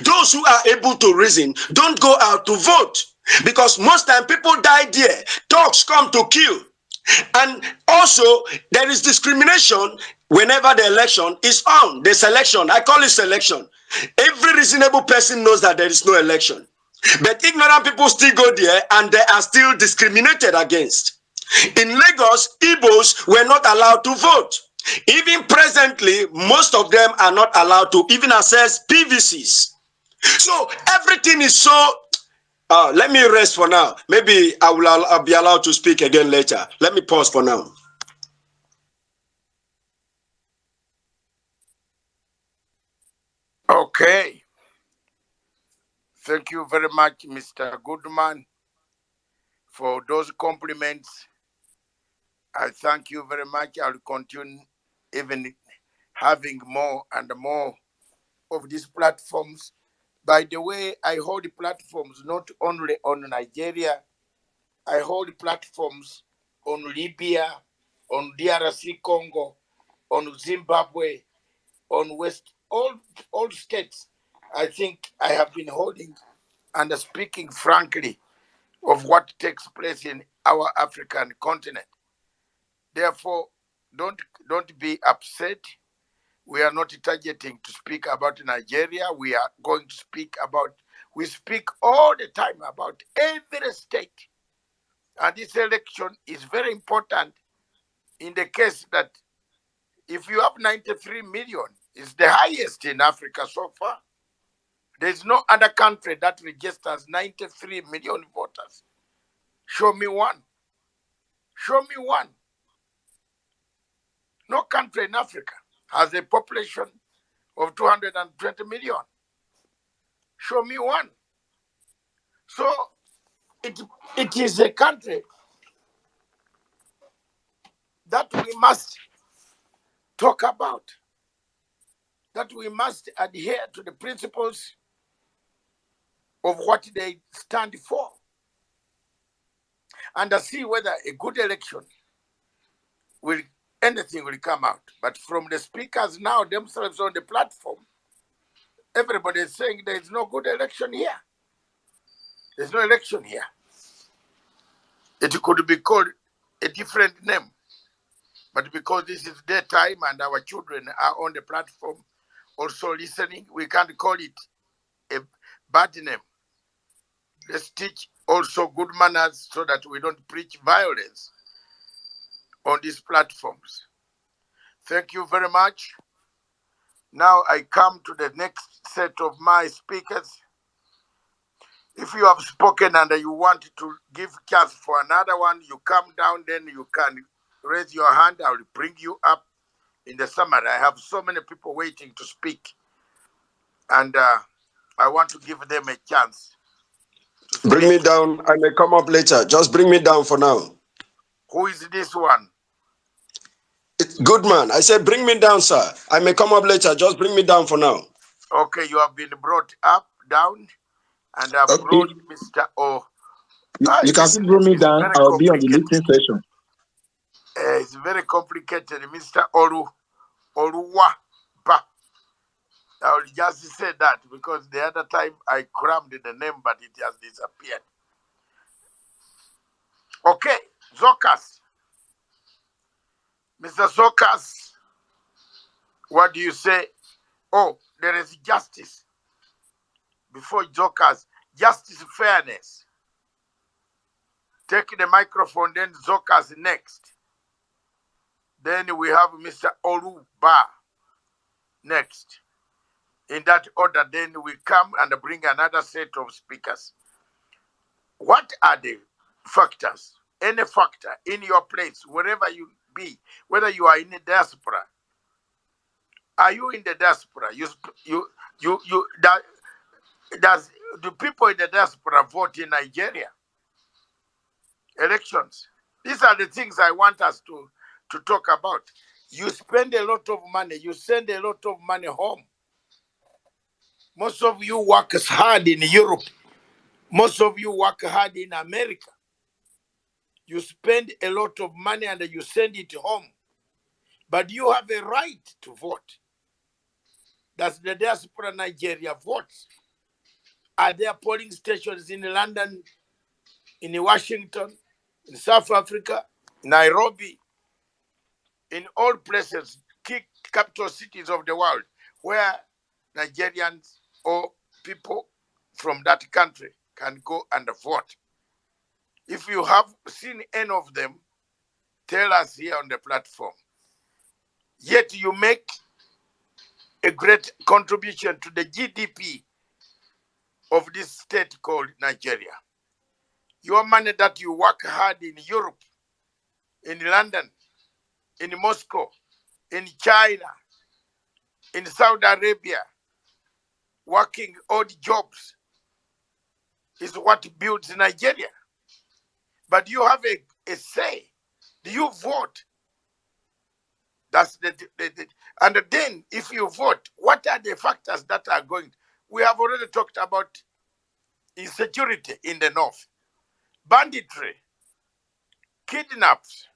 Those who are able to reason don't go out to vote, because most time people die there. Dogs come to kill. And also there is discrimination whenever the election is on. The selection, I call it selection. Every reasonable person knows that there is no election, but ignorant people still go there and they are still discriminated against. In Lagos, Igbos were not allowed to vote. Even presently, most of them are not allowed to even access PVCs. So everything is so. Let me rest for now. Maybe I'll be allowed to speak again later. Let me pause for now. Okay. Thank you very much, Mr. Goodman, for those compliments. I thank you very much. I'll continue even having more and more of these platforms. By the way, I hold platforms not only on Nigeria, I hold platforms on Libya, on DRC Congo, on Zimbabwe, on West, all states. I think I have been holding and speaking frankly of what takes place in our African continent. Therefore, don't be upset. We are not targeting to speak about Nigeria. We are going to speak about, we speak all the time about every state. And this election is very important in the case that if you have 93 million, it's the highest in Africa so far. There's no other country that registers 93 million voters. Show me one. Show me one. No country in Africa has a population of 220 million. Show me one. So it is a country that we must talk about, that we must adhere to the principles of what they stand for, and see whether a good election anything will come out. But from the speakers now themselves on the platform, everybody is saying there is no good election here. There's no election here. It could be called a different name. But because this is their time and our children are on the platform also listening, we can't call it a bad name. Let's teach also good manners so that we don't preach violence on these platforms. Thank you very much. Now I come to the next set of my speakers. If you have spoken and you want to give chance for another one, you come down, then you can raise your hand. I will bring you up in the summary. I have so many people waiting to speak, and I want to give them a chance. Bring me down. I may come up later. Just bring me down for now. Who is this one? It's Goodman. I said bring me down, sir. I may come up later. Just bring me down for now. Okay, you have been brought up, down, and I brought Mr. You can still bring me down. I'll be on the listening session. It's very complicated, Mr. Oruwa. I will just say that because the other time I crammed the name, but it has disappeared. Okay, Zokas. Mr. Zokas, what do you say? Oh, there is justice. Before Zokas, justice, fairness. Take the microphone, then Zokas next. Then we have Mr. Oruba next. In that order, then we come and bring another set of speakers. What are the factors? Any factor in your place, wherever you be, whether you are in the diaspora. Are you in the diaspora? Do people in the diaspora vote in Nigeria? Elections. These are the things I want us to talk about. You spend a lot of money. You send a lot of money home. Most of you work hard in Europe. Most of you work hard in America. You spend a lot of money and you send it home. But you have a right to vote. That's the diaspora Nigeria votes. Are there polling stations in London, in Washington, in South Africa, Nairobi, in all places, key capital cities of the world, where Nigerians or people from that country can go and vote? If you have seen any of them, tell us here on the platform. Yet you make a great contribution to the GDP of this state called Nigeria. Your money that you work hard in Europe, in London, in Moscow, in China, in Saudi Arabia, working odd jobs is what builds Nigeria. But you have a say. Do you vote? That's and then if you vote, what are the factors that are going? We have already talked about insecurity in the north, banditry, kidnaps,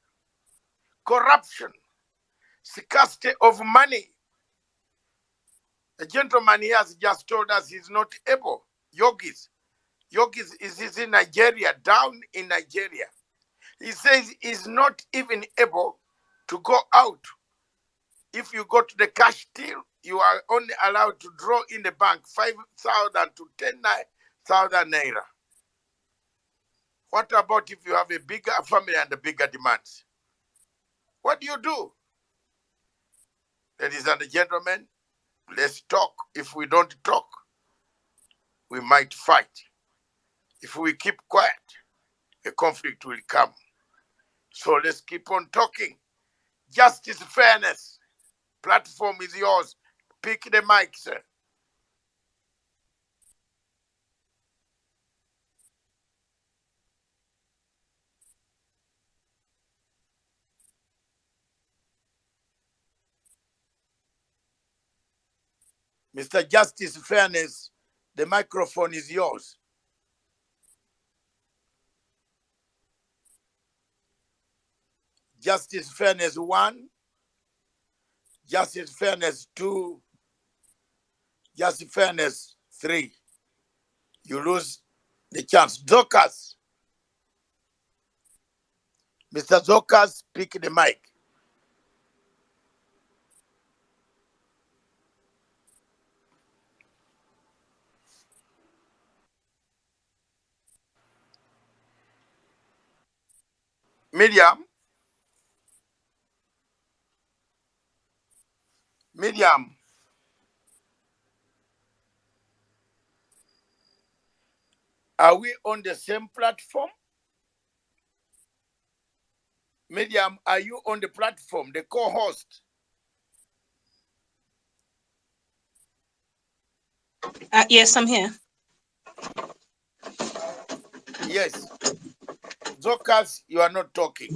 corruption, scarcity of money. The gentleman here has just told us he's not able. Yogis is in Nigeria, down in Nigeria. He says he's not even able to go out. If you go to the cash till, you are only allowed to draw in the bank 5,000 to 10,000 naira. What about if you have a bigger family and a bigger demands? What do you do? Ladies and gentlemen, let's talk. If we don't talk, we might fight. If we keep quiet, a conflict will come. So let's keep on talking. Justice, fairness. Platform is yours. Pick the mic, sir. Mr. Justice, fairness, the microphone is yours. Justice, fairness, 1. Justice, fairness, 2. Justice, fairness, 3. You lose the chance. Zokas. Mr. Zokas, pick the mic. Miriam. Are we on the same platform? Miriam, are you on the platform, the co-host? Yes, I'm here. Yes. Zokas, you are not talking.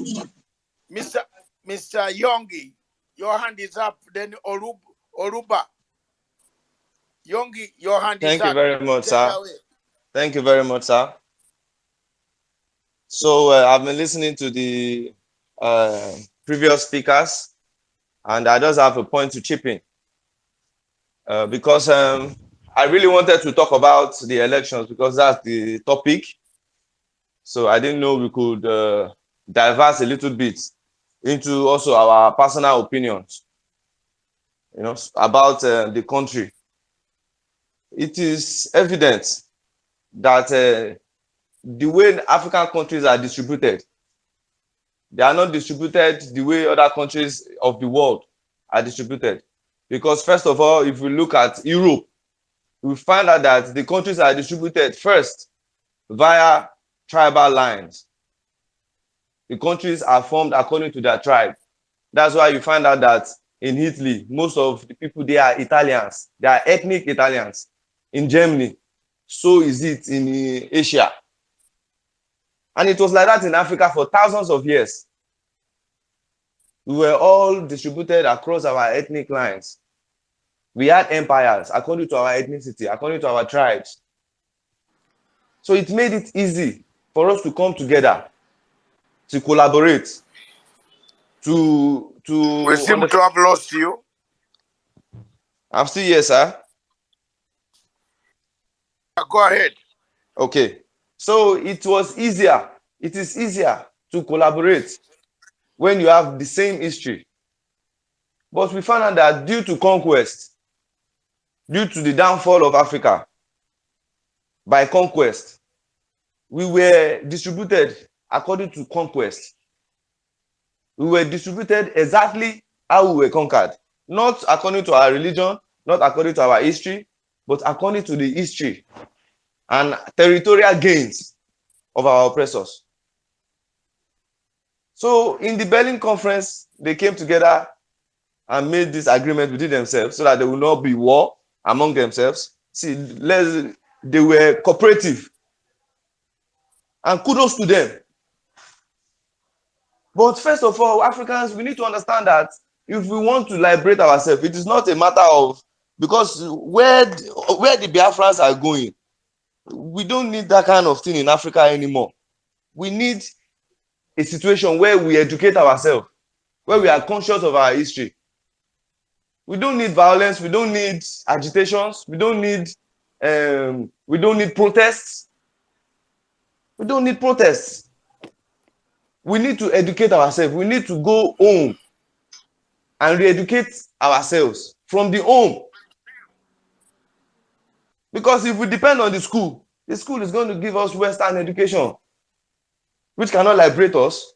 Mr. Yongi, your hand is up. Then Oruba. Yongi, your hand is up. Thank you very much, Take sir. away. Thank you very much, sir. So I've been listening to the previous speakers, and I just have a point to chip in because I really wanted to talk about the elections because that's the topic. So I didn't know we could diverse a little bit into also our personal opinions, you know, about the country. It is evident that the way African countries are distributed, they are not distributed the way other countries of the world are distributed. Because first of all, if we look at Europe, we find out that the countries are distributed first via tribal lines. The countries are formed according to their tribe. That's why you find out that in Italy, most of the people there are Italians. They are ethnic Italians. In Germany, so is it in Asia. And it was like that in Africa for thousands of years. We were all distributed across our ethnic lines. We had empires according to our ethnicity, according to our tribes. So it made it easy for us to come together, to collaborate, to We seem to have lost you. I'm still here, sir. Go ahead. Okay. So it was easier. It is easier to collaborate when you have the same history. But we found out that due to conquest, due to the downfall of Africa by conquest, we were distributed according to conquest. We were distributed exactly how we were conquered. Not according to our religion, not according to our history, but according to the history and territorial gains of our oppressors. So in the Berlin Conference, they came together and made this agreement within themselves so that there will not be war among themselves. See, they were cooperative. And kudos to them. But first of all, Africans, we need to understand that if we want to liberate ourselves, it is not a matter of, because where the Biafrans are going, we don't need that kind of thing in Africa anymore. We need a situation where we educate ourselves, where we are conscious of our history. We don't need violence. We don't need agitations. We don't need protests. We don't need protests. We need to educate ourselves. We need to go home and re-educate ourselves from the home. Because if we depend on the school is going to give us Western education, which cannot liberate us.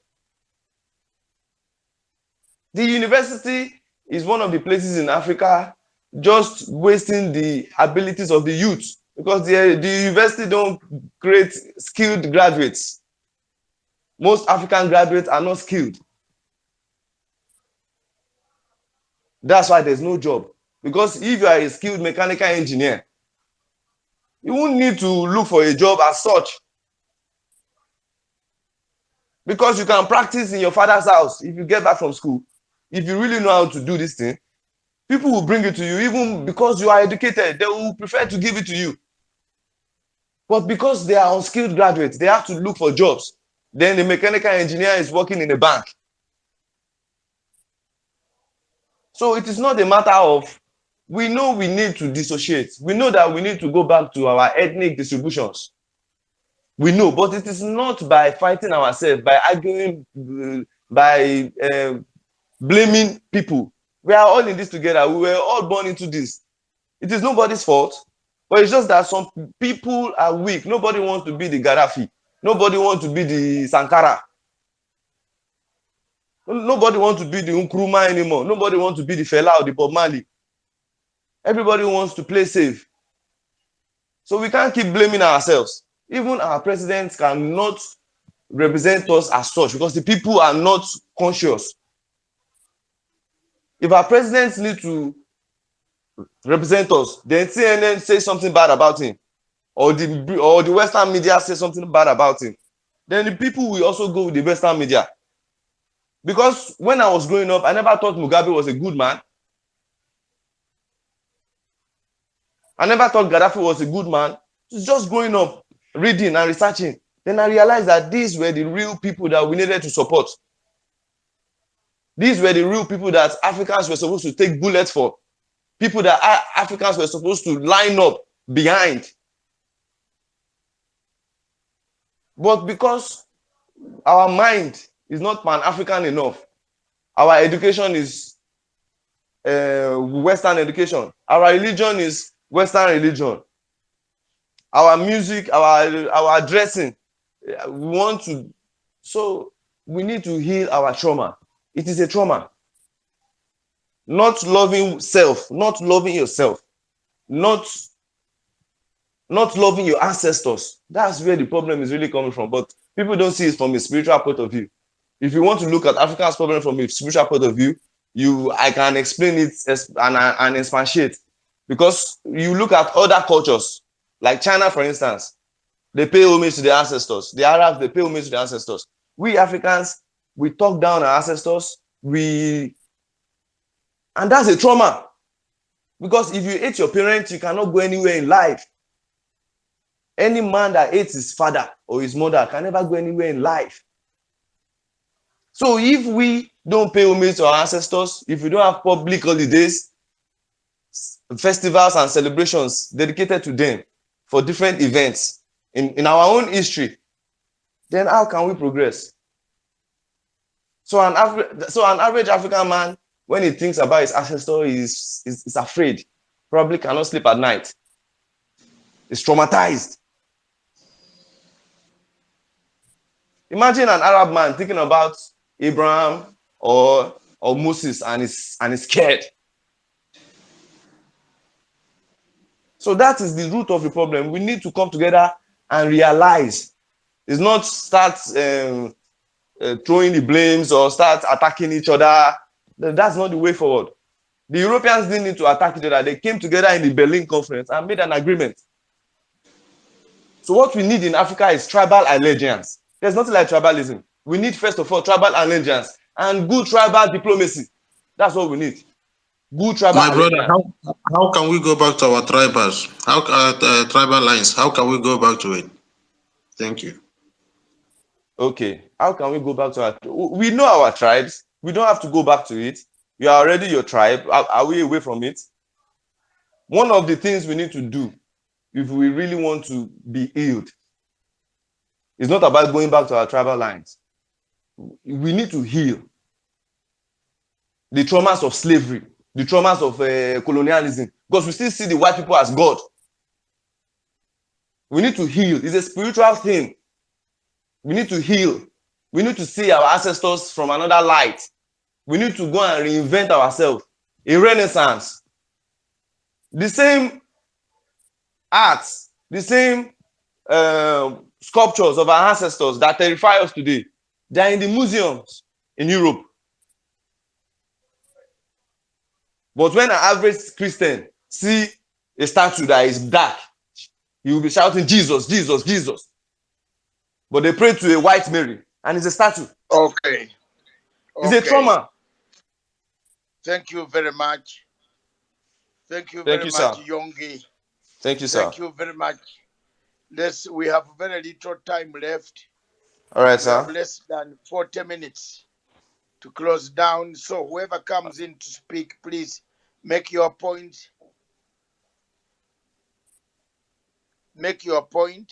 The university is one of the places in Africa just wasting the abilities of the youth, because the university don't create skilled graduates. Most African graduates are not skilled. That's why there's no job. Because if you are a skilled mechanical engineer, you won't need to look for a job as such. Because you can practice in your father's house if you get back from school. If you really know how to do this thing, people will bring it to you. Even because you are educated, they will prefer to give it to you. But because they are unskilled graduates, they have to look for jobs. Then the mechanical engineer is working in a bank. So it is not a matter of, we know we need to dissociate. We know that we need to go back to our ethnic distributions. We know, but it is not by fighting ourselves, by arguing, by blaming people. We are all in this together. We were all born into this. It is nobody's fault, but it's just that some people are weak. Nobody wants to be the Gaddafi. Nobody wants to be the Sankara. Nobody wants to be the Nkrumah anymore. Nobody wants to be the Fela or the Bob Marley. Everybody wants to play safe. So we can't keep blaming ourselves. Even our presidents cannot represent us as such because the people are not conscious. If our presidents need to represent us, then CNN says something bad about him, or the Western media says something bad about him, then the people will also go with the Western media. Because when I was growing up, I never thought Mugabe was a good man. I never thought Gaddafi was a good man. It's just growing up, reading and researching. Then I realized that these were the real people that we needed to support. These were the real people that Africans were supposed to take bullets for. People that Africans were supposed to line up behind. But because our mind is not Pan-African enough, our education is Western education. Our religion is Western religion. Our music, our dressing, we want to. So we need to heal our trauma. It is a trauma. Not loving self, not loving yourself, not loving your ancestors. That's where the problem is really coming from. But people don't see it from a spiritual point of view. If you want to look at Africa's problem from a spiritual point of view, I can explain it and expatiate. Because you look at other cultures, like China, for instance, they pay homage to their ancestors. The Arabs, they pay homage to their ancestors. We Africans, we talk down our ancestors. And that's a trauma. Because if you hate your parents, you cannot go anywhere in life. Any man that hates his father or his mother can never go anywhere in life. So if we don't pay homage to our ancestors, if we don't have public holidays, festivals and celebrations dedicated to them for different events in our own history, then how can we progress? So an average African man, when he thinks about his ancestor, is afraid, probably cannot sleep at night. Is traumatized. Imagine an Arab man thinking about Abraham or Moses and is scared. So that is the root of the problem. We need to come together and realize. It's not start throwing the blames or start attacking each other. That's not the way forward. The Europeans didn't need to attack each other. They came together in the Berlin Conference and made an agreement. So what we need in Africa is tribal allegiance. There's nothing like tribalism. We need, first of all, tribal allegiance and good tribal diplomacy. That's what we need. Good tribal allegiance. My brother, how can we go back to our tribals? Tribal lines? How can we go back to it? Thank you. Okay, how can we go back to our? We know our tribes. We don't have to go back to it. You are already your tribe. Are we away from it? One of the things we need to do, if we really want to be healed, is not about going back to our tribal lines. We need to heal the traumas of slavery, the traumas of colonialism, because we still see the white people as God. We need to heal. It's a spiritual thing. We need to heal. We need to see our ancestors from another light. We need to go and reinvent ourselves. A renaissance. The same arts, the same sculptures of our ancestors that terrify us today, they are in the museums in Europe. But when an average Christian see a statue that is dark, he will be shouting, Jesus, Jesus, Jesus. But they pray to a white Mary, and it's a statue. Okay. It's a trauma. Thank you very much. Thank you very much, Yongi. Thank you, sir. Thank you very much. We have very little time left. All right, we sir. have less than 40 minutes to close down. So whoever comes in to speak, please make your point. Make your point.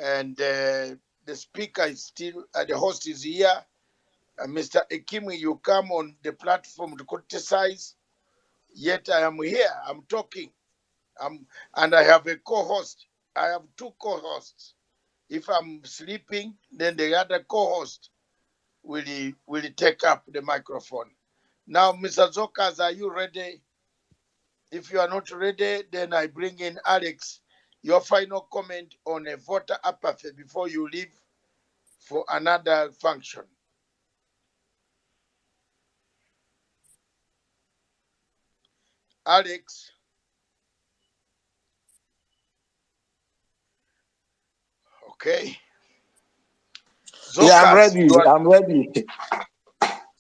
And the speaker is still, the host is here. Mr. Ekimi, you come on the platform to criticize. Yet I am here. I'm talking. And I have a co-host. I have two co-hosts. If I'm sleeping, then the other co-host will take up the microphone. Now, Mr. Zokas, are you ready? If you are not ready, then I bring in Alex. Your final comment on a voter apathy before you leave for another function. Alex. Okay. Zokas, yeah, I'm ready. I'm ready.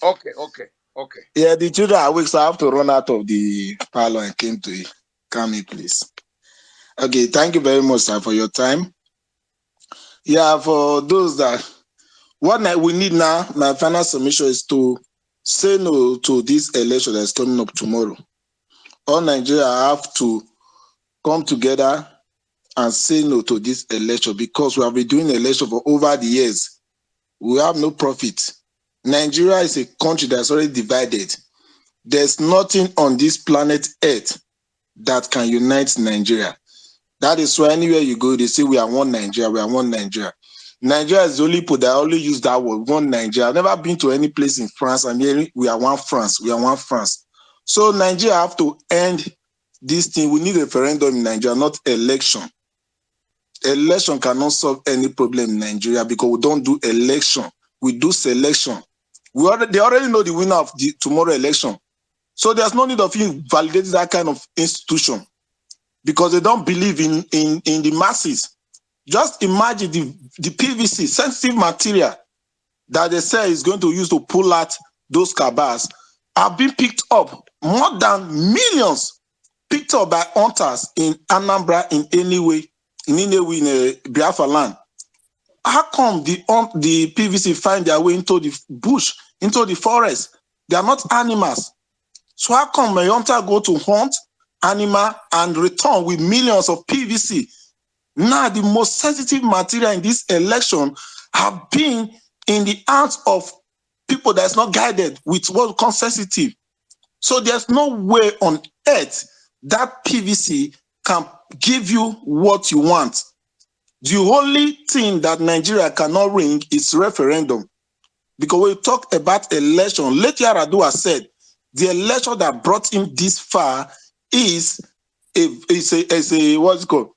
Okay. Yeah, the children are awake, so I have to run out of the parlor and came to come in, please. Okay, thank you very much, sir, for your time. Yeah, for those that we need now, my final submission is to say no to this election that is coming up tomorrow. All Nigeria have to come together and say no to this election because we have been doing election for over the years. We have no profit. Nigeria is a country that's already divided. There's nothing on this planet Earth that can unite Nigeria. That is why anywhere you go, they say we are one Nigeria, we are one Nigeria. Nigeria is the only people that only use that word, one Nigeria. I've never been to any place in France and hearing we are one France, we are one France. So Nigeria have to end this thing. We need a referendum in Nigeria, not election. Election cannot solve any problem in Nigeria because we don't do election. We do selection. They already know the winner of the tomorrow election. So there's no need of you validating that kind of institution because they don't believe in the masses. Just imagine the PVC, sensitive material that they say is going to use to pull out those cabals are being picked up, more than millions picked up by hunters in Anambra in any way in Biafra land. How come the PVC find their way into the bush, into the forest? They are not animals. So how come a hunter go to hunt animal and return with millions of PVC? Now the most sensitive material in this election have been in the hands of people that's not guided with what we call sensitive. So there's no way on earth that PVC can give you what you want. The only thing that Nigeria cannot ring is referendum. Because when we talk about election, late Yaradua said the election that brought him this far is what's it called?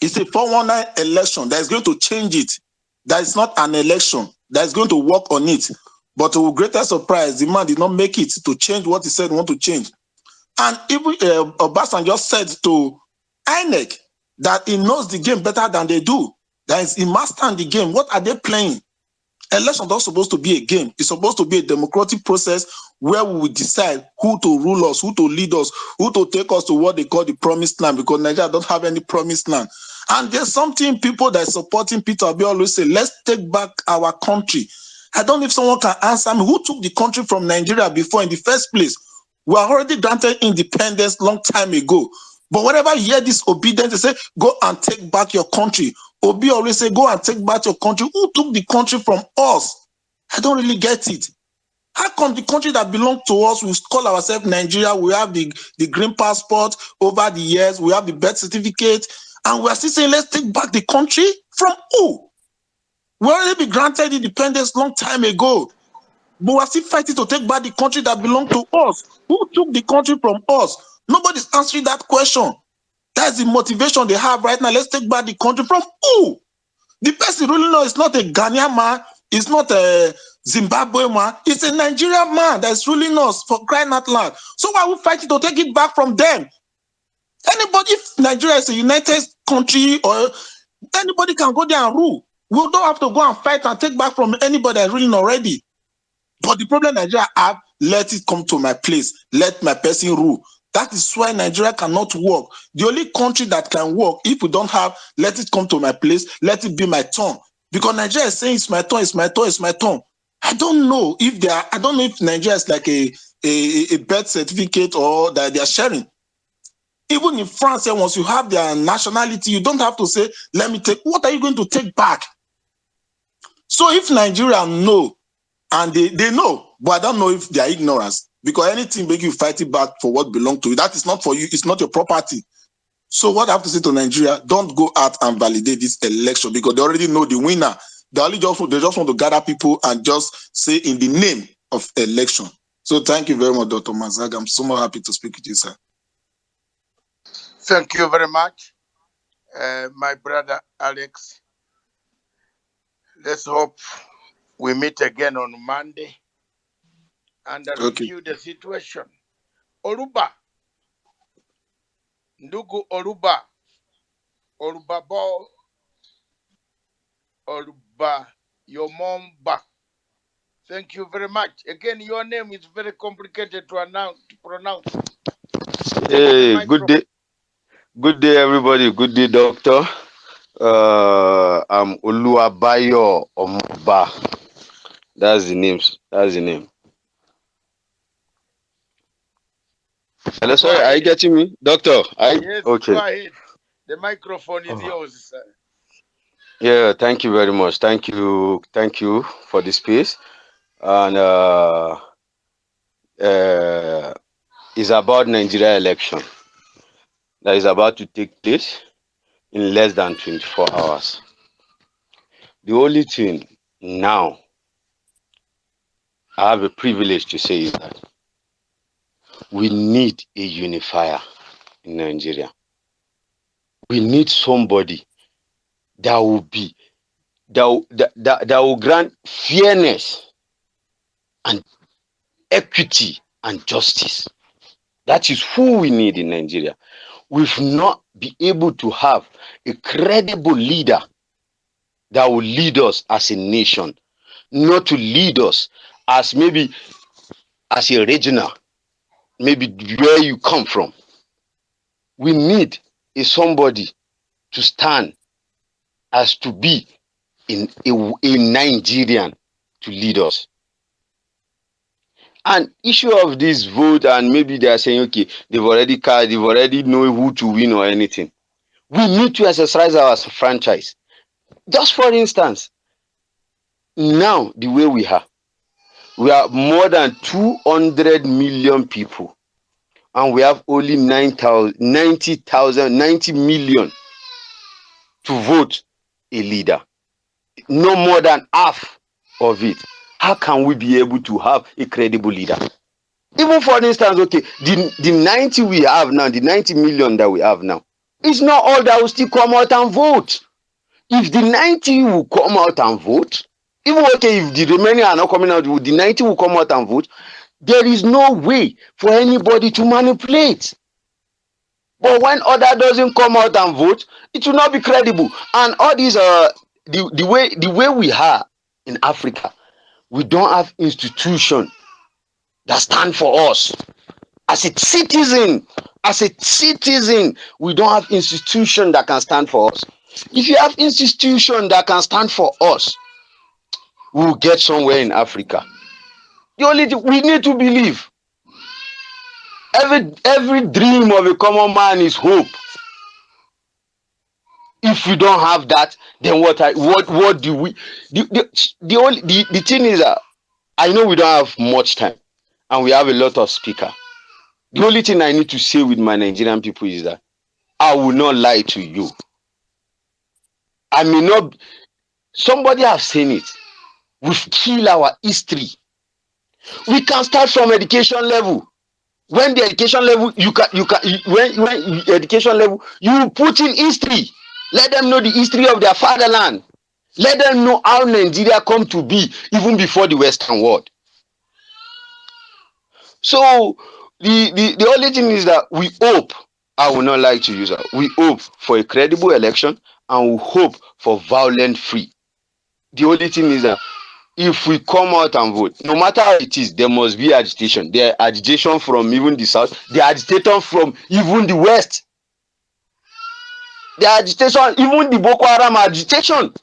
It's a 419 election that is going to change it. That is not an election that is going to work on it. But to greater surprise, the man did not make it to change what he said he want to change. And even Obasanjo just said to INEC that he knows the game better than they do. That is, he mastered the game. What are they playing? Election is not supposed to be a game. It's supposed to be a democratic process where we will decide who to rule us, who to lead us, who to take us to what they call the promised land, because Nigeria don't have any promised land. And there's something people that are supporting Peter Obi always say, let's take back our country. I don't know if someone can answer me. Who took the country from Nigeria before in the first place? We are already granted independence long time ago. But whenever you hear this obedience, they say, go and take back your country. Obi always say, go and take back your country. Who took the country from us? I don't really get it. How come the country that belongs to us, we call ourselves Nigeria, we have the green passport over the years, we have the birth certificate, and we are still saying, let's take back the country? From who? We already been granted independence long time ago. But we're still fighting to take back the country that belongs to us. Who took the country from us? Nobody's answering that question. That's the motivation they have right now. Let's take back the country from who? The person ruling us is not a Ghanaian man. It's not a Zimbabwe man. It's a Nigerian man that's ruling us, for crying out loud. So why are we fighting to take it back from them? Anybody, if Nigeria is a united country, or anybody can go there and rule. We don't have to go and fight and take back from anybody that's ruling already. But the problem Nigeria have, let it come to my place. Let my person rule. That is why Nigeria cannot work. The only country that can work, if we don't have, let it come to my place, let it be my turn. Because Nigeria is saying it's my turn, it's my turn, it's my turn. I don't know if they are, I don't know if Nigeria is like a birth certificate or that they are sharing. Even in France, once you have their nationality, you don't have to say, let me take, what are you going to take back? So if Nigeria know, and they know, but I don't know if they are ignorance, because anything make you fight it back for what belongs to you. That is not for you, it's not your property. So what I have to say to Nigeria, don't go out and validate this election because they already know the winner. They just want to gather people and just say in the name of election. So thank you very much, Dr. Mazaga. I'm so happy to speak with you, sir. Thank you very much, my brother Alex. Let's hope we meet again on Monday and review the situation. Oruba. Ndugu Oruba. Orubabo. Oruba. Yomomba. Thank you very much. Again, your name is very complicated to pronounce. Hey, good day. Good day, everybody. Good day, doctor. Oluwabayo Omoba. That's the name. That's the name. Hello, sorry, are you getting me? Doctor, Yes, okay. go ahead. The microphone is yours, sir. Yeah, thank you very much. Thank you for the space. And it's about Nigeria election that is about to take place in less than 24 hours. The only thing now I have a privilege to say is that we need a unifier in Nigeria. We need somebody that will be that will grant fairness and equity and justice. That is who we need in Nigeria. We've not been able to have a credible leader that will lead us as a nation, not to lead us as maybe as a regional, maybe where you come from. We need a somebody to stand as to be a Nigerian to lead us. And issue of this vote, and maybe they are saying, okay, they've already know who to win or anything. We need to exercise our franchise. Just for instance, now the way we are more than 200 million people, and we have only 90 million to vote a leader. No more than half of it. How can we be able to have a credible leader? Even for instance, okay, the 90 we have now, the 90 million that we have now, it's not all that will still come out and vote. If the 90 will come out and vote, even okay, if the remaining are not coming out, the 90 will come out and vote, there is no way for anybody to manipulate. But when other doesn't come out and vote, it will not be credible. And all these the way we are in Africa, we don't have institution that stand for us. As a citizen, we don't have institution that can stand for us. If you have institution that can stand for us, we will get somewhere in Africa. The only thing we need to believe. Every dream of a common man is hope. If we don't have that, then what do we? The thing is that I know we don't have much time, and we have a lot of speakers. The only thing I need to say with my Nigerian people is that I will not lie to you. I may not. Somebody have seen it. We've killed our history. We can start from education level. When the education level, when education level, you put in history. Let them know the history of their fatherland. Let them know how Nigeria come to be even before the Western world. So the only thing is that we hope, I will not like to use that, we hope for a credible election, and we hope for violent free. The only thing is that if we come out and vote, no matter how it is, there must be agitation. There are agitation from even the south, there are agitation from even the west. There are agitation, even the Boko Haram agitation.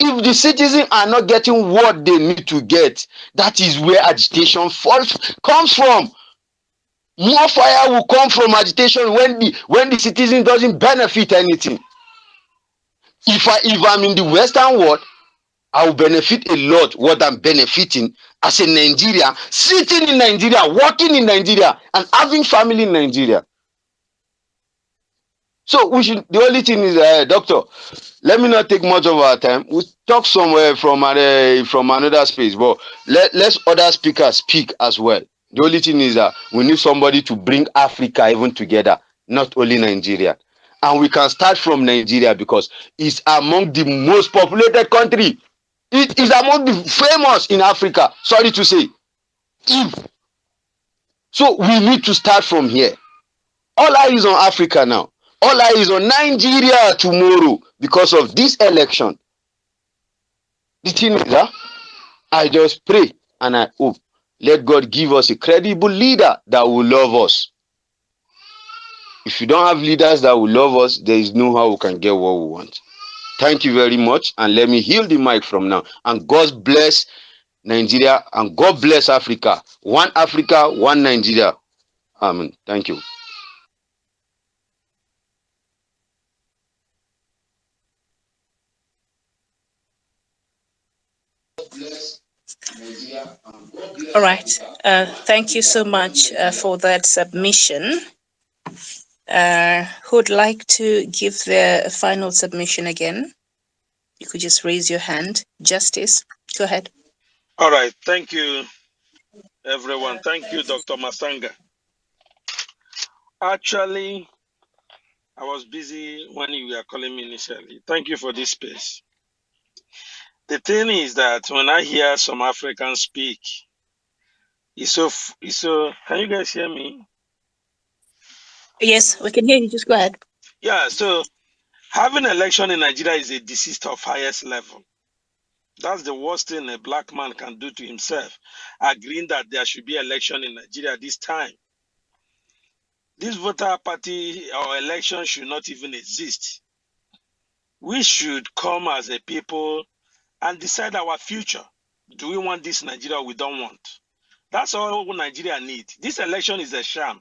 If the citizens are not getting what they need to get, that is where agitation comes from. More fire will come from agitation when the citizen doesn't benefit anything. If I'm in the Western world, I will benefit a lot what I'm benefiting as a Nigerian, sitting in Nigeria, working in Nigeria, and having family in Nigeria. So the only thing is, doctor, let me not take much of our time. We'll talk somewhere from another space, but let's other speakers speak as well. The only thing is that we need somebody to bring Africa even together, not only Nigeria. And we can start from Nigeria because it's among the most populated country. It is among the famous in Africa, sorry to say. So we need to start from here. All eyes on Africa now. All eyes on Nigeria tomorrow because of this election. The thing is that I just pray and I hope, let God give us a credible leader that will love us. If you don't have leaders that will love us, there is no how we can get what we want. Thank you very much, and let me heal the mic from now. And God bless Nigeria, and God bless Africa. One Africa, one Nigeria. Amen. Thank you. All right. Thank you so much for that submission. Who'd like to give their final submission again? You could just raise your hand. Justice, go ahead. All right. Thank you, everyone. Thank you, Dr. Masanga. Actually, I was busy when you were calling me initially. Thank you for this space. The thing is that when I hear some Africans speak, can you guys hear me? Yes, we can hear you. Just go ahead. Yeah, so having election in Nigeria is a deceit of highest level. That's the worst thing a black man can do to himself, agreeing that there should be election in Nigeria this time. This voter party or election should not even exist. We should come as a people and decide our future. Do we want this Nigeria or we don't want? That's all Nigeria needs. This election is a sham.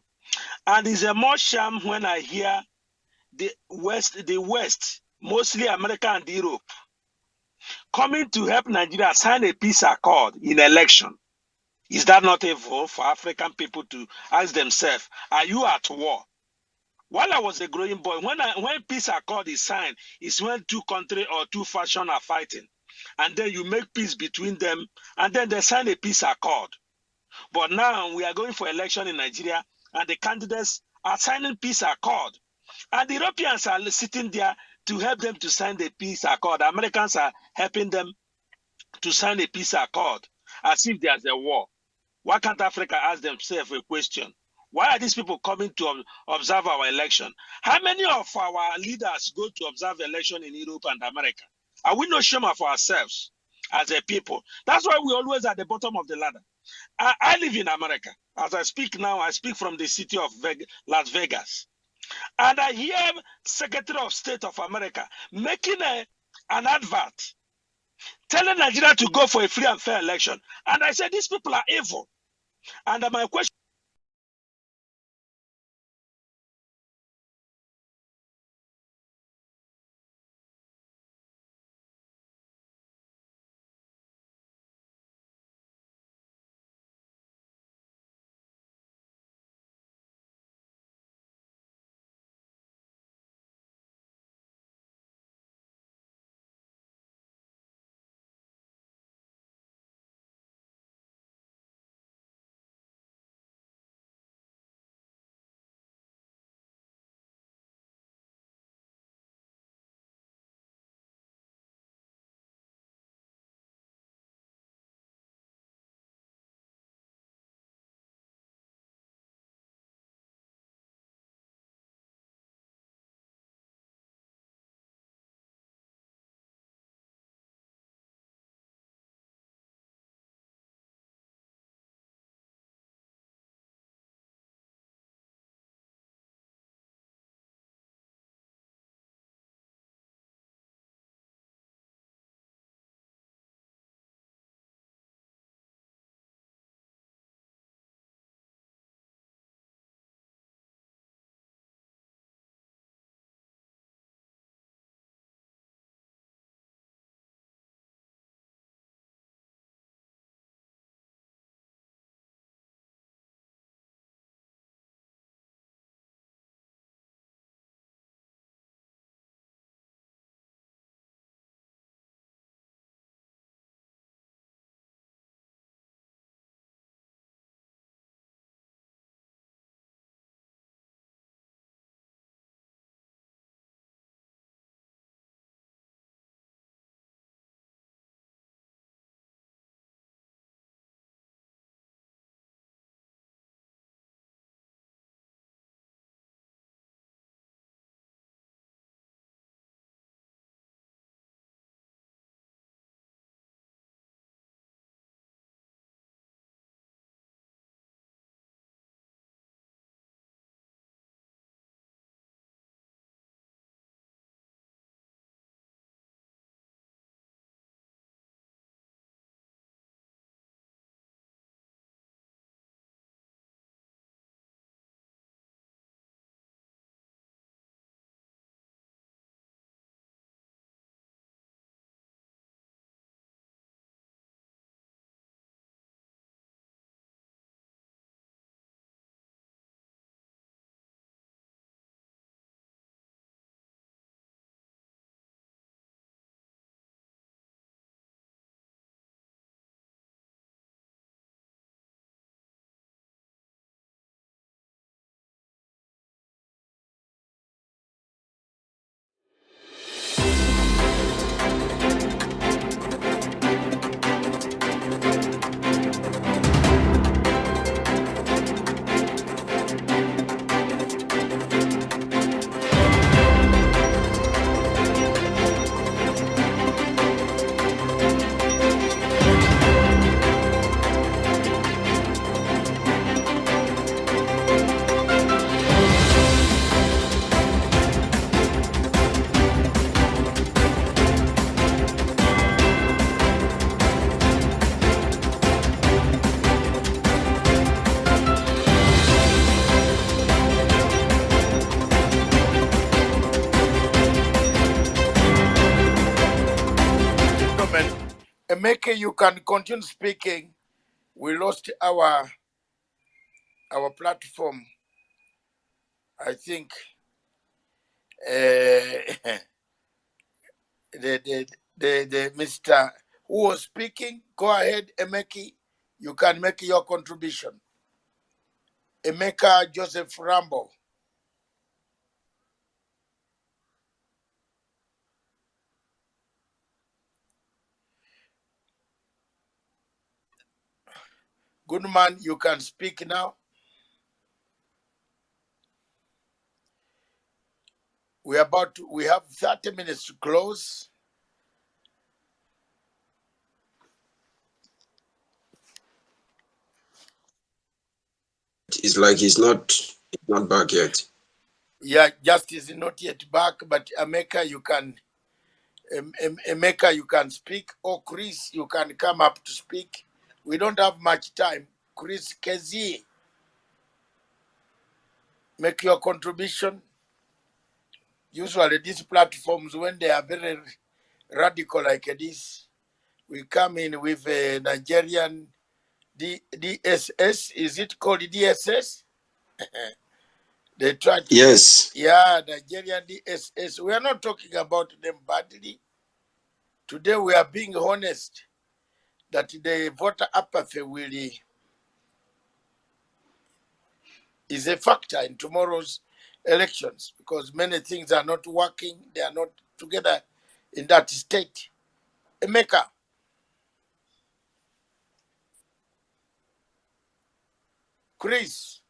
And it's a more sham when I hear the West, mostly America and Europe, coming to help Nigeria sign a peace accord in election. Is that not evil for African people to ask themselves, are you at war? While I was a growing boy, when peace accord is signed, it's when two countries or two factions are fighting. And then you make peace between them, and then they sign a peace accord. But now we are going for election in Nigeria, and the candidates are signing peace accord. And the Europeans are sitting there to help them to sign the peace accord. The Americans are helping them to sign a peace accord as if there's a war. Why can't Africa ask themselves a question? Why are these people coming to observe our election? How many of our leaders go to observe election in Europe and America? Are we not ashamed of ourselves as a people? That's why we're always at the bottom of the ladder. I live in America. As I speak now, I speak from the city of Las Vegas. And I hear Secretary of State of America making an advert telling Nigeria to go for a free and fair election. And I said, these people are evil. And my question Emeka, you can continue speaking. We lost our platform. I think the Mr. who was speaking. Go ahead, Emeki. You can make your contribution. Emeka Joseph Rambo. Good man, you can speak now. We have 30 minutes to close. It's like he's not back yet. Yeah, Justice is not yet back, but Emeka, you can Emeka, you can speak, or Chris, you can come up to speak. We don't have much time. Chris Kezi, make your contribution. Usually these platforms, when they are very radical like this, we come in with a Nigerian DSS. Is it called DSS? They try to, yes. Yeah, Nigerian DSS. We are not talking about them badly. Today we are being honest that the voter apathy is a factor in tomorrow's elections because many things are not working. They are not together in that state. Emeka. Chris.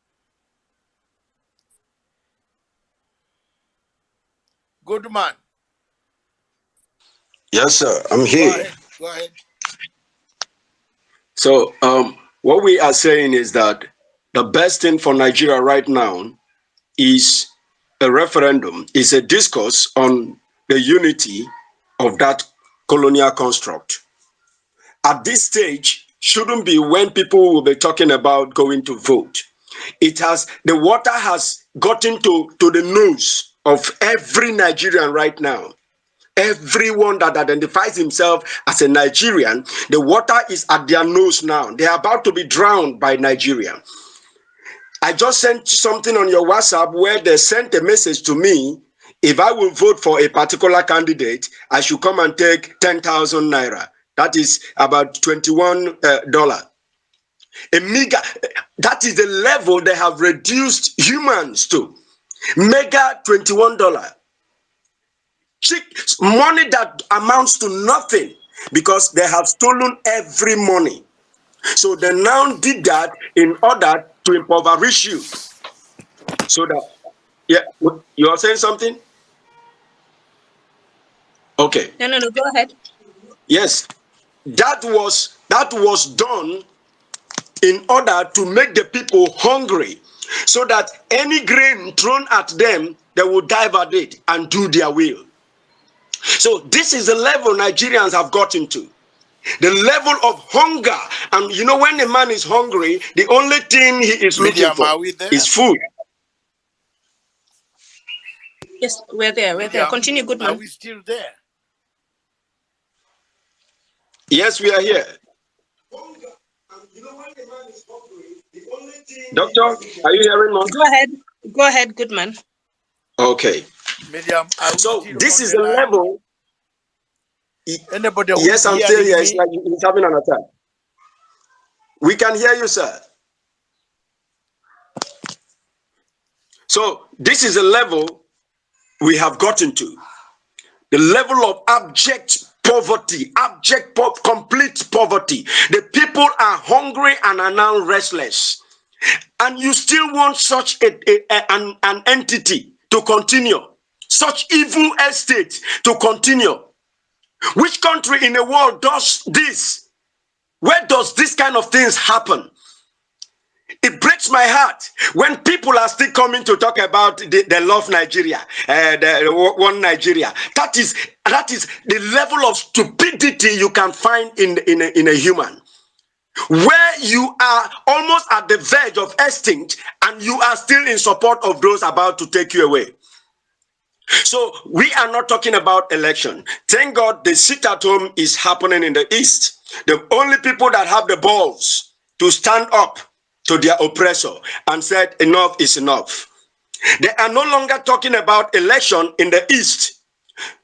Good man. Yes, sir. I'm here. Go ahead. So what we are saying is that the best thing for Nigeria right now is a referendum, is a discourse on the unity of that colonial construct. At this stage, shouldn't be when people will be talking about going to vote. The water has gotten to the nose of every Nigerian right now. Everyone that identifies himself as a Nigerian, the water is at their nose now. They are about to be drowned by Nigeria. I just sent something on your WhatsApp where they sent a message to me. If I will vote for a particular candidate, I should come and take 10,000 naira. That is about $21. A meager, that is the level they have reduced humans to. Mega $21. Money that amounts to nothing because they have stolen every money. So they now did that in order to impoverish you. So that, yeah, you are saying something? Okay. No, go ahead. Yes, that was done in order to make the people hungry so that any grain thrown at them, they will divert it and do their will. So this is the level Nigerians have gotten to. The level of hunger. And you know, when a man is hungry, the only thing he is looking for is food. Yes, we're there. Continue, good man. Are we still there? Yes, we are here. Doctor, are you hearing me? Go ahead, good man. Okay. Miriam, so this is the level. Anybody yes, I'm still here. It's like he's having an attack. We can hear you, sir. So this is a level we have gotten to. The level of abject poverty, complete poverty. The people are hungry and are now restless. And you still want such an entity to continue, such evil estate to continue. Which country in the world does this? Where does this kind of things happen? It breaks my heart when people are still coming to talk about they love Nigeria, the one Nigeria. That is the level of stupidity you can find in a human. Where you are almost at the verge of extinct and you are still in support of those about to take you away. So we are not talking about election. Thank God the sit at home is happening in the East. The only people that have the balls to stand up to their oppressor and said enough is enough. They are no longer talking about election in the East.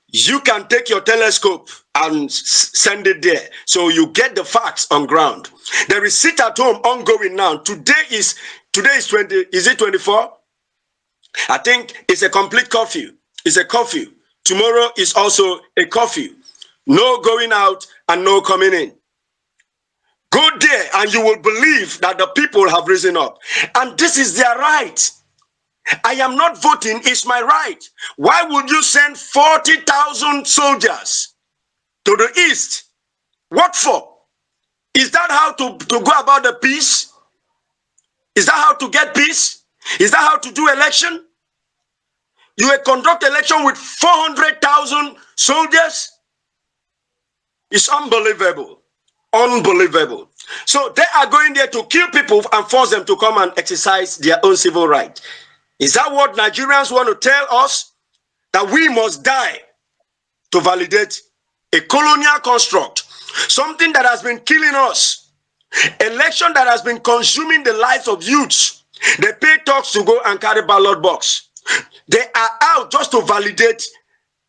You can take your telescope and send it there so you get the facts on ground. There is sit at home ongoing now. Today is 20, is it 24? I think it's a complete curfew. It's a curfew. Tomorrow is also a curfew. No going out and no coming in. Go there and you will believe that the people have risen up. And this is their right. I am not voting, it's my right. Why would you send 40,000 soldiers to the East? What for? Is that how to go about the peace? Is that how to get peace? Is that how to do election? You will conduct election with 400,000 soldiers? It's unbelievable. Unbelievable. So they are going there to kill people and force them to come and exercise their own civil right. Is that what Nigerians want to tell us? That we must die to validate a colonial construct, something that has been killing us, election that has been consuming the lives of youths. They pay talks to go and carry ballot box. They are out just to validate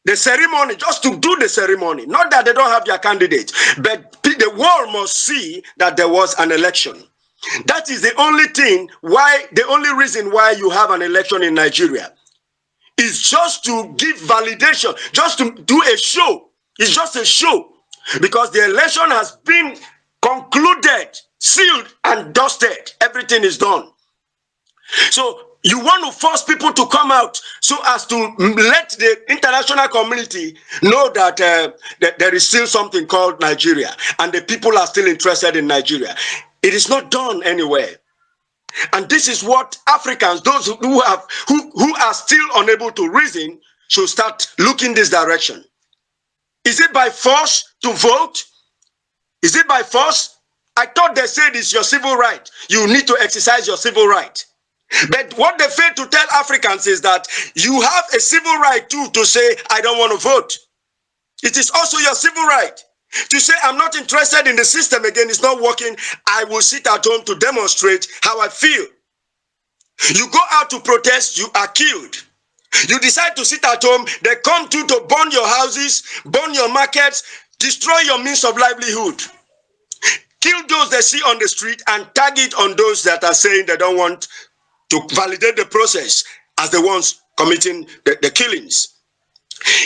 the ceremony, just to do the ceremony. Not that they don't have their candidate, but the world must see that there was an election. That is the only thing why, the only reason why you have an election in Nigeria. It's just to give validation, just to do a show. It's just a show. Because the election has been concluded, sealed, and dusted. Everything is done. So you want to force people to come out so as to let the international community know that, that there is still something called Nigeria, and the people are still interested in Nigeria. It is not done anywhere. And this is what Africans, those who are still unable to reason, should start looking this direction. Is it by force to vote? Is it by force? I thought they said it's your civil right. You need to exercise your civil right. But what they fail to tell Africans is that you have a civil right too to say, I don't want to vote. It is also your civil right to say, I'm not interested in the system again, it's not working. I will sit at home to demonstrate how I feel. You go out to protest, you are killed. You decide to sit at home, they come to burn your houses, burn your markets, destroy your means of livelihood. Kill those they see on the street and tag it on those that are saying they don't want to validate the process as the ones committing the killings.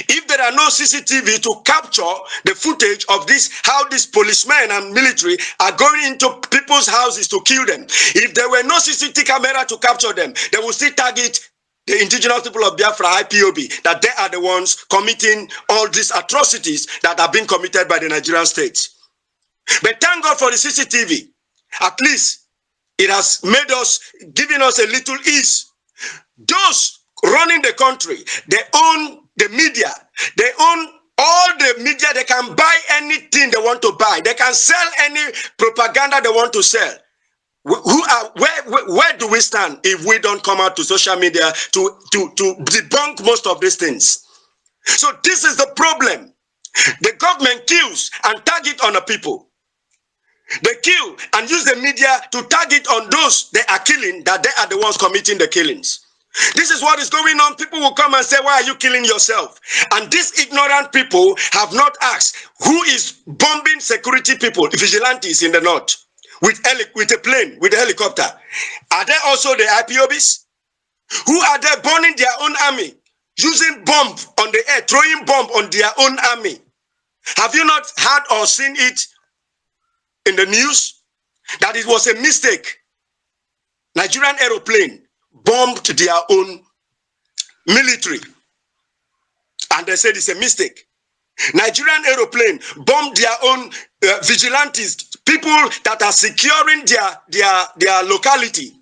If there are no CCTV to capture the footage of this, how these policemen and military are going into people's houses to kill them, if there were no CCTV camera to capture them, they will still target the indigenous people of Biafra, IPOB, that they are the ones committing all these atrocities that are being committed by the Nigerian state. But thank God for the CCTV. At least it has made us, giving us a little ease. Those running the country, they own the media, they own all the media, they can buy anything they want to buy, they can sell any propaganda they want to sell. Where do we stand if we don't come out to social media to debunk most of these things? So this is the problem. The government kills and target on the people. They kill and use the media to target on those they are killing, that they are the ones committing the killings. This is what is going on. People will come and say, why are you killing yourself? And these ignorant people have not asked, who is bombing security people, vigilantes in the north, with a plane, with a helicopter? Are they also the IPOBs? Who are they burning their own army, using bomb on the air, throwing bomb on their own army? Have you not heard or seen it in the news that it was a mistake? Nigerian aeroplane bombed their own military, and they said it's a mistake. Nigerian aeroplane bombed their own vigilantes, people that are securing their locality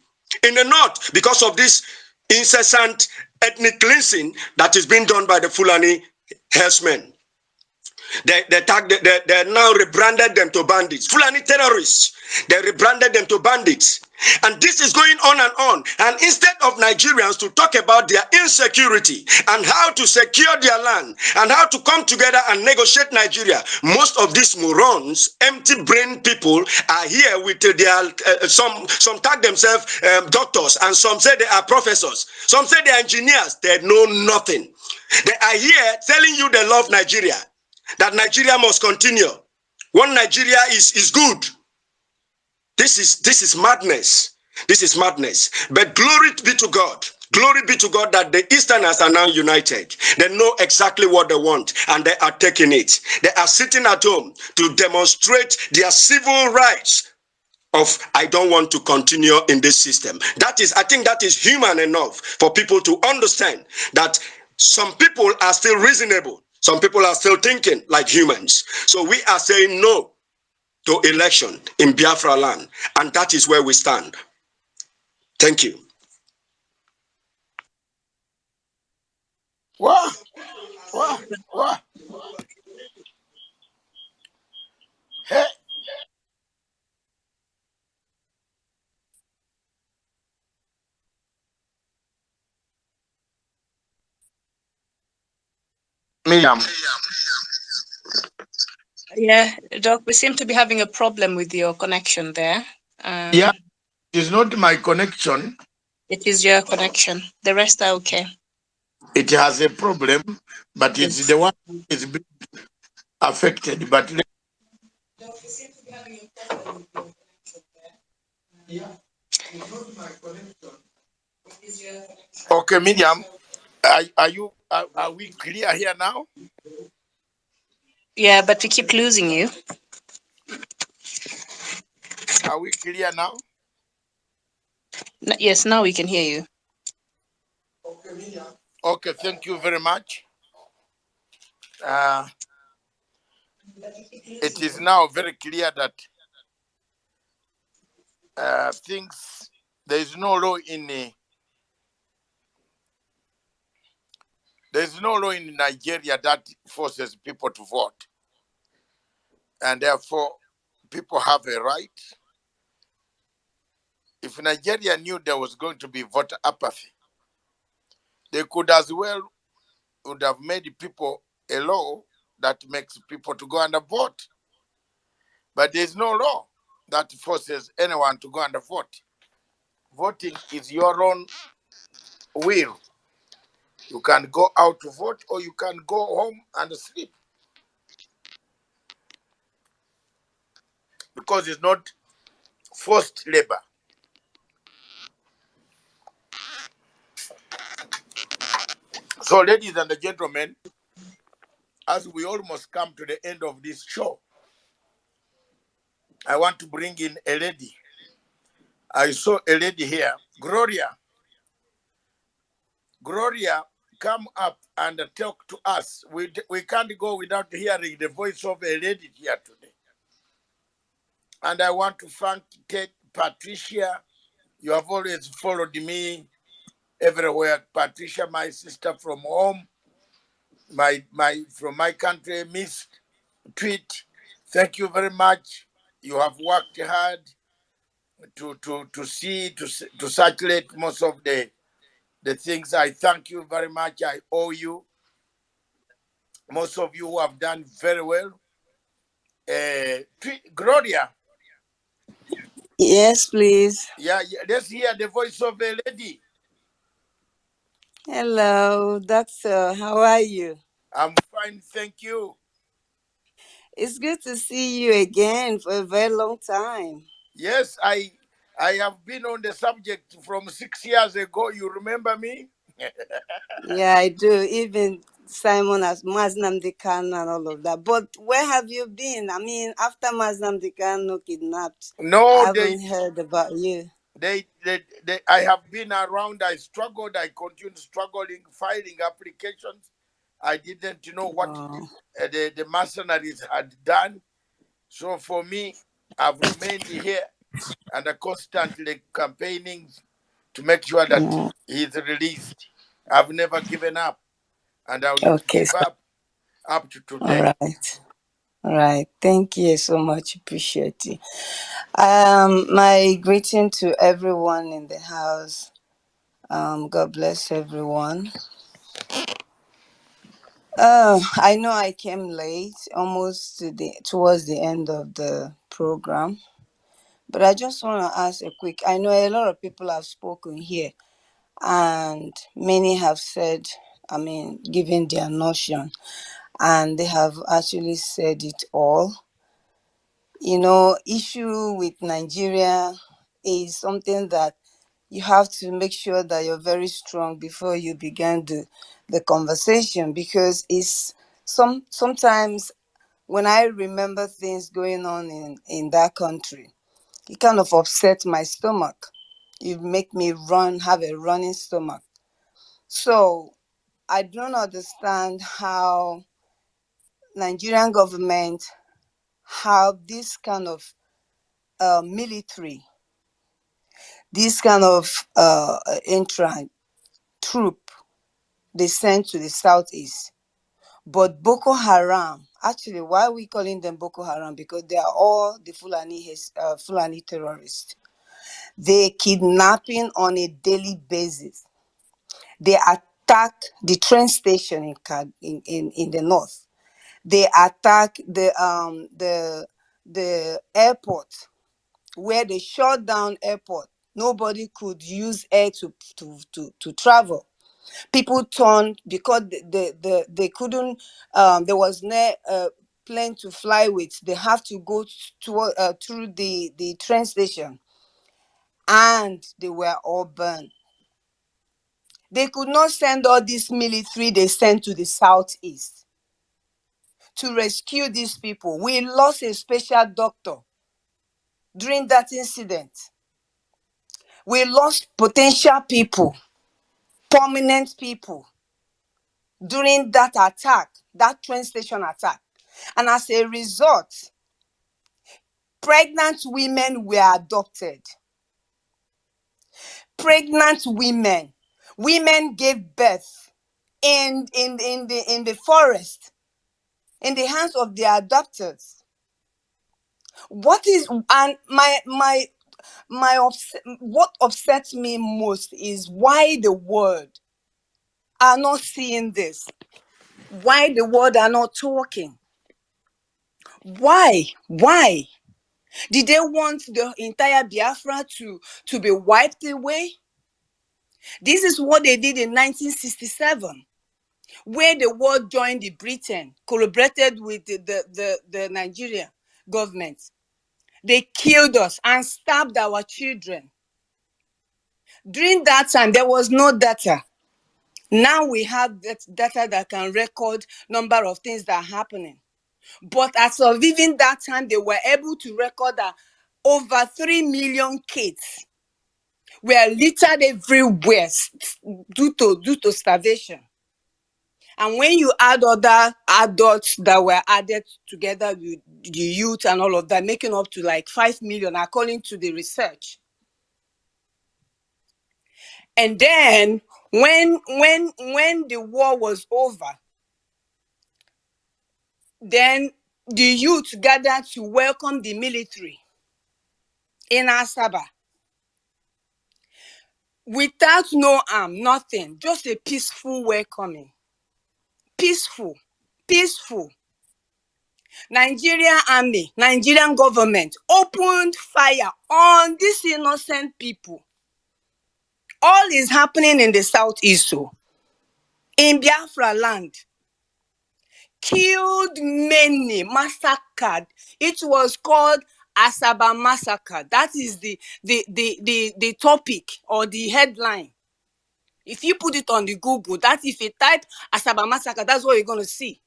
in the north because of this incessant ethnic cleansing that is being done by the Fulani herdsmen. They now rebranded them to bandits. Fulani terrorists. They rebranded them to bandits. And this is going on and on. And instead of Nigerians to talk about their insecurity and how to secure their land and how to come together and negotiate Nigeria, most of these morons, empty-brain people are here with their, some tag themselves doctors, and some say they are professors. Some say they are engineers. They know nothing. They are here telling you they love Nigeria, that Nigeria must continue. One Nigeria is good. This is madness. This is madness. But glory be to God. Glory be to God that the Easterners are now united. They know exactly what they want and they are taking it. They are sitting at home to demonstrate their civil rights of I don't want to continue in this system. That is, I think that is human enough for people to understand that some people are still reasonable. Some people are still thinking like humans. So we are saying no to election in Biafra land. And that is where we stand. Thank you. Wow, wow, wow. Hey, Miriam. Yeah, Doc, we seem to be having a problem with your connection there. yeah, it's not my connection. It is your connection. The rest are okay. It has a problem, but it's Yes. the one is being affected. But Doc, we seem to be having a problem with your connection there. yeah, it's not my connection. It is your connection. Okay, Miriam, are we clear here now? Yeah, but we keep losing you. Are we clear now? Yes, now we can hear you. Okay, Miriam. Okay, thank you very much. It is now very clear that things, there is no law in there is no law in Nigeria that forces people to vote, and therefore people have a right. If Nigeria knew there was going to be voter apathy, they could as well would have made people a law that makes people to go and vote. But there is no law that forces anyone to go and vote. Voting is your own will. You can go out to vote or you can go home and sleep. Because it's not forced labor. So, ladies and gentlemen, as we almost come to the end of this show, I want to bring in a lady. I saw a lady here, Gloria. Gloria, come up and talk to us. We can't go without hearing the voice of a lady here today. And I want to thank Patricia. You have always followed me everywhere. Patricia, my sister from home, from my country, Miss Tweet. Thank you very much. You have worked hard to circulate most of the things. I thank you very much. I owe you. Most of you have done very well. Gloria. Yes, please. Yeah, let's hear the voice of a lady. Hello, doctor. How are you? I'm fine, thank you. It's good to see you again for a very long time. Yes, I have been on the subject from 6 years ago. You remember me? Yeah, I do. Even Simon as Maznam Dekano and all of that. But where have you been? I mean, after Maznam Dekano kidnapped, I No, haven't heard about you. I have been around. I struggled. I continued struggling, filing applications. I didn't know what Oh, the mercenaries had done. So for me, I've remained here and constantly campaigning to make sure that he's released. I've never given up, and I will not okay. give up up to All today. right. All right. Thank you so much. Appreciate it. My greeting to everyone in the house. God bless everyone. I know I came late, almost towards the end of the program, but I just want to ask a quick. I know a lot of people have spoken here, and many have said, given their notion, and they have actually said it all. Issue with Nigeria is something that you have to make sure that you're very strong before you begin the conversation, because it's sometimes when I remember things going on in that country, it kind of upsets my stomach. It make me have a running stomach. So I don't understand how Nigerian government have this kind of military, this kind of entrant troop they sent to the southeast. But Boko Haram, actually, why are we calling them Boko Haram? Because they are all the Fulani terrorists. They kidnapping on a daily basis. They attack the train station in the north. They attack the airport, where they shut down airport. Nobody could use air to travel. People turned because they couldn't. There was no plane to fly with. They have to go through the train station, and they were all burned. They could not send all this military they sent to the southeast to rescue these people. We lost a special doctor during that incident. We lost potential people, prominent people during that attack, that train station attack. And as a result, pregnant women were adopted. Pregnant women gave birth in the forest, in the hands of their adopters. What upsets me most is why the world are not seeing this. Why the world are not talking? Why? Did they want the entire Biafra to be wiped away? This is what they did in 1967, where the world joined the Britain, collaborated with the Nigeria government. They killed us and stabbed our children. During that time, there was no data. Now we have that data that can record number of things that are happening. But as of even that time, they were able to record that over 3 million kids were littered everywhere due to starvation. And when you add other adults that were added together with the youth and all of that, making up to like 5 million, according to the research. And then when the war was over, then the youth gathered to welcome the military in Asaba. Without no arm, nothing, just a peaceful welcoming. Peaceful. Nigerian army, Nigerian government opened fire on these innocent people. All is happening in the southeast, so in Biafra land. Killed many, massacred. It was called Asaba massacre. That is the topic or the headline. If you put it on the Google, that if you type Asaba massacre, that's what you're going to see.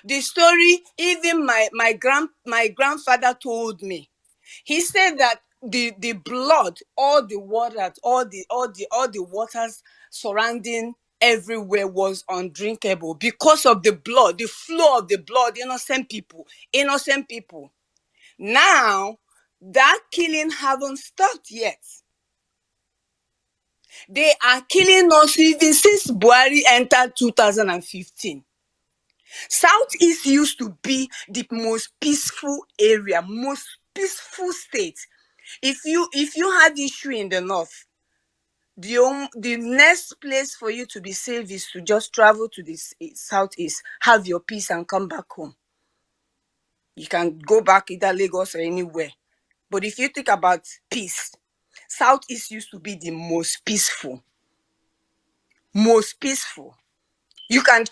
The story, even my grandfather told me. He said that the blood, all the waters surrounding everywhere was undrinkable because of the blood, the flow of the blood, innocent people. Now, that killing haven't stopped yet. They are killing us even since Buhari entered 2015. Southeast used to be the most peaceful area, most peaceful state. If you had issue in the north, the next place for you to be safe is to just travel to the southeast, have your peace, and come back home. You can go back either Lagos or anywhere. But if you think about peace, southeast used to be the most peaceful. Most peaceful. You can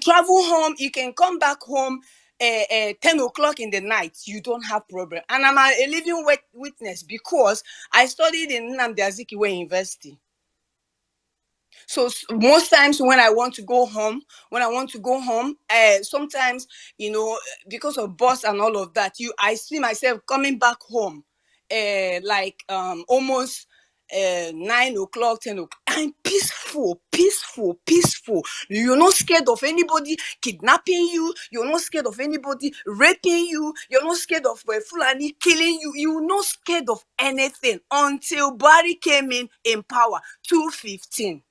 travel home, you can come back home 10 o'clock in the night, you don't have problem. And I'm a living witness because I studied in Nnamdi Azikiwe University. So most times when I want to go home, sometimes, because of bus and all of that, I see myself coming back home, almost 9 o'clock, 10 o'clock. I'm peaceful. You're not scared of anybody kidnapping you. You're not scared of anybody raping you. You're not scared of Fulani killing you. You're not scared of anything until Barry came in power, 2015.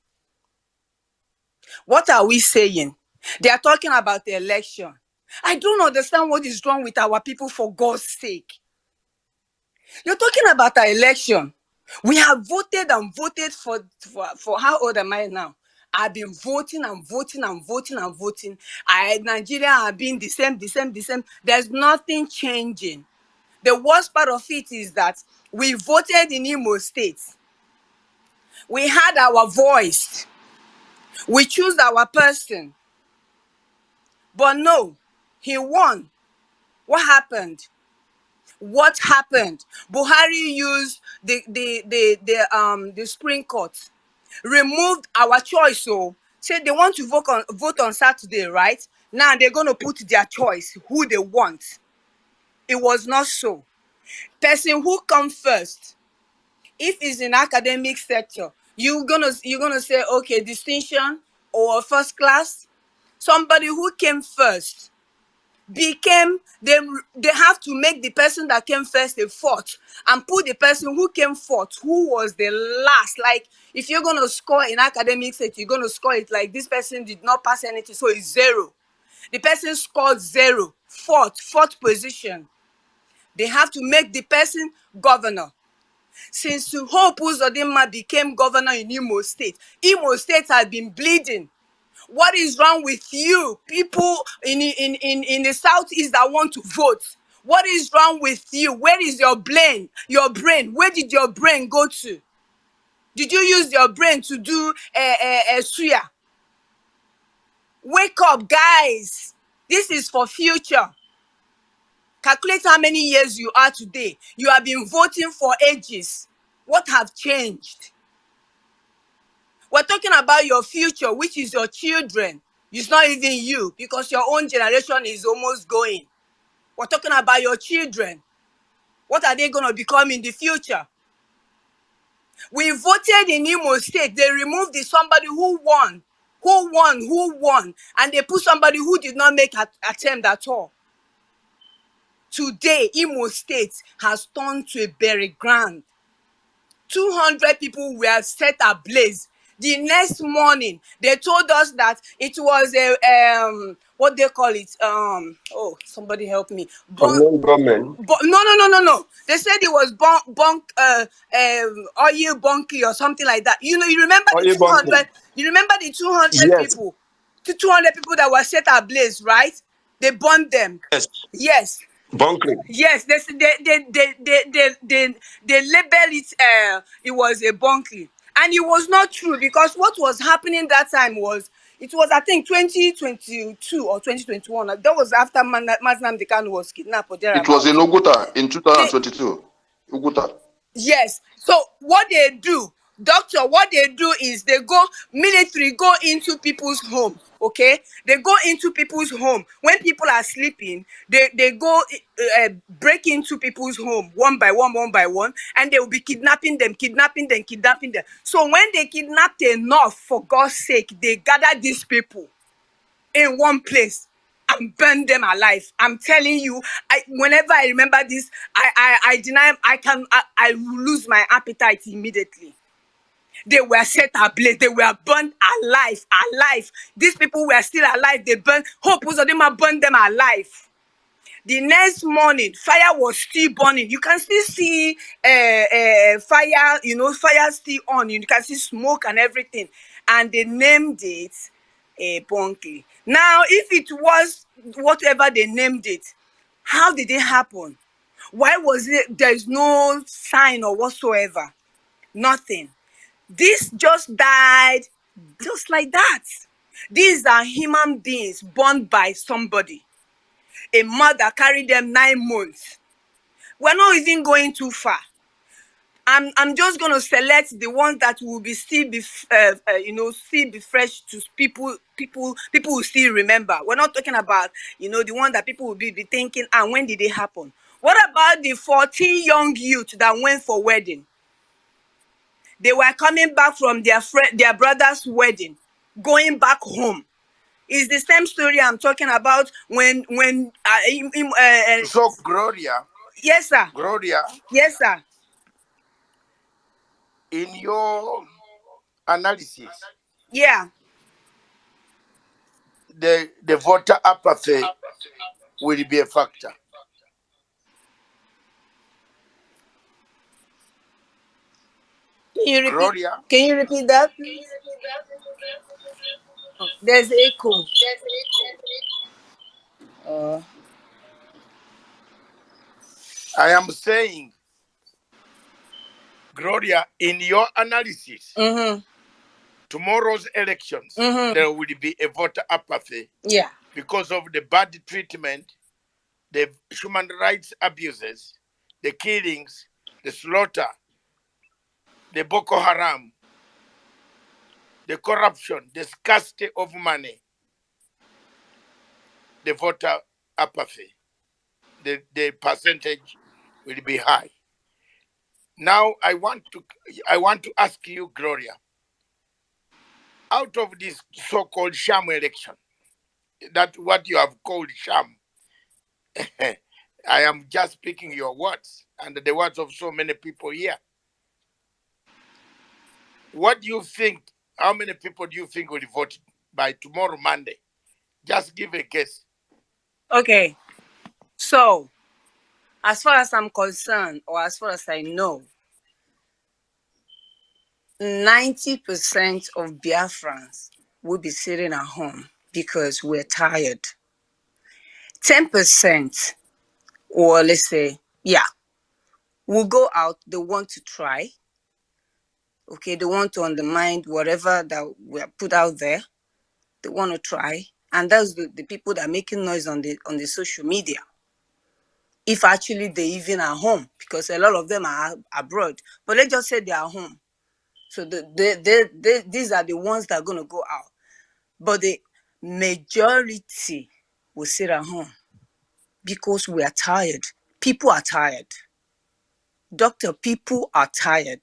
What are we saying? They are talking about the election. I don't understand what is wrong with our people, for God's sake. You're talking about our election. We have voted and voted for how old am I now? I've been voting and voting. Nigeria have been the same. There's nothing changing. The worst part of it is that we voted in Imo State. We had our voice. We choose our person. But no, he won. What happened? Buhari used the Supreme Court, removed our choice. So said they want to vote on Saturday, right? Now they're going to put their choice, who they want. It was not so. Person who comes first, if it's in academic sector, you're gonna say, okay, distinction or first class. Somebody who came first became they have to make the person that came first a fourth and put the person who came fourth, who was the last. Like, if you're going to score in academic set, you're going to score it like this person did not pass anything, so it's 0. The person scored 0, fourth position. They have to make the person governor. Since Hope Uzodinma became governor in Imo State has been bleeding. What is wrong with you people in the southeast that want to vote? What is wrong with you? Where is your brain? Where did your brain go to? Did you use your brain to do a suya? Wake up, guys. This is for future. Calculate how many years you are today. You have been voting for ages. What have changed? We're talking about your future, which is your children. It's not even you, because your own generation is almost going. We're talking about your children. What are they going to become in the future? We voted in Imo State. They removed somebody who won, and they put somebody who did not make an attempt at all. Today, Imo State has turned to a burial ground. 200 people were set ablaze. The next morning, they told us that it was a what they call it? Oh, somebody help me. Government. No. They said it was oil bunky or something like that. You remember the 200? You remember the 200 Yes. people? The 200 people that were set ablaze, right? They burned them. Yes. Bunkering. Yes, they labeled it. It was a bunking, and it was not true, because what was happening that time was, it was, I think, 2022 or 2021. That was after Maznam Dekan was kidnapped or thereabout. It was in Oguta in 2022. Oguta. Yes. So what they do, doctor, is they military go into people's home. Okay, they go into people's home when people are sleeping. They go break into people's home one by one, and they will be kidnapping them. So when they kidnapped enough, for God's sake, they gather these people in one place and burn them alive. I'm telling you, whenever I remember this, I lose my appetite immediately. They were set ablaze. They were burned alive. These people were still alive. They burned. Hope was of them burned them alive. The next morning, fire was still burning. You can still see fire, fire still on. You can see smoke and everything. And they named it Bonky. Now, if it was whatever they named it, how did it happen? Why was it? There's no sign or whatsoever. Nothing. This just died just like that. These are human beings born by somebody. A mother carried them 9 months. We're not even going too far. I'm just gonna select the ones that will be still be still be fresh to people will still remember. We're not talking about the one that people will be thinking, and when did it happen? What about the 14 young youth that went for wedding? They were coming back from their brother's wedding, going back home. It's the same story I'm talking about when So Gloria. Yes, sir. Gloria. Yes, sir. In your analysis, yeah, the voter apathy will be a factor. Gloria. Can you repeat that, please? Oh, there's echo. I am saying, Gloria, in your analysis, tomorrow's elections, there will be a voter apathy. Yeah. Because of the bad treatment, the human rights abuses, the killings, the slaughter, the Boko Haram, the corruption, the scarcity of money, the voter apathy, the percentage will be high. Now I want to ask you, Gloria, out of this so-called sham election, that what you have called sham, I am just speaking your words and the words of so many people here. What do you think? How many people do you think will vote by tomorrow, Monday? Just give a guess. Okay. So, as far as I'm concerned, or as far as I know, 90% of Biafrans will be sitting at home because we're tired. 10%, or let's say, will go out. They want to try. Okay, they want to undermine whatever that we are put out there. They want to try. And that's the people that are making noise on the social media. If actually they even are home, because a lot of them are abroad. But let's just say they are home. So these are the ones that are going to go out. But the majority will sit at home because we are tired. People are tired. Doctor, people are tired.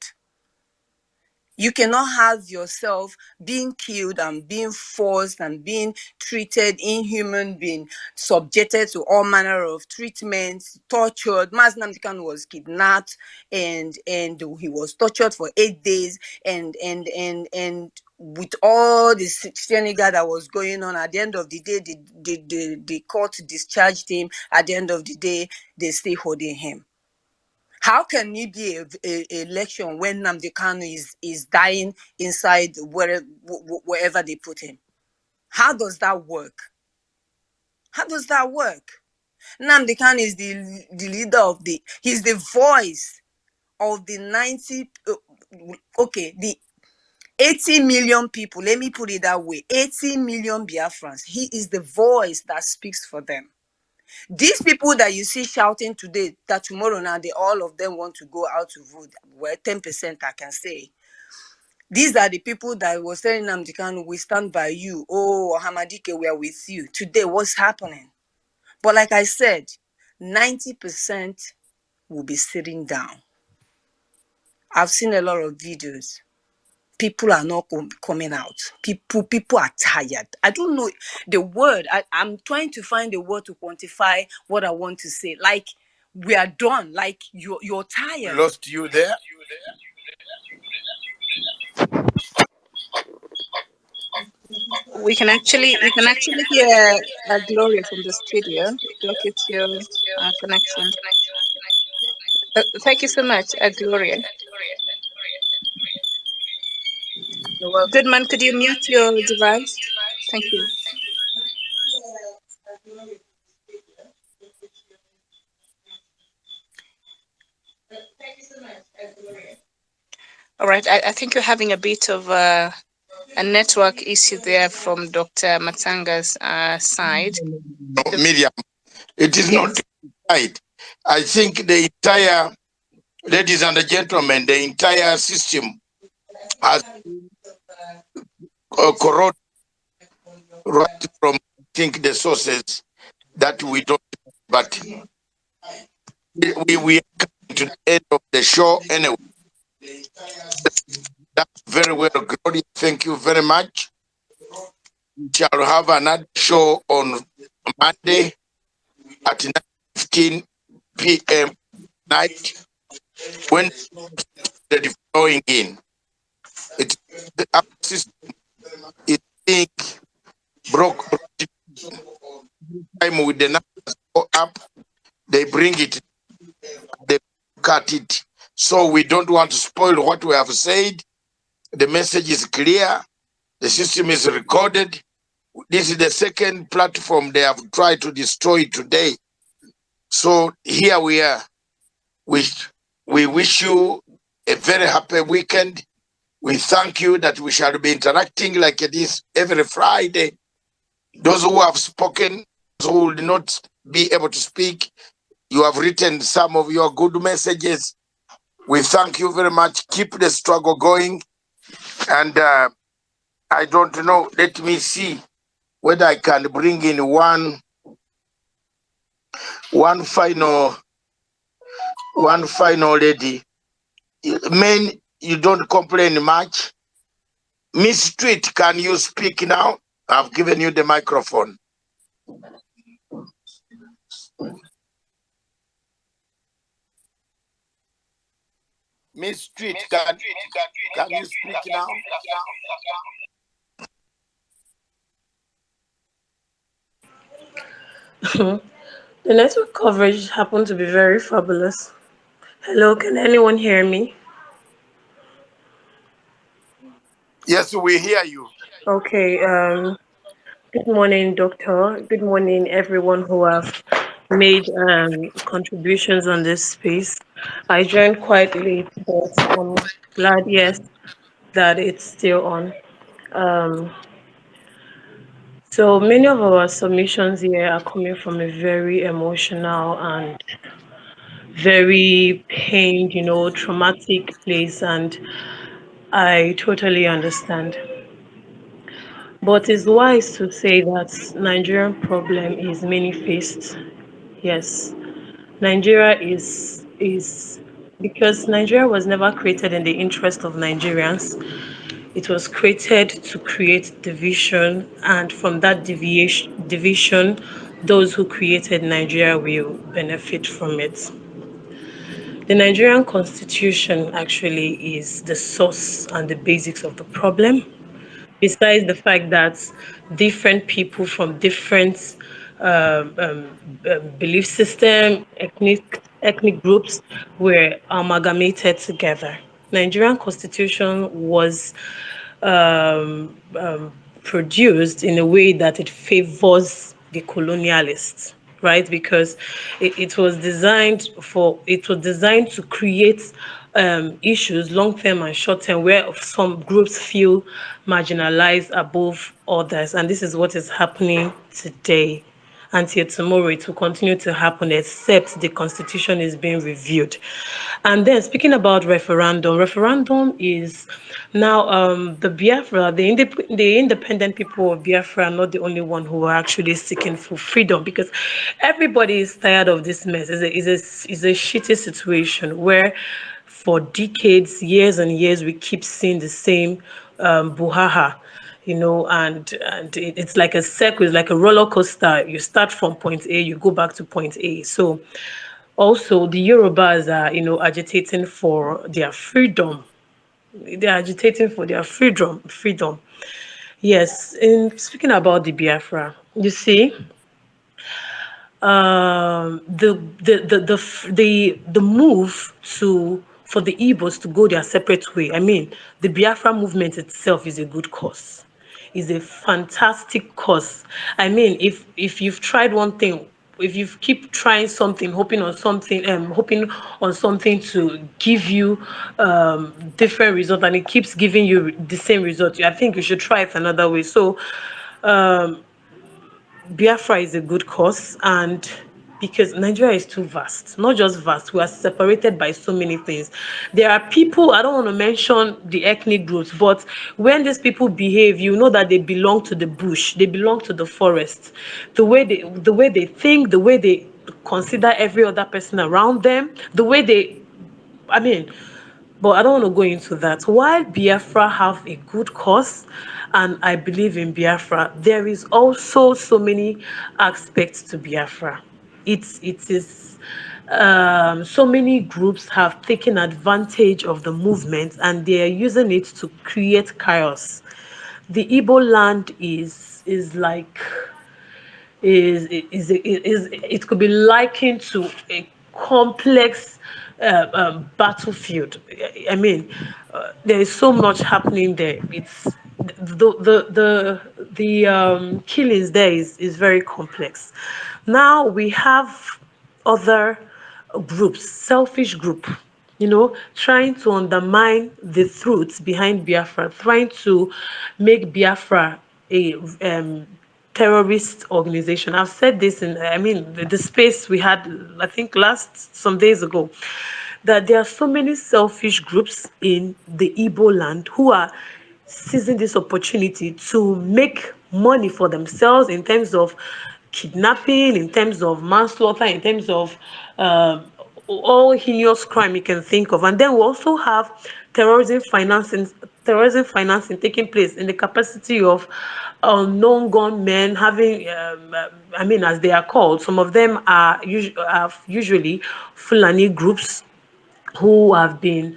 You cannot have yourself being killed and being forced and being treated inhuman, being subjected to all manner of treatments, tortured. Mazi Nnamdi Kanu was kidnapped and he was tortured for 8 days and with all this shenanigan that was going on, at the end of the day, the court discharged him. At the end of the day, they stay holding him. How can it be a election when Nnamdi Kanu is dying inside wherever they put him? How does that work? How does that work? Nnamdi Kanu is the leader of he's the voice of the 80 million people. Let me put it that way. 80 million Biafrans. He is the voice that speaks for them. These people that you see shouting today, that tomorrow now all of them want to go out to vote, well, 10% I can say. These are the people that was telling Nnamdi Kanu, we stand by you. Oh, Hamadike, we are with you. Today, what's happening? But like I said, 90% will be sitting down. I've seen a lot of videos. People are not coming out. People are tired. I don't know the word. I'm trying to find a word to quantify what I want to say. Like, we are done. Like, you're tired. Lost you there? we can actually hear Gloria from the studio. Block it's your connection. Thank you so much, Gloria. You're welcome. Goodman, could you mute your device? Thank you. All right, I think you're having a bit of a network issue there from Dr. Matanga's side. No, Miriam, it is not Yes. right. I think the entire, ladies and gentlemen, the entire system has corroded right from, I think, the sources that we don't, but we are coming to the end of the show anyway. That's very well, Gloria. Thank you very much. We shall have another show on Monday at 9:15 p.m. night when the flowing in. Our system is being broke time with the numbers go up, they bring it, they cut it. So we don't want to spoil what we have said. The message is clear. The system is recorded. This is the second platform they have tried to destroy today. So here we are. We wish you a very happy weekend. We thank you that we shall be interacting like this every Friday. Those who have spoken, those who will not be able to speak, you have written some of your good messages. We thank you very much. Keep the struggle going. And I don't know, let me see whether I can bring in one final lady. Men, you don't complain much. Miss Street, can you speak now? I've given you the microphone. Miss Street, can you speak now? The network coverage happened to be very fabulous. Hello, can anyone hear me? Yes, we hear you. Okay, good morning, Doctor. Good morning, everyone who have made contributions on this space. I joined quite late, but I'm glad, yes, that it's still on. Um, so many of our submissions here are coming from a very emotional and very pained, traumatic place, and I totally understand. But it's wise to say that Nigerian problem is many-faced. Yes, Nigeria is because Nigeria was never created in the interest of Nigerians. It was created to create division, and from that division, those who created Nigeria will benefit from it. The Nigerian constitution actually is the source and the basics of the problem, besides the fact that different people from different belief system, ethnic groups were amalgamated together. Nigerian constitution was produced in a way that it favors the colonialists, right? Because it was designed to create issues, long term and short term, where some groups feel marginalized above others, and this is what is happening today. Until tomorrow, it will continue to happen, except the constitution is being reviewed. And then, speaking about referendum is now the Biafra, the independent people of Biafra are not the only one who are actually seeking for freedom, because everybody is tired of this mess. It's a shitty situation where for decades, years and years, we keep seeing the same buhaha, and it's like a circle, it's like a roller coaster. You start from point A, you go back to point A. So also the Yorubas are, agitating for their freedom. They're agitating for their freedom. Yes, in speaking about the Biafra, you see, the move to for the Igbos to go their separate way. I mean, the Biafra movement itself is a good cause, is a fantastic cause. I mean, if you've tried one thing, if you keep trying something, hoping on something to give you different result, and it keeps giving you the same result, I think you should try it another way. So Biafra is a good cause, and because Nigeria is too vast, not just vast, we are separated by so many things. There are people, I don't want to mention the ethnic groups, but when these people behave, you know that they belong to the bush, they belong to the forest. The way they think, the way they consider every other person around them, the way they, I mean, but I don't want to go into that. While Biafra have a good cause, and I believe in Biafra, there is also so many aspects to Biafra. It is so many groups have taken advantage of the movement and they are using it to create chaos. The Igbo land is like is it could be likened to a complex battlefield. I mean, there is so much happening there. It's the killings there is very complex. Now we have other groups, selfish group, trying to undermine the truth behind Biafra, trying to make Biafra a terrorist organization. I've said this in, I mean, the space we had, I think, last some days ago, that there are so many selfish groups in the Igbo land who are seizing this opportunity to make money for themselves in terms of kidnapping, in terms of manslaughter, in terms of all heinous crime you can think of. And then we also have terrorism financing, terrorism financing taking place in the capacity of unknown gunmen having, I mean, as they are called, some of them are usually Fulani groups who have been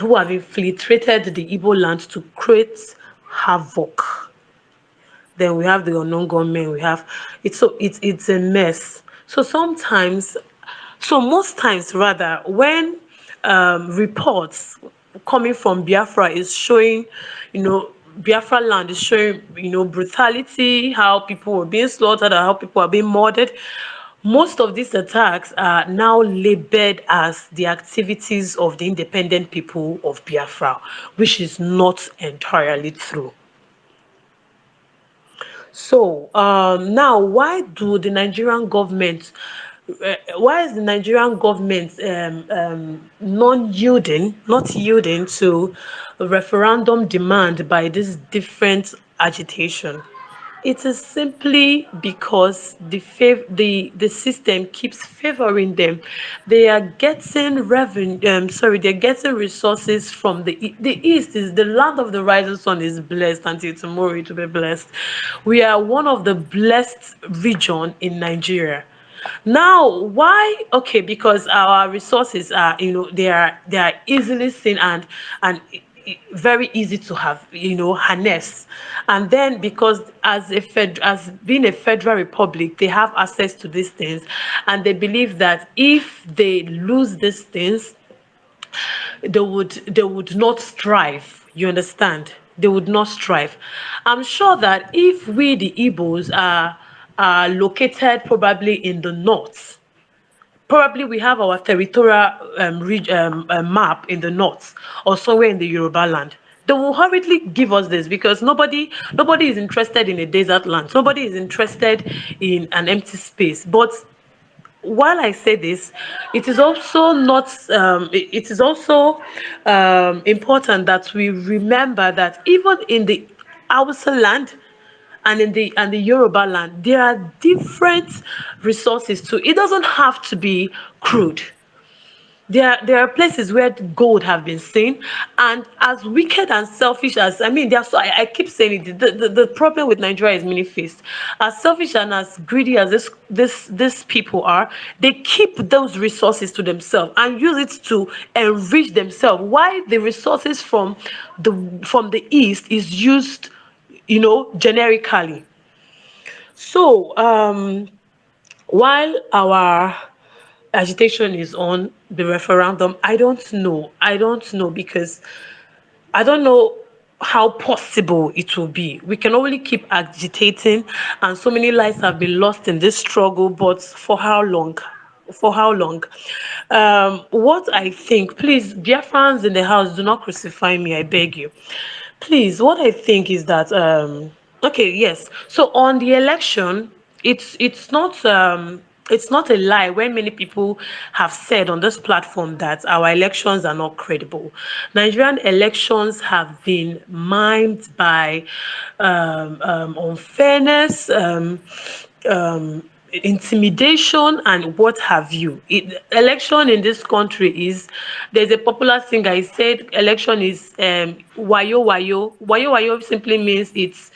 who have infiltrated the Igbo land to create havoc. Then we have the unknown gunmen. We have it's a mess. So sometimes, so most times rather, when reports coming from Biafra is showing, Biafra land is showing, brutality, how people were being slaughtered, or how people are being murdered. Most of these attacks are now labeled as the activities of the independent people of Biafra, which is not entirely true. So now, why is the Nigerian government not yielding to referendum demand by this different agitation? It is simply because the system keeps favoring them. They are getting revenue. They're getting resources from the East. Is the land of the rising sun is blessed until tomorrow it will be blessed. We are one of the blessed region in Nigeria. Now, why? Okay, because our resources are, they are easily seen and very easy to have, harness. And then because as being a federal republic, they have access to these things, and they believe that if they lose these things, they would not strive. You understand? They would not strive. I'm sure that if we the Igbos are located probably in the north, probably we have our territorial map in the north or somewhere in the Yoruba land. They will hurriedly give us this because nobody is interested in a desert land. Nobody is interested in an empty space. But while I say this, it is also not. It is also important that we remember that even in the Hausa land and in the Yoruba land, there are different resources too. It doesn't have to be crude. There are places where gold have been seen, and as wicked and selfish as, I mean, so I keep saying it. The problem with Nigeria is many-faced. As selfish and as greedy as this people are, they keep those resources to themselves and use it to enrich themselves. Why the resources from the east is used generically. So, while our agitation is on the referendum, I don't know because I don't know how possible it will be. We can only keep agitating, and so many lives have been lost in this struggle, but for how long? For how long? What I think, please, dear fans in the house, do not crucify me, I beg you. Please, what I think is that okay, yes. So on the election, it's not a lie when many people have said on this platform that our elections are not credible. Nigerian elections have been mined by unfairness, intimidation, and what have you. Election in this country is, there's a popular singer, he said election is wayo wayo. Wayo wayo simply means it's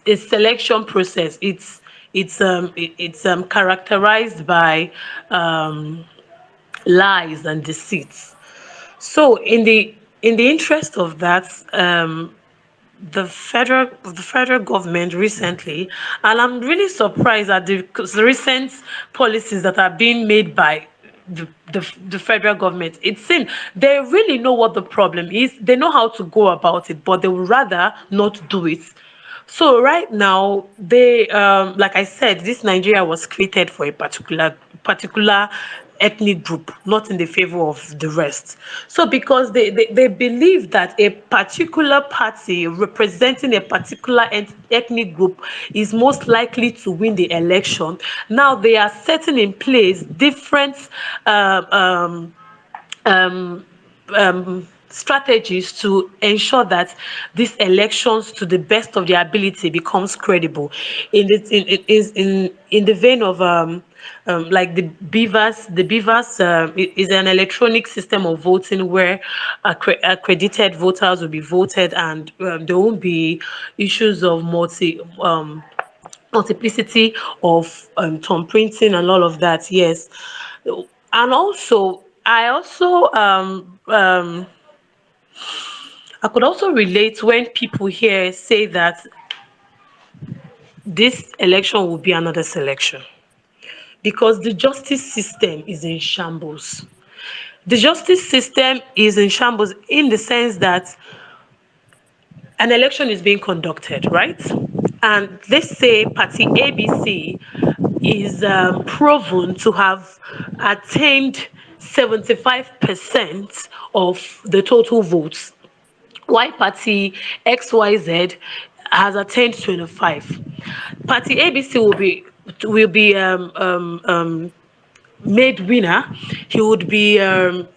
a selection process. It's characterized by lies and deceits. So in the interest of that, the federal government recently, and I'm really surprised at the recent policies that are being made by the federal government. It seems they really know what the problem is. They know how to go about it, but they would rather not do it. So right now, they like I said, this Nigeria was created for a particular ethnic group, not in the favor of the rest. So because they believe that a particular party representing a particular ethnic group is most likely to win the election, now they are setting in place different um, um, strategies to ensure that these elections, to the best of their ability, becomes credible. In the vein of like the beavers is an electronic system of voting where accredited voters will be voted, and there won't be issues of multiplicity of thumb printing and all of that. Yes, and also I could also relate when people here say that this election will be another selection, because the justice system is in shambles. The justice system is in shambles in the sense that an election is being conducted, right? And let's say party ABC is proven to have attained 75% of the total votes, while party XYZ has attained 25. Party ABC will be made winner. He would be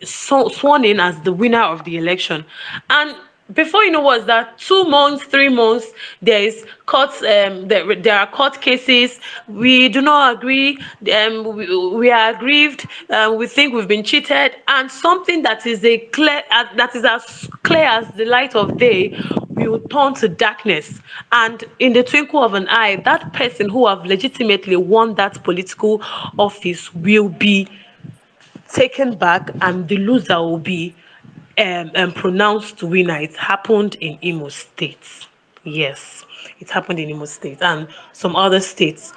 sworn in as the winner of the election. And before you know what's that, 2 months, 3 months, there are court cases. We do not agree. We are aggrieved. We think we've been cheated, and something that is as clear as the light of day will turn to darkness. And in the twinkle of an eye, that person who have legitimately won that political office will be taken back, and the loser will be pronounced winner. It happened in Imo State. Yes, it happened in Imo State and some other states.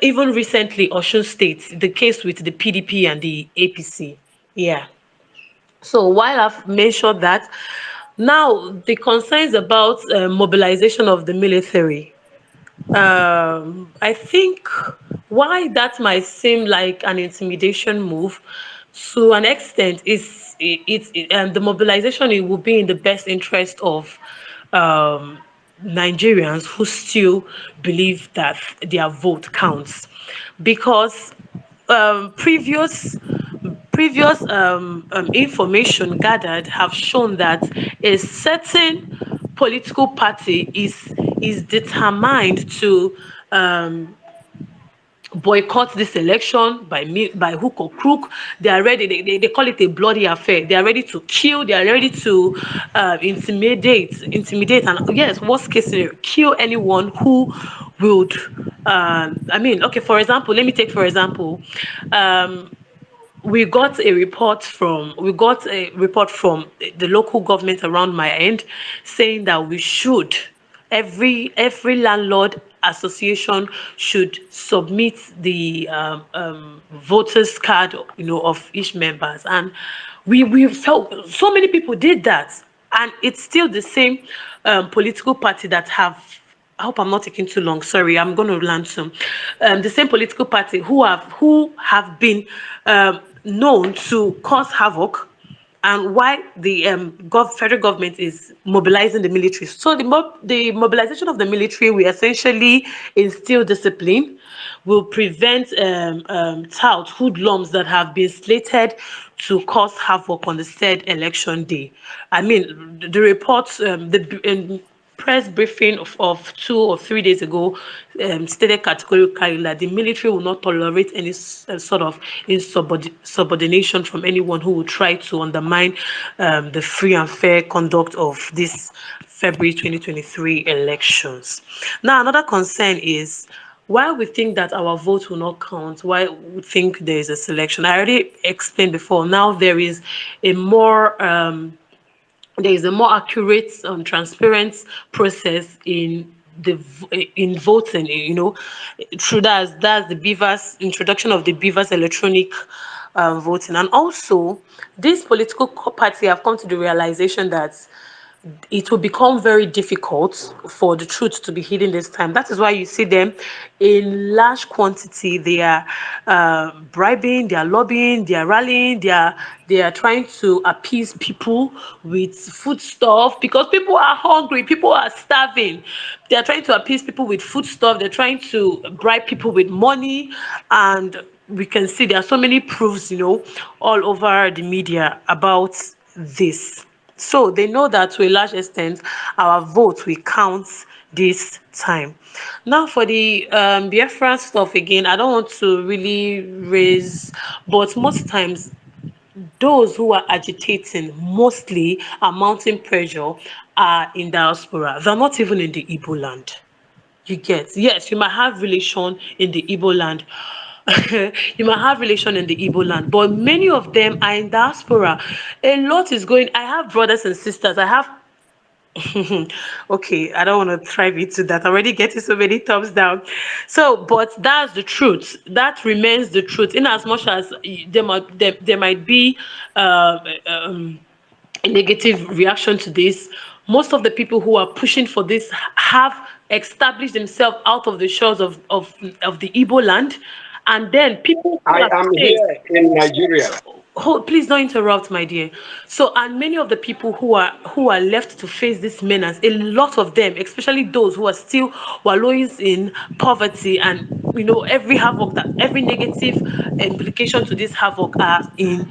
Even recently, Osun State, the case with the PDP and the APC. Yeah. So while I've mentioned that, now the concerns about mobilization of the military, I think why that might seem like an intimidation move, to an extent, is the mobilization. It will be in the best interest of um, Nigerians who still believe that their vote counts, because previous information gathered have shown that a certain political party is determined to boycott this election by hook or crook. They are ready. They call it a bloody affair. They are ready to kill. They are ready to intimidate, and yes, worst case scenario, kill anyone who would. Okay. For example, let me take for example. We got a report from the local government around my end saying that we should every landlord association should submit the voters card, of each members. And we felt so many people did that, and it's still the same political party that have. I hope I'm not taking too long. Sorry, I'm going to land soon. The same political party who have been known to cause havoc, and why the federal government is mobilizing the military. So the mobilization of the military will essentially instill discipline, will prevent tout hoodlums that have been slated to cause havoc on the said election day. I mean, the reports, press briefing of 2 or 3 days ago stated categorically that the military will not tolerate any sort of insubordination from anyone who will try to undermine the free and fair conduct of this February 2023 elections. Now, another concern is why we think that our vote will not count, why we think there is a selection. I already explained before. Now a more there is a more accurate and transparent process in voting, through that's the beavers introduction of the beavers electronic voting. And also, this political party have come to the realization that it will become very difficult for the truth to be hidden this time. That is why you see them in large quantity. They are bribing, they are lobbying, they are rallying, they are trying to appease people with food stuff, because people are hungry, people are starving. They are trying to appease people with food stuff. They're trying to bribe people with money, and we can see there are so many proofs, all over the media about this. So they know that to a large extent, our vote will count this time. Now, for the Biafran stuff again, I don't want to really raise, but most times those who are agitating mostly are mounting pressure are in diaspora. They're not even in the Igbo land. You get, yes, you might have relation in the Igbo land. You might have relation in the Igbo land, but many of them are in diaspora. A lot is going. I have brothers and sisters. I have okay, I don't want to try into that. I'm already getting so many thumbs down. So, but that's the truth. That remains the truth. In as much as there might be a negative reaction to this, most of the people who are pushing for this have established themselves out of the shores of the Igbo land. And then people who I are am staying, here in Nigeria. please don't interrupt, my dear. So, and many of the people who are left to face this menace, a lot of them, especially those who are still wallowing in poverty, and every negative implication to this havoc are in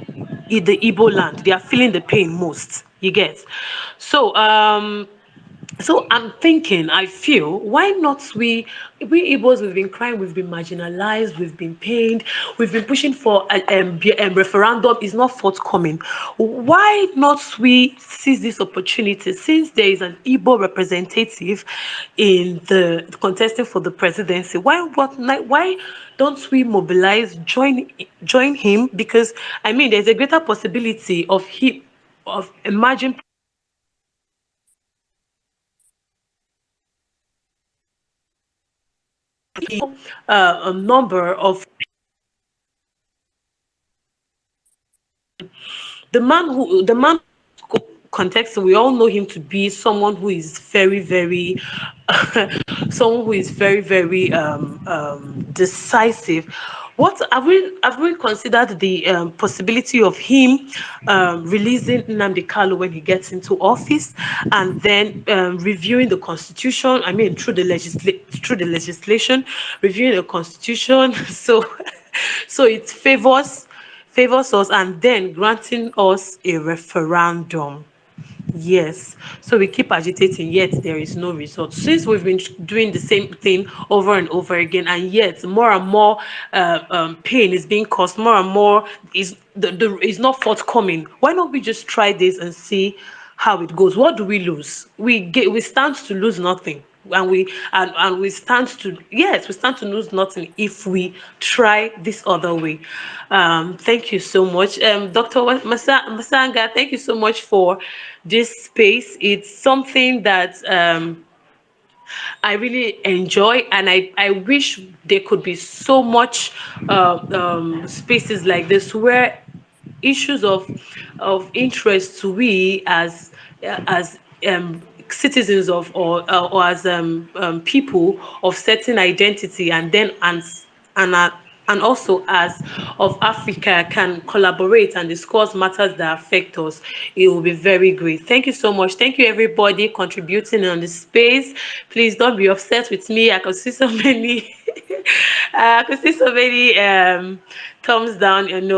the Igbo land. They are feeling the pain most. You get. So I'm thinking, I feel, why not we Igbos, we've been crying, we've been marginalized, we've been pained, we've been pushing for a referendum, is not forthcoming. Why not we seize this opportunity, since there is an Igbo representative in the contesting for the presidency? Why don't we mobilize, join him? Because I mean, there's a greater possibility of emerging a number of the man context. We all know him to be someone who is very, very someone who is very, very decisive. What have we considered the possibility of him releasing Nnamdi Kanu when he gets into office, and then reviewing the constitution? I mean, through the legislation, reviewing the constitution. So it favors us, and then granting us a referendum. Yes. So we keep agitating, yet there is no result. Since we've been doing the same thing over and over again, and yet more and more pain is being caused, more and more is not forthcoming. Why not we just try this and see how it goes? What do we lose? We stand to lose nothing. And we stand to, yes, we stand to lose nothing if we try this other way. Thank you so much, Dr. Masanga. Thank you so much for this space. It's something that I really enjoy, and I wish there could be so much spaces like this where issues of interest to we as citizens of or as people of certain identity, and also as of Africa can collaborate and discuss matters that affect us. It will be very great. Thank you so much. Thank you everybody contributing on the space. Please don't be upset with me. I can see so many I could see so many thumbs down, and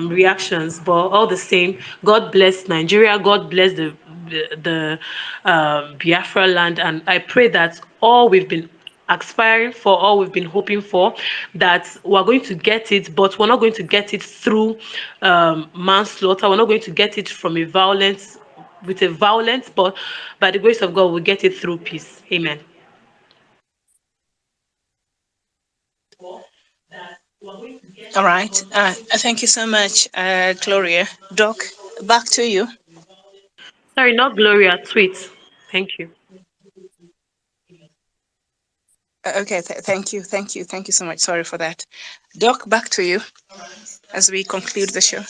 reactions. But all the same, God bless Nigeria. God bless the Biafra land, and I pray that all we've been aspiring for, all we've been hoping for, that we're going to get it, but we're not going to get it through manslaughter. We're not going to get it from with a violence, but by the grace of God, we'll get it through peace. Amen. All right. Thank you so much, Gloria. Doc, back to you. Sorry, not Gloria, tweet. Thank you. Okay, thank you so much. Sorry for that. Doc, back to you as we conclude the show.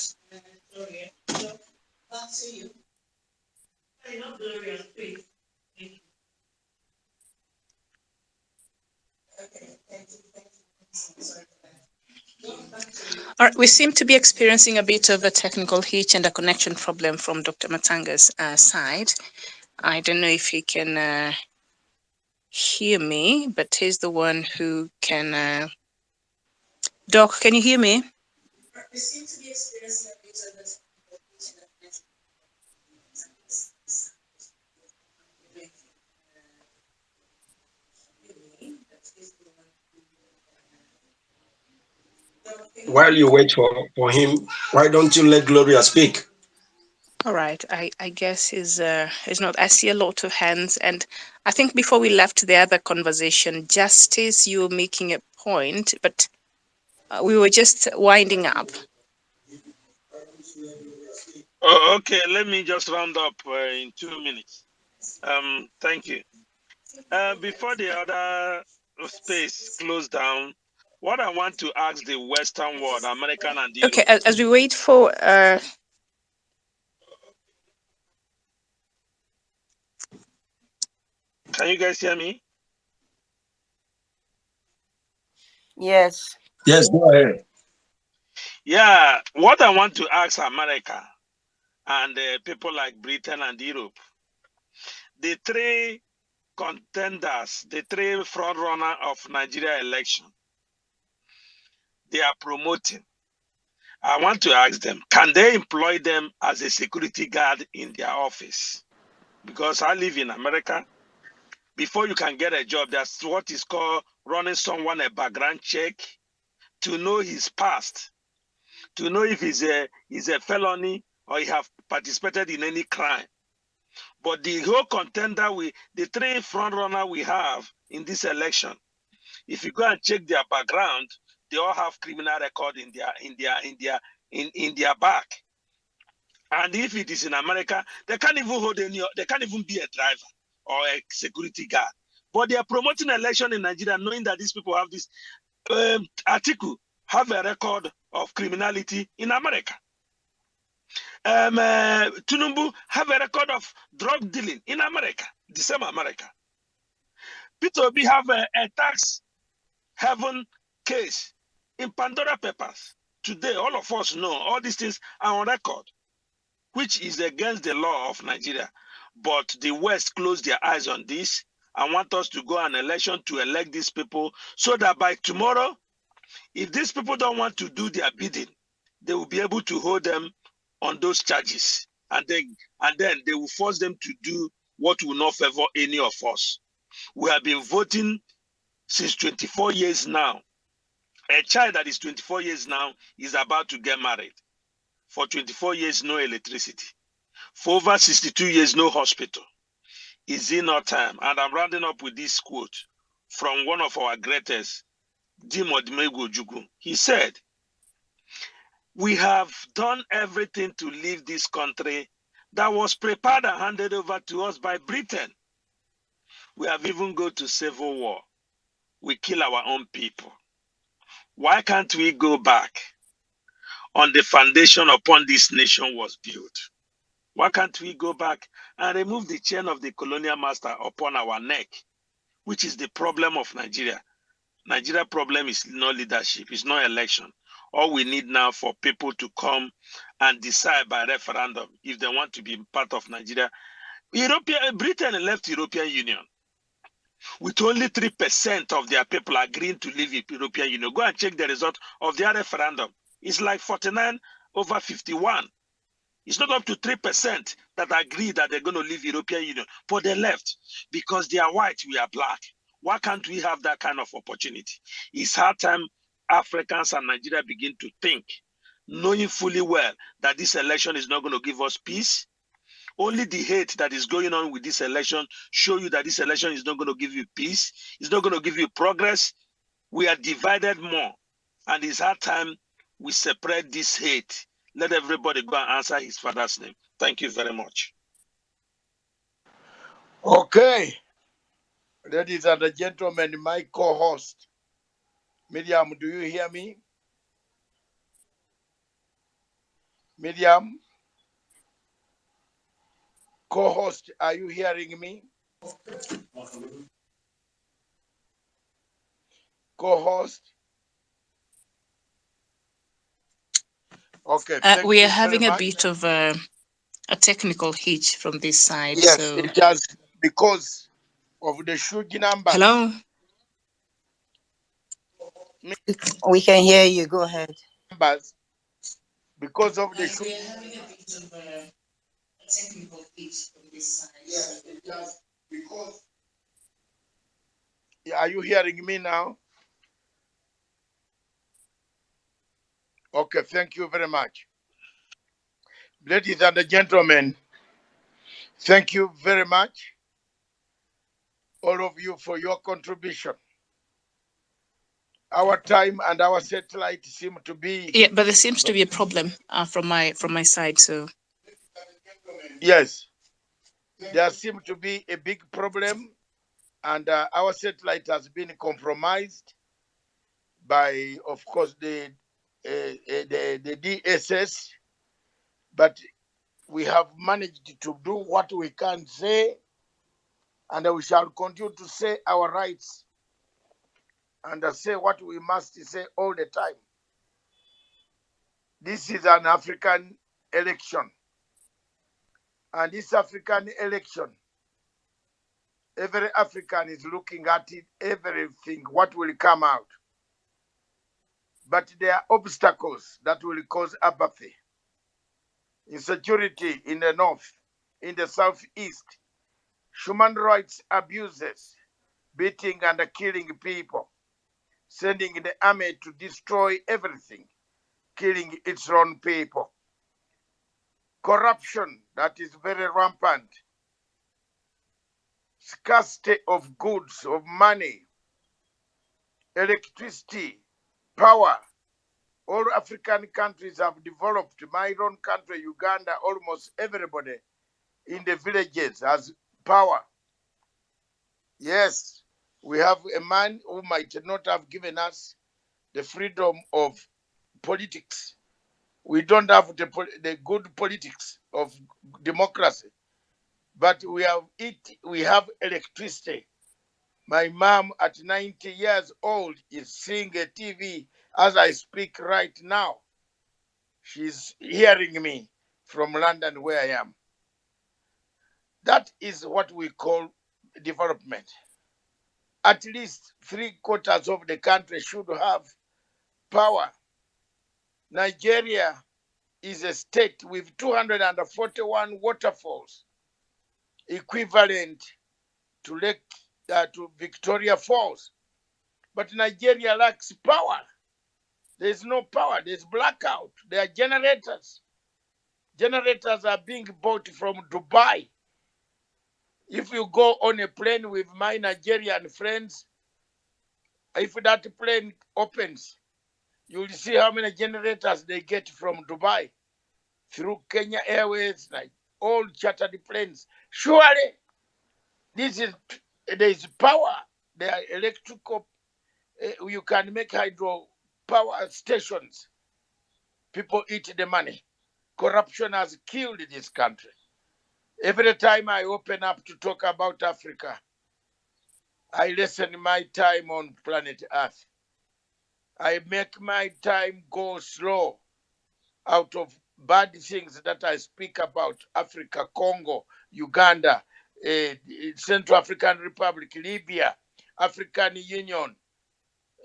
All right, we seem to be experiencing a bit of a technical hitch and a connection problem from Dr. Matanga's side. I don't know if he can hear me, but he's the one who can. Doc, can you hear me? We seem to be experiencing a bit of a technical hitch and a connection While you wait for him, why don't you let Gloria speak? All right. I guess he's not. I see a lot of hands, and I think before we left the other conversation, Justice, you were making a point, but we were just winding up. Oh, okay, let me just round up in 2 minutes. Thank you. Before the other space closed down, what I want to ask the Western world, American and Europe. Okay, as we wait for Can you guys hear me? Yes. Yes, go ahead. Yeah, what I want to ask America and people like Britain and Europe, the three contenders, the three front runner of Nigeria election, they are promoting. I want to ask them, can they employ them as a security guard in their office? Because I live in America. Before you can get a job, that's what is called running someone a background check to know his past, to know if he's a felony or he have participated in any crime. But the whole contender, the three front runner we have in this election, if you go and check their background, they all have criminal record in their back. And if it is in America, they can't even they can't even be a driver or a security guard. But they are promoting election in Nigeria, knowing that these people have this article, have a record of criminality in America. Tinubu have a record of drug dealing in America, the same America. Peter Obi have a tax heaven case in Pandora Papers. Today, all of us know all these things are on record, which is against the law of Nigeria. But the West closed their eyes on this and want us to go an election to elect these people so that by tomorrow, if these people don't want to do their bidding, they will be able to hold them on those charges. And then they will force them to do what will not favor any of us. We have been voting since 24 years now. A child that is 24 years now is about to get married. For 24 years, no electricity. For over 62 years, no hospital. Is it not time? And I'm rounding up with this quote from one of our greatest, Dimo Dimego Jugu. He said, "We have done everything to leave this country that was prepared and handed over to us by Britain. We have even go to civil war. We kill our own people. Why can't we go back on the foundation upon this nation was built? Why can't we go back and remove the chain of the colonial master upon our neck, which is the problem of Nigeria? Nigeria problem is no leadership, it's no election. All we need now for people to come and decide by referendum if they want to be part of Nigeria. Britain left European Union with only 3% of their people agreeing to leave the European Union. Go and check the result of their referendum. It's like 49/51. It's not up to 3% that agree that they're going to leave European Union, but they left because they are white, we are black. Why can't we have that kind of opportunity? It's hard time Africans and Nigeria begin to think, knowing fully well that this election is not going to give us peace. Only the hate that is going on with this election show you that this election is not going to give you peace. It's not going to give you progress. We are divided more. And it's hard time we separate this hate. Let everybody go and answer his father's name. Thank you very much. Okay. Ladies and gentlemen, my co-host, Miriam, do you hear me? Miriam? Co-host, are you hearing me? Co-host? Okay, we are having a bit of a technical hitch from this side. Yes, so it does, because of the huge numbers. Hello? We can hear you. Go ahead. Numbers, because of the we are having a bit of a technical hitch from this side. Yes, it does, because... Are you hearing me now? Okay, thank you very much. Ladies and gentlemen, thank you very much, all of you, for your contribution. Our time and our satellite seem to be... Yeah, but there seems to be a problem from my side. So yes, there seems to be a big problem, and our satellite has been compromised by, of course, the DSS, but we have managed to do what we can say, and we shall continue to say our rights and say what we must say all the time. This is an African election, and this African election, every African is looking at it, everything, what will come out. But there are obstacles that will cause apathy. Insecurity in the north, in the southeast, human rights abuses, beating and killing people, sending the army to destroy everything, killing its own people. Corruption that is very rampant, scarcity of goods, of money, electricity, power. All African countries have developed. My own country, Uganda, almost everybody in the villages has power. Yes, we have a man who might not have given us the freedom of politics. We don't have the good politics of democracy, but we have electricity. My mom at 90 years old is seeing a TV as I speak right now. She's hearing me from London, where I am. That is what we call development. At least 3/4 of the country should have power. Nigeria is a state with 241 waterfalls, equivalent to Victoria Falls. But Nigeria lacks power. There's no power. There's blackout. There are generators. Generators are being bought from Dubai. If you go on a plane with my Nigerian friends, if that plane opens, you'll see how many generators they get from Dubai through Kenya Airways, like all chartered planes. Surely, this is There is power. There are electrical. You can make hydro power stations. People eat the money. Corruption has killed this country. Every time I open up to talk about Africa, I lessen my time on planet Earth. I make my time go slow out of bad things that I speak about Africa, Congo, Uganda, Central African Republic, Libya, African Union.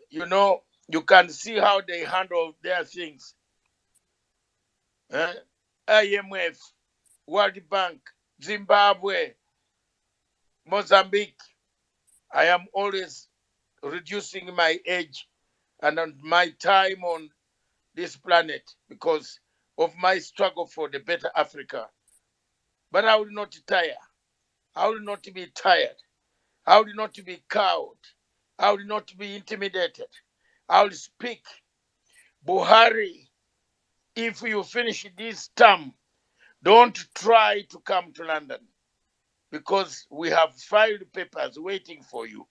You know, you can see how they handle their things. IMF, World Bank, Zimbabwe, Mozambique. I am always reducing my age and on my time on this planet because of my struggle for the better Africa. But I will not tire. I will not be tired. I will not be cowed. I will not be intimidated. I will speak. Buhari, if you finish this term, don't try to come to London because we have filed papers waiting for you.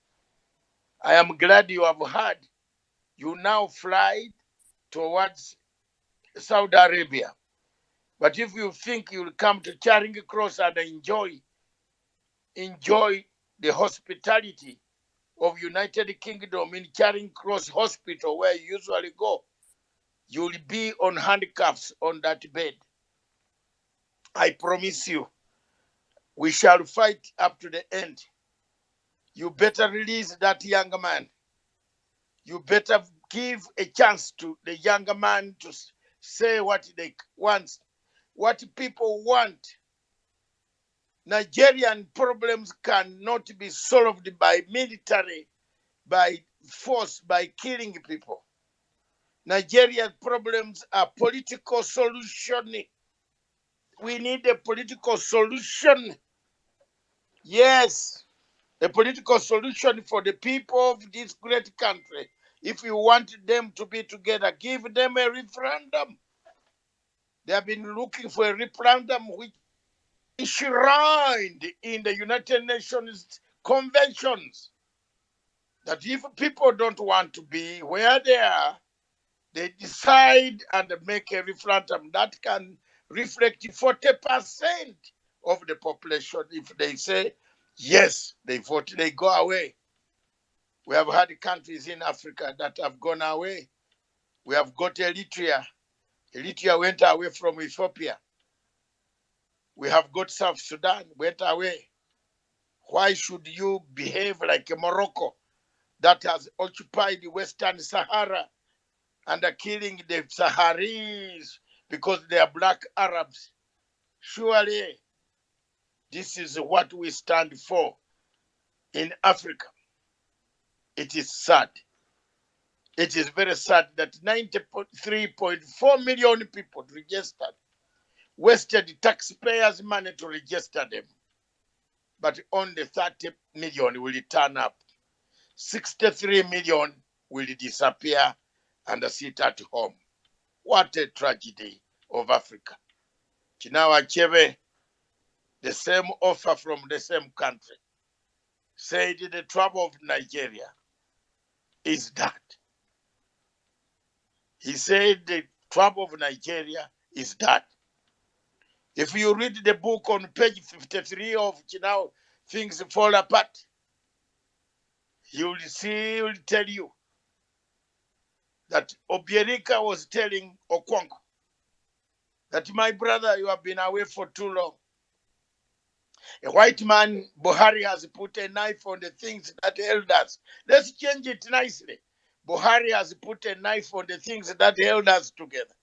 I am glad you have heard. You now fly towards Saudi Arabia. But if you think you'll come to Charing Cross and enjoy the hospitality of United Kingdom in Charing Cross Hospital where you usually go, you'll be on handcuffs on that bed. I promise you, we shall fight up to the end. You better release that young man. You better give a chance to the younger man to say what they want, what people want. Nigerian problems cannot be solved by military, by force, by killing people. Nigerian problems are political solution. We need a political solution. Yes, a political solution for the people of this great country. If you want them to be together, give them a referendum. They have been looking for a referendum which is enshrined in the United Nations conventions. That if people don't want to be where they are, they decide and make a referendum that can reflect 40% of the population. If they say yes, they vote, they go away. We have had countries in Africa that have gone away. We have got Eritrea. Eritrea went away from Ethiopia. We have got South Sudan, went away. Why should you behave like Morocco that has occupied the Western Sahara and are killing the Saharis because they are black Arabs? Surely, this is what we stand for in Africa. It is sad. It is very sad that 93.4 million people registered, wasted taxpayers' money to register them, but only 30 million will turn up. 63 million will disappear and sit at home. What a tragedy of Africa. Chinawa Achebe, the same offer from the same country, said the trouble of Nigeria is that. He said the trouble of Nigeria is that. If you read the book on page 53 of Chinao, Things Fall Apart, he will tell you that Obiorika was telling Okwongo that, my brother, you have been away for too long. A white man, Buhari, has put a knife on the things that held us. Let's change it nicely. Buhari has put a knife on the things that held us together.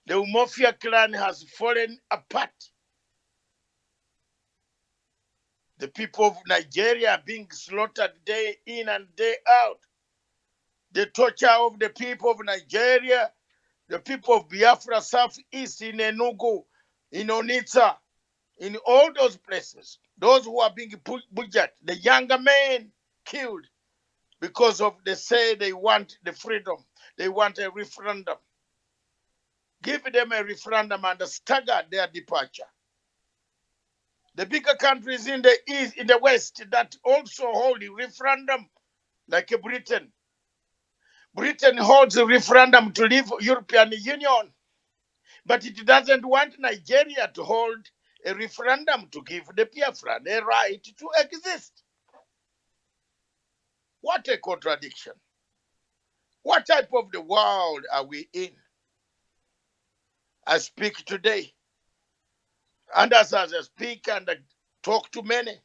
The Umofia clan has fallen apart. The people of Nigeria are being slaughtered day in and day out. The torture of the people of Nigeria, the people of Biafra, Southeast, in Enugu, in Onitsha, in all those places, those who are being butchered, the younger men killed because of they say they want the freedom, they want a referendum. Give them a referendum and stagger their departure. The bigger countries in the east, in the west, that also hold a referendum, like Britain. Britain holds a referendum to leave European Union, but it doesn't want Nigeria to hold a referendum to give the Biafran a right to exist. What a contradiction. What type of the world are we in? I speak today, and as I speak and I talk to many,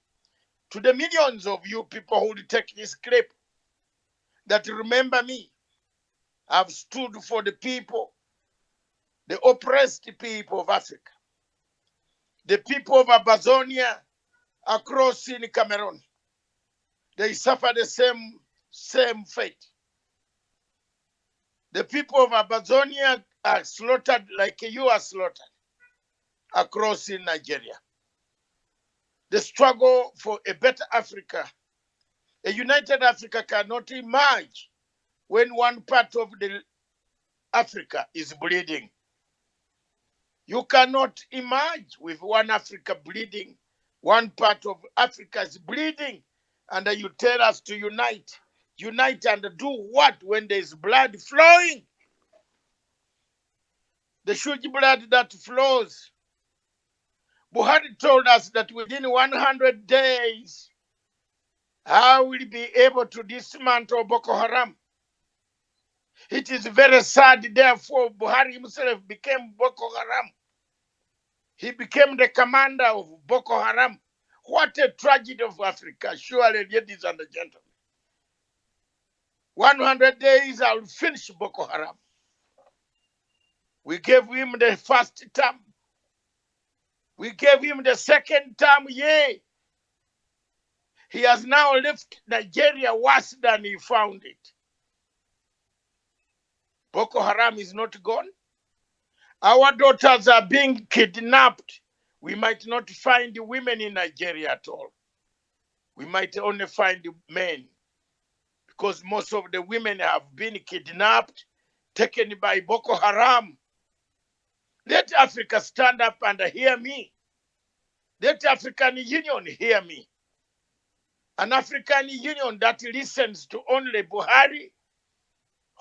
to the millions of you people who will take this clip, that remember me. I've stood for the people, the oppressed people of Africa, the people of Amazonia across in Cameroon. They suffer the same fate. The people of Amazonia are slaughtered like you are slaughtered across in Nigeria. The struggle for a better Africa, a united Africa cannot emerge when one part of the Africa is bleeding. You cannot emerge with one Africa bleeding. One part of Africa is bleeding, and you tell us to unite. Unite and do what when there is blood flowing? The huge blood that flows. Buhari told us that within 100 days, I will be able to dismantle Boko Haram. It is very sad, therefore, Buhari himself became Boko Haram. He became the commander of Boko Haram. What a tragedy of Africa, surely, ladies and gentlemen. 100 days, I will finish Boko Haram. We gave him the first term. We gave him the second term, yay. He has now left Nigeria worse than he found it. Boko Haram is not gone. Our daughters are being kidnapped. We might not find the women in Nigeria at all. We might only find the men, because most of the women have been kidnapped, taken by Boko Haram. Let Africa stand up and hear me. Let African Union hear me. An African Union that listens to only Buhari,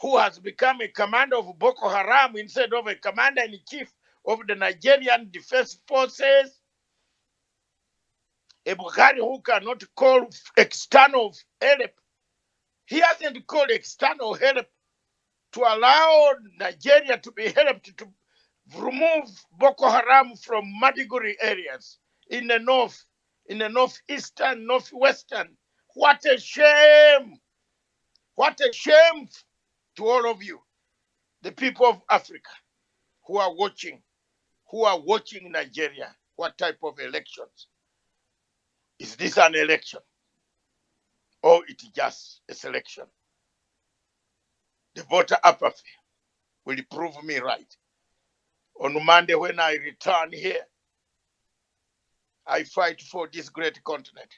who has become a commander of Boko Haram instead of a commander-in-chief of the Nigerian Defense Forces. A Buhari who cannot call external help. He hasn't called external help to allow Nigeria to be helped to remove Boko Haram from Maiduguri areas in the north, in the northeastern, northwestern. What a shame! What a shame to all of you, the people of Africa who are watching Nigeria. What type of elections? Is this an election? Or it is just a selection? The voter apathy will prove me right. On Monday, when I return here, I fight for this great continent.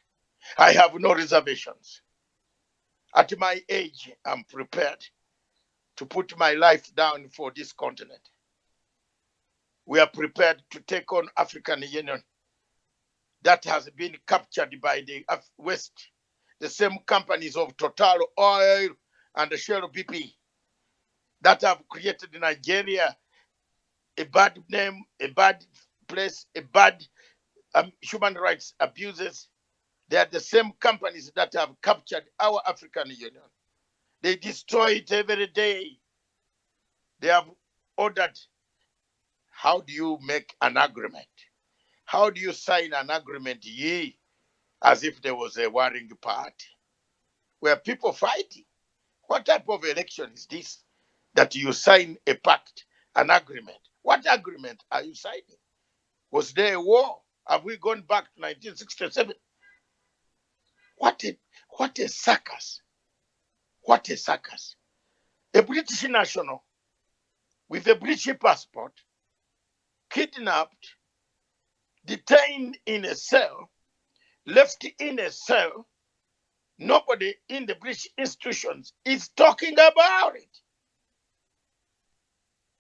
I have no reservations. At my age, I'm prepared to put my life down for this continent. We are prepared to take on African Union that has been captured by the West, the same companies of Total Oil and the Shell BP that have created Nigeria a bad name, a bad place, a bad human rights abuses. They are the same companies that have captured our African Union. They destroy it every day. They have ordered. How do you make an agreement? How do you sign an agreement, as if there was a warring party? Where people fighting? What type of election is this? That you sign a pact, an agreement. What agreement are you signing? Was there a war? Have we gone back to 1967? What a circus. What a circus. A British national with a British passport, kidnapped, detained in a cell, left in a cell. Nobody in the British institutions is talking about it.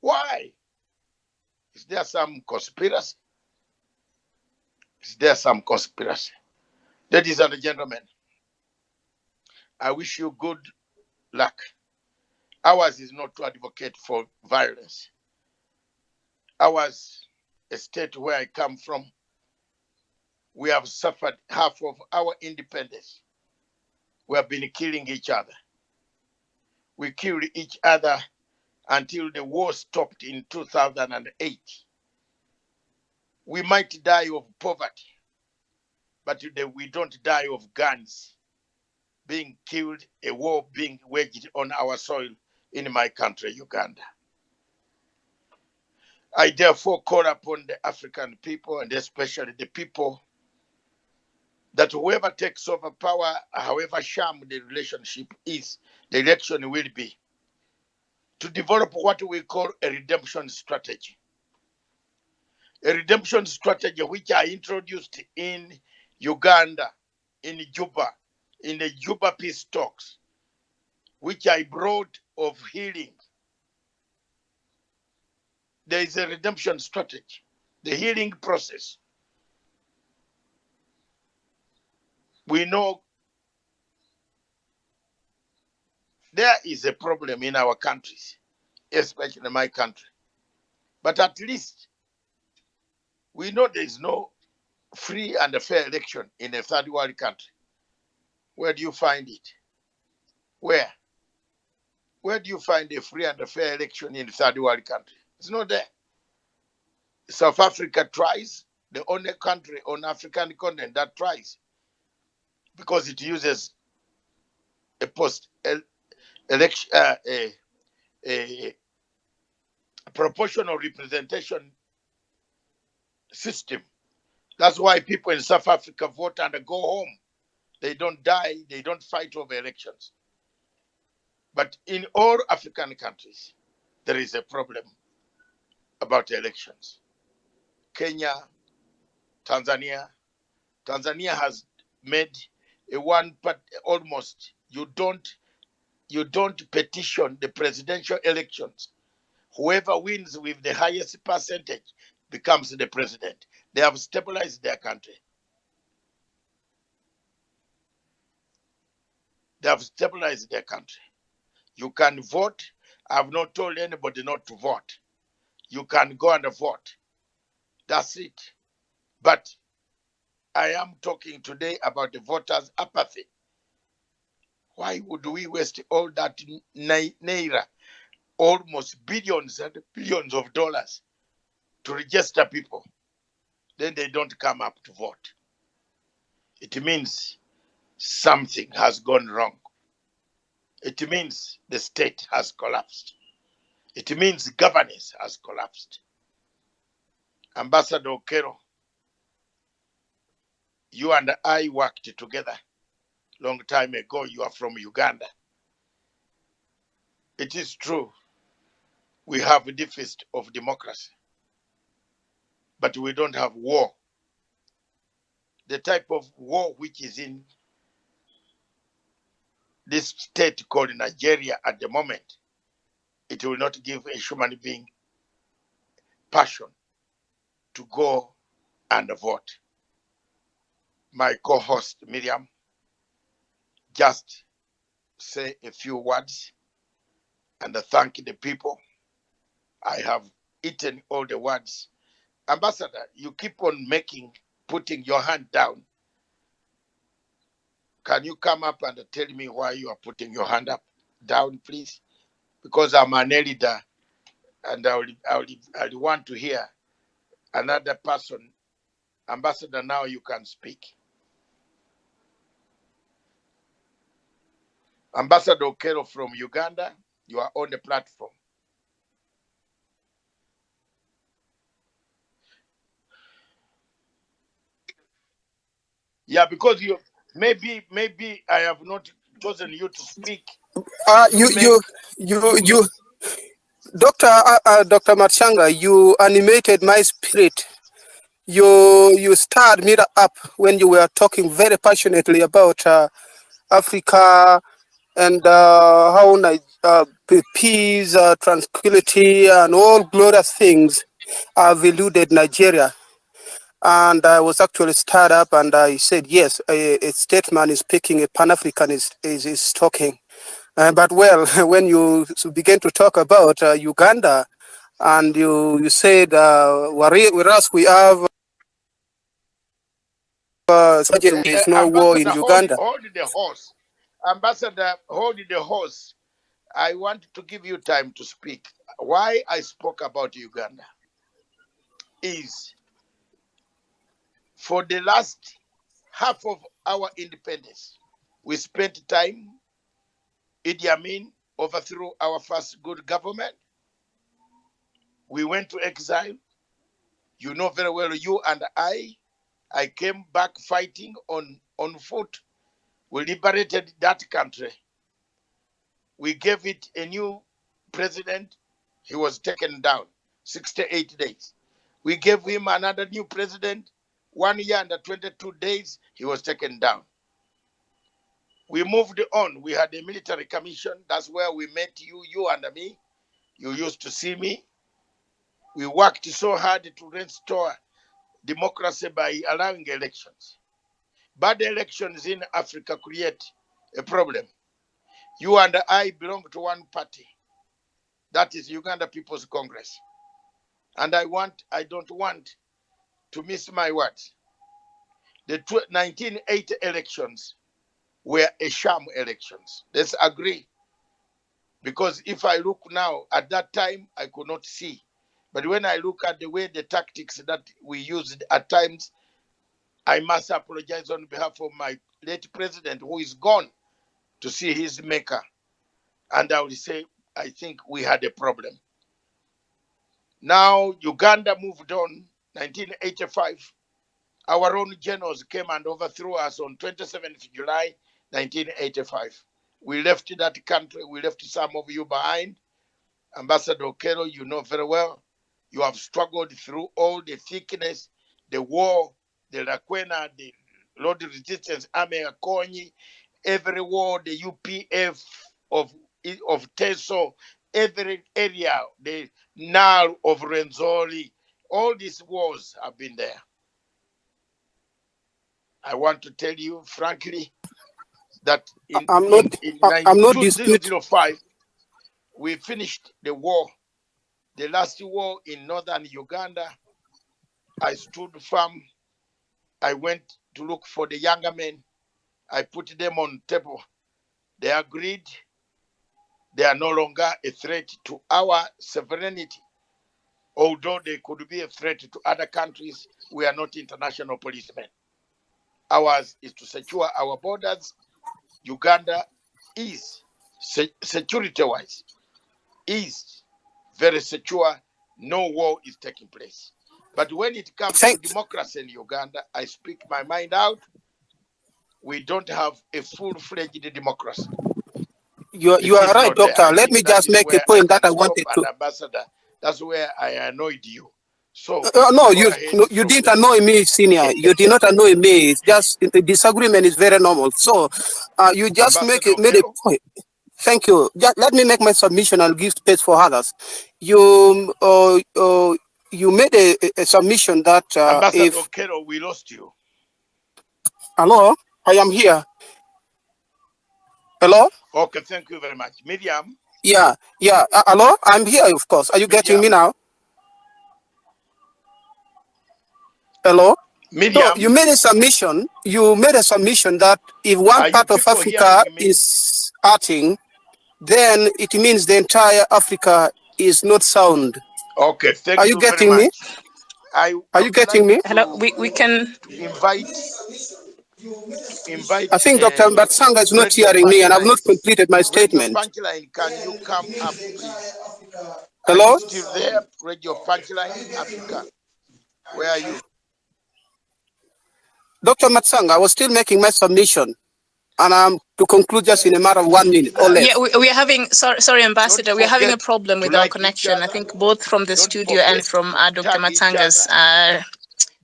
Why? Is there some conspiracy? Is there some conspiracy? Ladies and gentlemen, I wish you good luck. Ours is not to advocate for violence. Ours, a state where I come from, we have suffered half of our independence. We have been killing each other. We killed each other until the war stopped in 2008. We might die of poverty, but we don't die of guns being killed, a war being waged on our soil in my country, Uganda. I therefore call upon the African people, and especially the people, that whoever takes over power, however sham the relationship is, the election will be, to develop what we call a redemption strategy. A redemption strategy which I introduced in Uganda, in Juba, in the Juba peace talks, which I brought of healing. There is a redemption strategy, the healing process. We know there is a problem in our countries, especially my country. But at least we know there is no free and fair election in a third world country. Where do you find it? Where? Where do you find a free and fair election in a third world country? It's not there. South Africa tries, the only country on African continent that tries, because it uses a post-election, a proportional representation system. That's why people in South Africa vote and go home. They don't die, they don't fight over elections. But in all African countries, there is a problem about elections. Kenya, Tanzania has made a one part almost. You don't petition the presidential elections. Whoever wins with the highest percentage becomes the president. They have stabilized their country. They have stabilized their country. You can vote. I have not told anybody not to vote. You can go and vote. That's it. But I am talking today about the voters' apathy. Why would we waste all that naira, almost billions and billions of dollars, to register people? Then they don't come up to vote. It means something has gone wrong. It means the state has collapsed. It means governance has collapsed. Ambassador Okero, you and I worked together long time ago. You are from Uganda. It is true, we have a deficit of democracy, but we don't have war. The type of war which is in this state called Nigeria at the moment, it will not give a human being passion to go and vote. My co-host Miriam, just say a few words and thank the people. I have eaten all the words. Ambassador, you keep on putting your hand down. Can you come up and tell me why you are putting your hand down, please? Because I'm an elder, and I want to hear another person. Ambassador, now you can speak. Ambassador Okero from Uganda, you are on the platform. Yeah, because maybe I have not chosen you to speak. You, Dr. Matshanga, you animated my spirit. You stirred me up when you were talking very passionately about Africa and how peace, tranquility, and all glorious things have eluded Nigeria. And I was actually stirred up, and I said, yes, a statesman is speaking, a Pan-Africanist is talking. But well, when you begin to talk about Uganda, and you said, whereas we have there is no war in Ambassador, Uganda. hold the horse. Ambassador, hold the horse. I want to give you time to speak. Why I spoke about Uganda is for the last half of our independence, we spent time, Idi Amin overthrew our first good government. We went to exile. You know very well, you and I came back fighting on foot. We liberated that country. We gave it a new president. He was taken down, 68 days. We gave him another new president, 1 year and 22 days, he was taken down. We moved on. We had a military commission. That's where we met you and me. You used to see me. We worked so hard to restore democracy by allowing elections. Bad elections in Africa create a problem. You and I belong to one party. That is Uganda People's Congress. And I don't want to miss my words. The 1980 elections were a sham elections. Let's agree. Because if I look now, at that time, I could not see. But when I look at the way the tactics that we used at times, I must apologize on behalf of my late president who is gone to see his maker. And I will say, I think we had a problem. Now, Uganda moved on, 1985. Our own generals came and overthrew us on 27th July, 1985. We left that country. We left some of you behind. Ambassador Okero, you know very well. You have struggled through all the thickness, the war, the Lakwena, the Lord Resistance Army Akonyi, every war, the UPF of Teso, every area, the Nile of Renzori, all these wars have been there. I want to tell you frankly that in I'm not disputing. 2005, we finished the war, the last war in northern Uganda. I stood firm. I went to look for the younger men. I put them on the table. They agreed. They are no longer a threat to our sovereignty. Although they could be a threat to other countries, we are not international policemen. Ours is to secure our borders. Uganda is, security-wise, is very secure. No war is taking place. But when it comes to democracy in Uganda, I speak my mind out. We don't have a full-fledged democracy. You are right, Doctor. Let me just make a point that I wanted to. Ambassador, that's where I annoyed you. So no, you didn't annoy me, Senior. You did not annoy me. It's just the disagreement is very normal. So you just made a point. Thank you. Just let me make my submission and give space for others. You made a submission that Ambassador Okero, we lost you. Hello, I am here. Hello. Okay, thank you very much, Miriam. Yeah. Hello, I'm here. Of course. Are you getting me now? Hello. Miriam. So you made a submission. You made a submission that if one part of Africa is hurting, then it means the entire Africa is not sound. Okay, thank you. Are you getting me? Are you getting me? Hello, we can invite. I think Dr. Batsanga is not hearing me, and I've not completed my statement. Punchline, can you come up, please? Hello? Are you still there? Radio Punchline, Africa. Where are you? Dr. Matsanga, I was still making my submission, and I'm to conclude just in a matter of 1 minute or less. Yeah, we are having, sorry, Ambassador, we're having a problem with our connection. I think both from the studio and from Dr. Matsanga's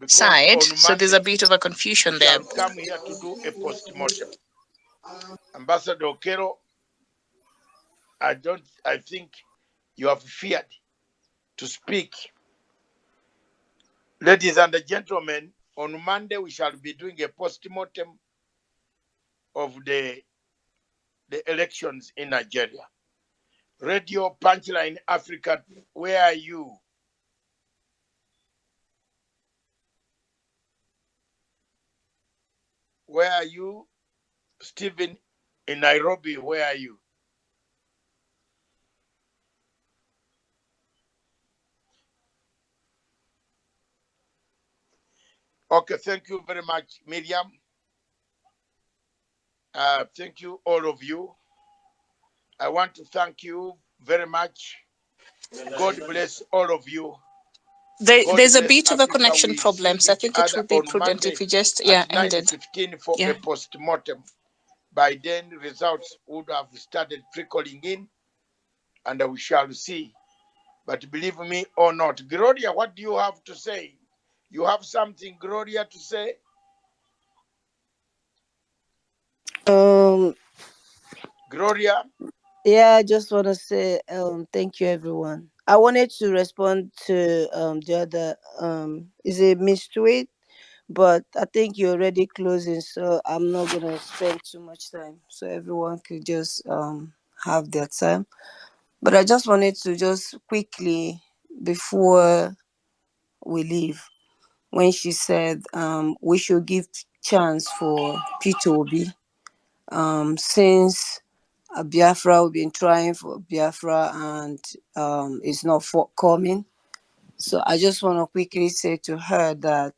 side. So there's a bit of a confusion there. Come here to do a post-mortem. Ambassador Okero, I think you have feared to speak Ladies and gentlemen, on Monday we shall be doing a post-mortem of the elections in Nigeria. Radio Punchline Africa, where are you? Where are you? Stephen in Nairobi, where are you? Okay, thank you very much, Miriam. Thank you, all of you. I want to thank you very much. God bless all of you. There's a bless bit of a Africa. connection We problem, see so I each think it other would be on prudent if Monday you just at ended. 9:15 for Yeah. a post-mortem. By then, results would have started trickling in, and we shall see. But believe me or not, Gloria, what do you have to say? You have something, Gloria, to say? Gloria? Yeah, I just want to say thank you, everyone. I wanted to respond to the other is it Miss Tweet, but I think you're already closing, so I'm not gonna spend too much time, so everyone could just have their time. But I just wanted to just quickly before we leave, when she said we should give chance for P2B since Biafra, we've been trying for Biafra and it's not forthcoming. So I just want to quickly say to her that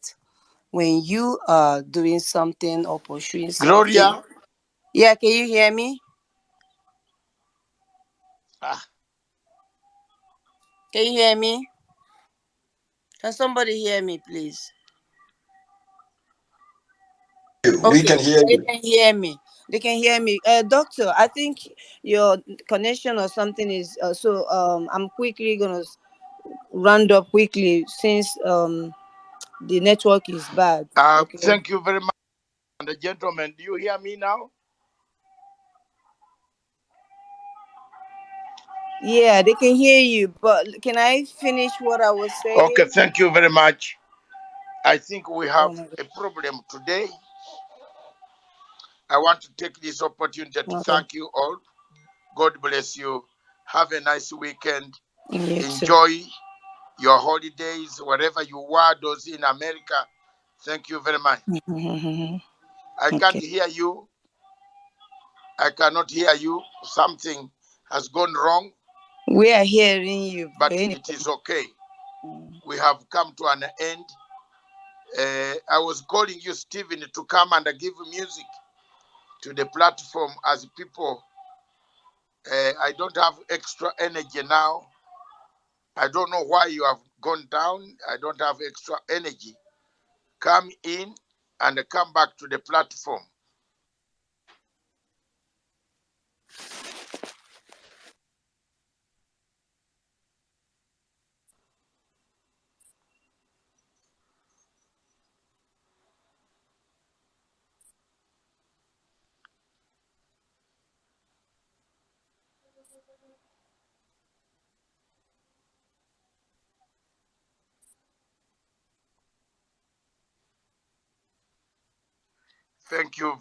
when you are doing something or pursuing something, Gloria? yeah, can you hear me? Can you hear me? Can somebody hear me, please? We Okay, can hear they you. can hear me. They can hear me. Doctor, I think your connection or something is so. I'm quickly gonna round up quickly since the network is bad. Okay. Thank you very much. And the gentlemen, do you hear me now? Yeah, they can hear you, but can I finish what I was Okay, saying? thank you very much. I think we have Oh my God. a problem today. I want to take this opportunity to Okay. thank you all. God bless you. Have a nice weekend. You too. Enjoy your holidays, wherever you were, those in America. Thank you very much. I can't Okay. hear you. I cannot hear you. Something has gone wrong, We are hearing you. but Anyway. it is okay. We have come to an end. I was calling you, Stephen, to come and give music to the platform as people. I don't have extra energy now. I don't know why you have gone down. I don't have extra energy. Come in and come back to the platform. Thank you.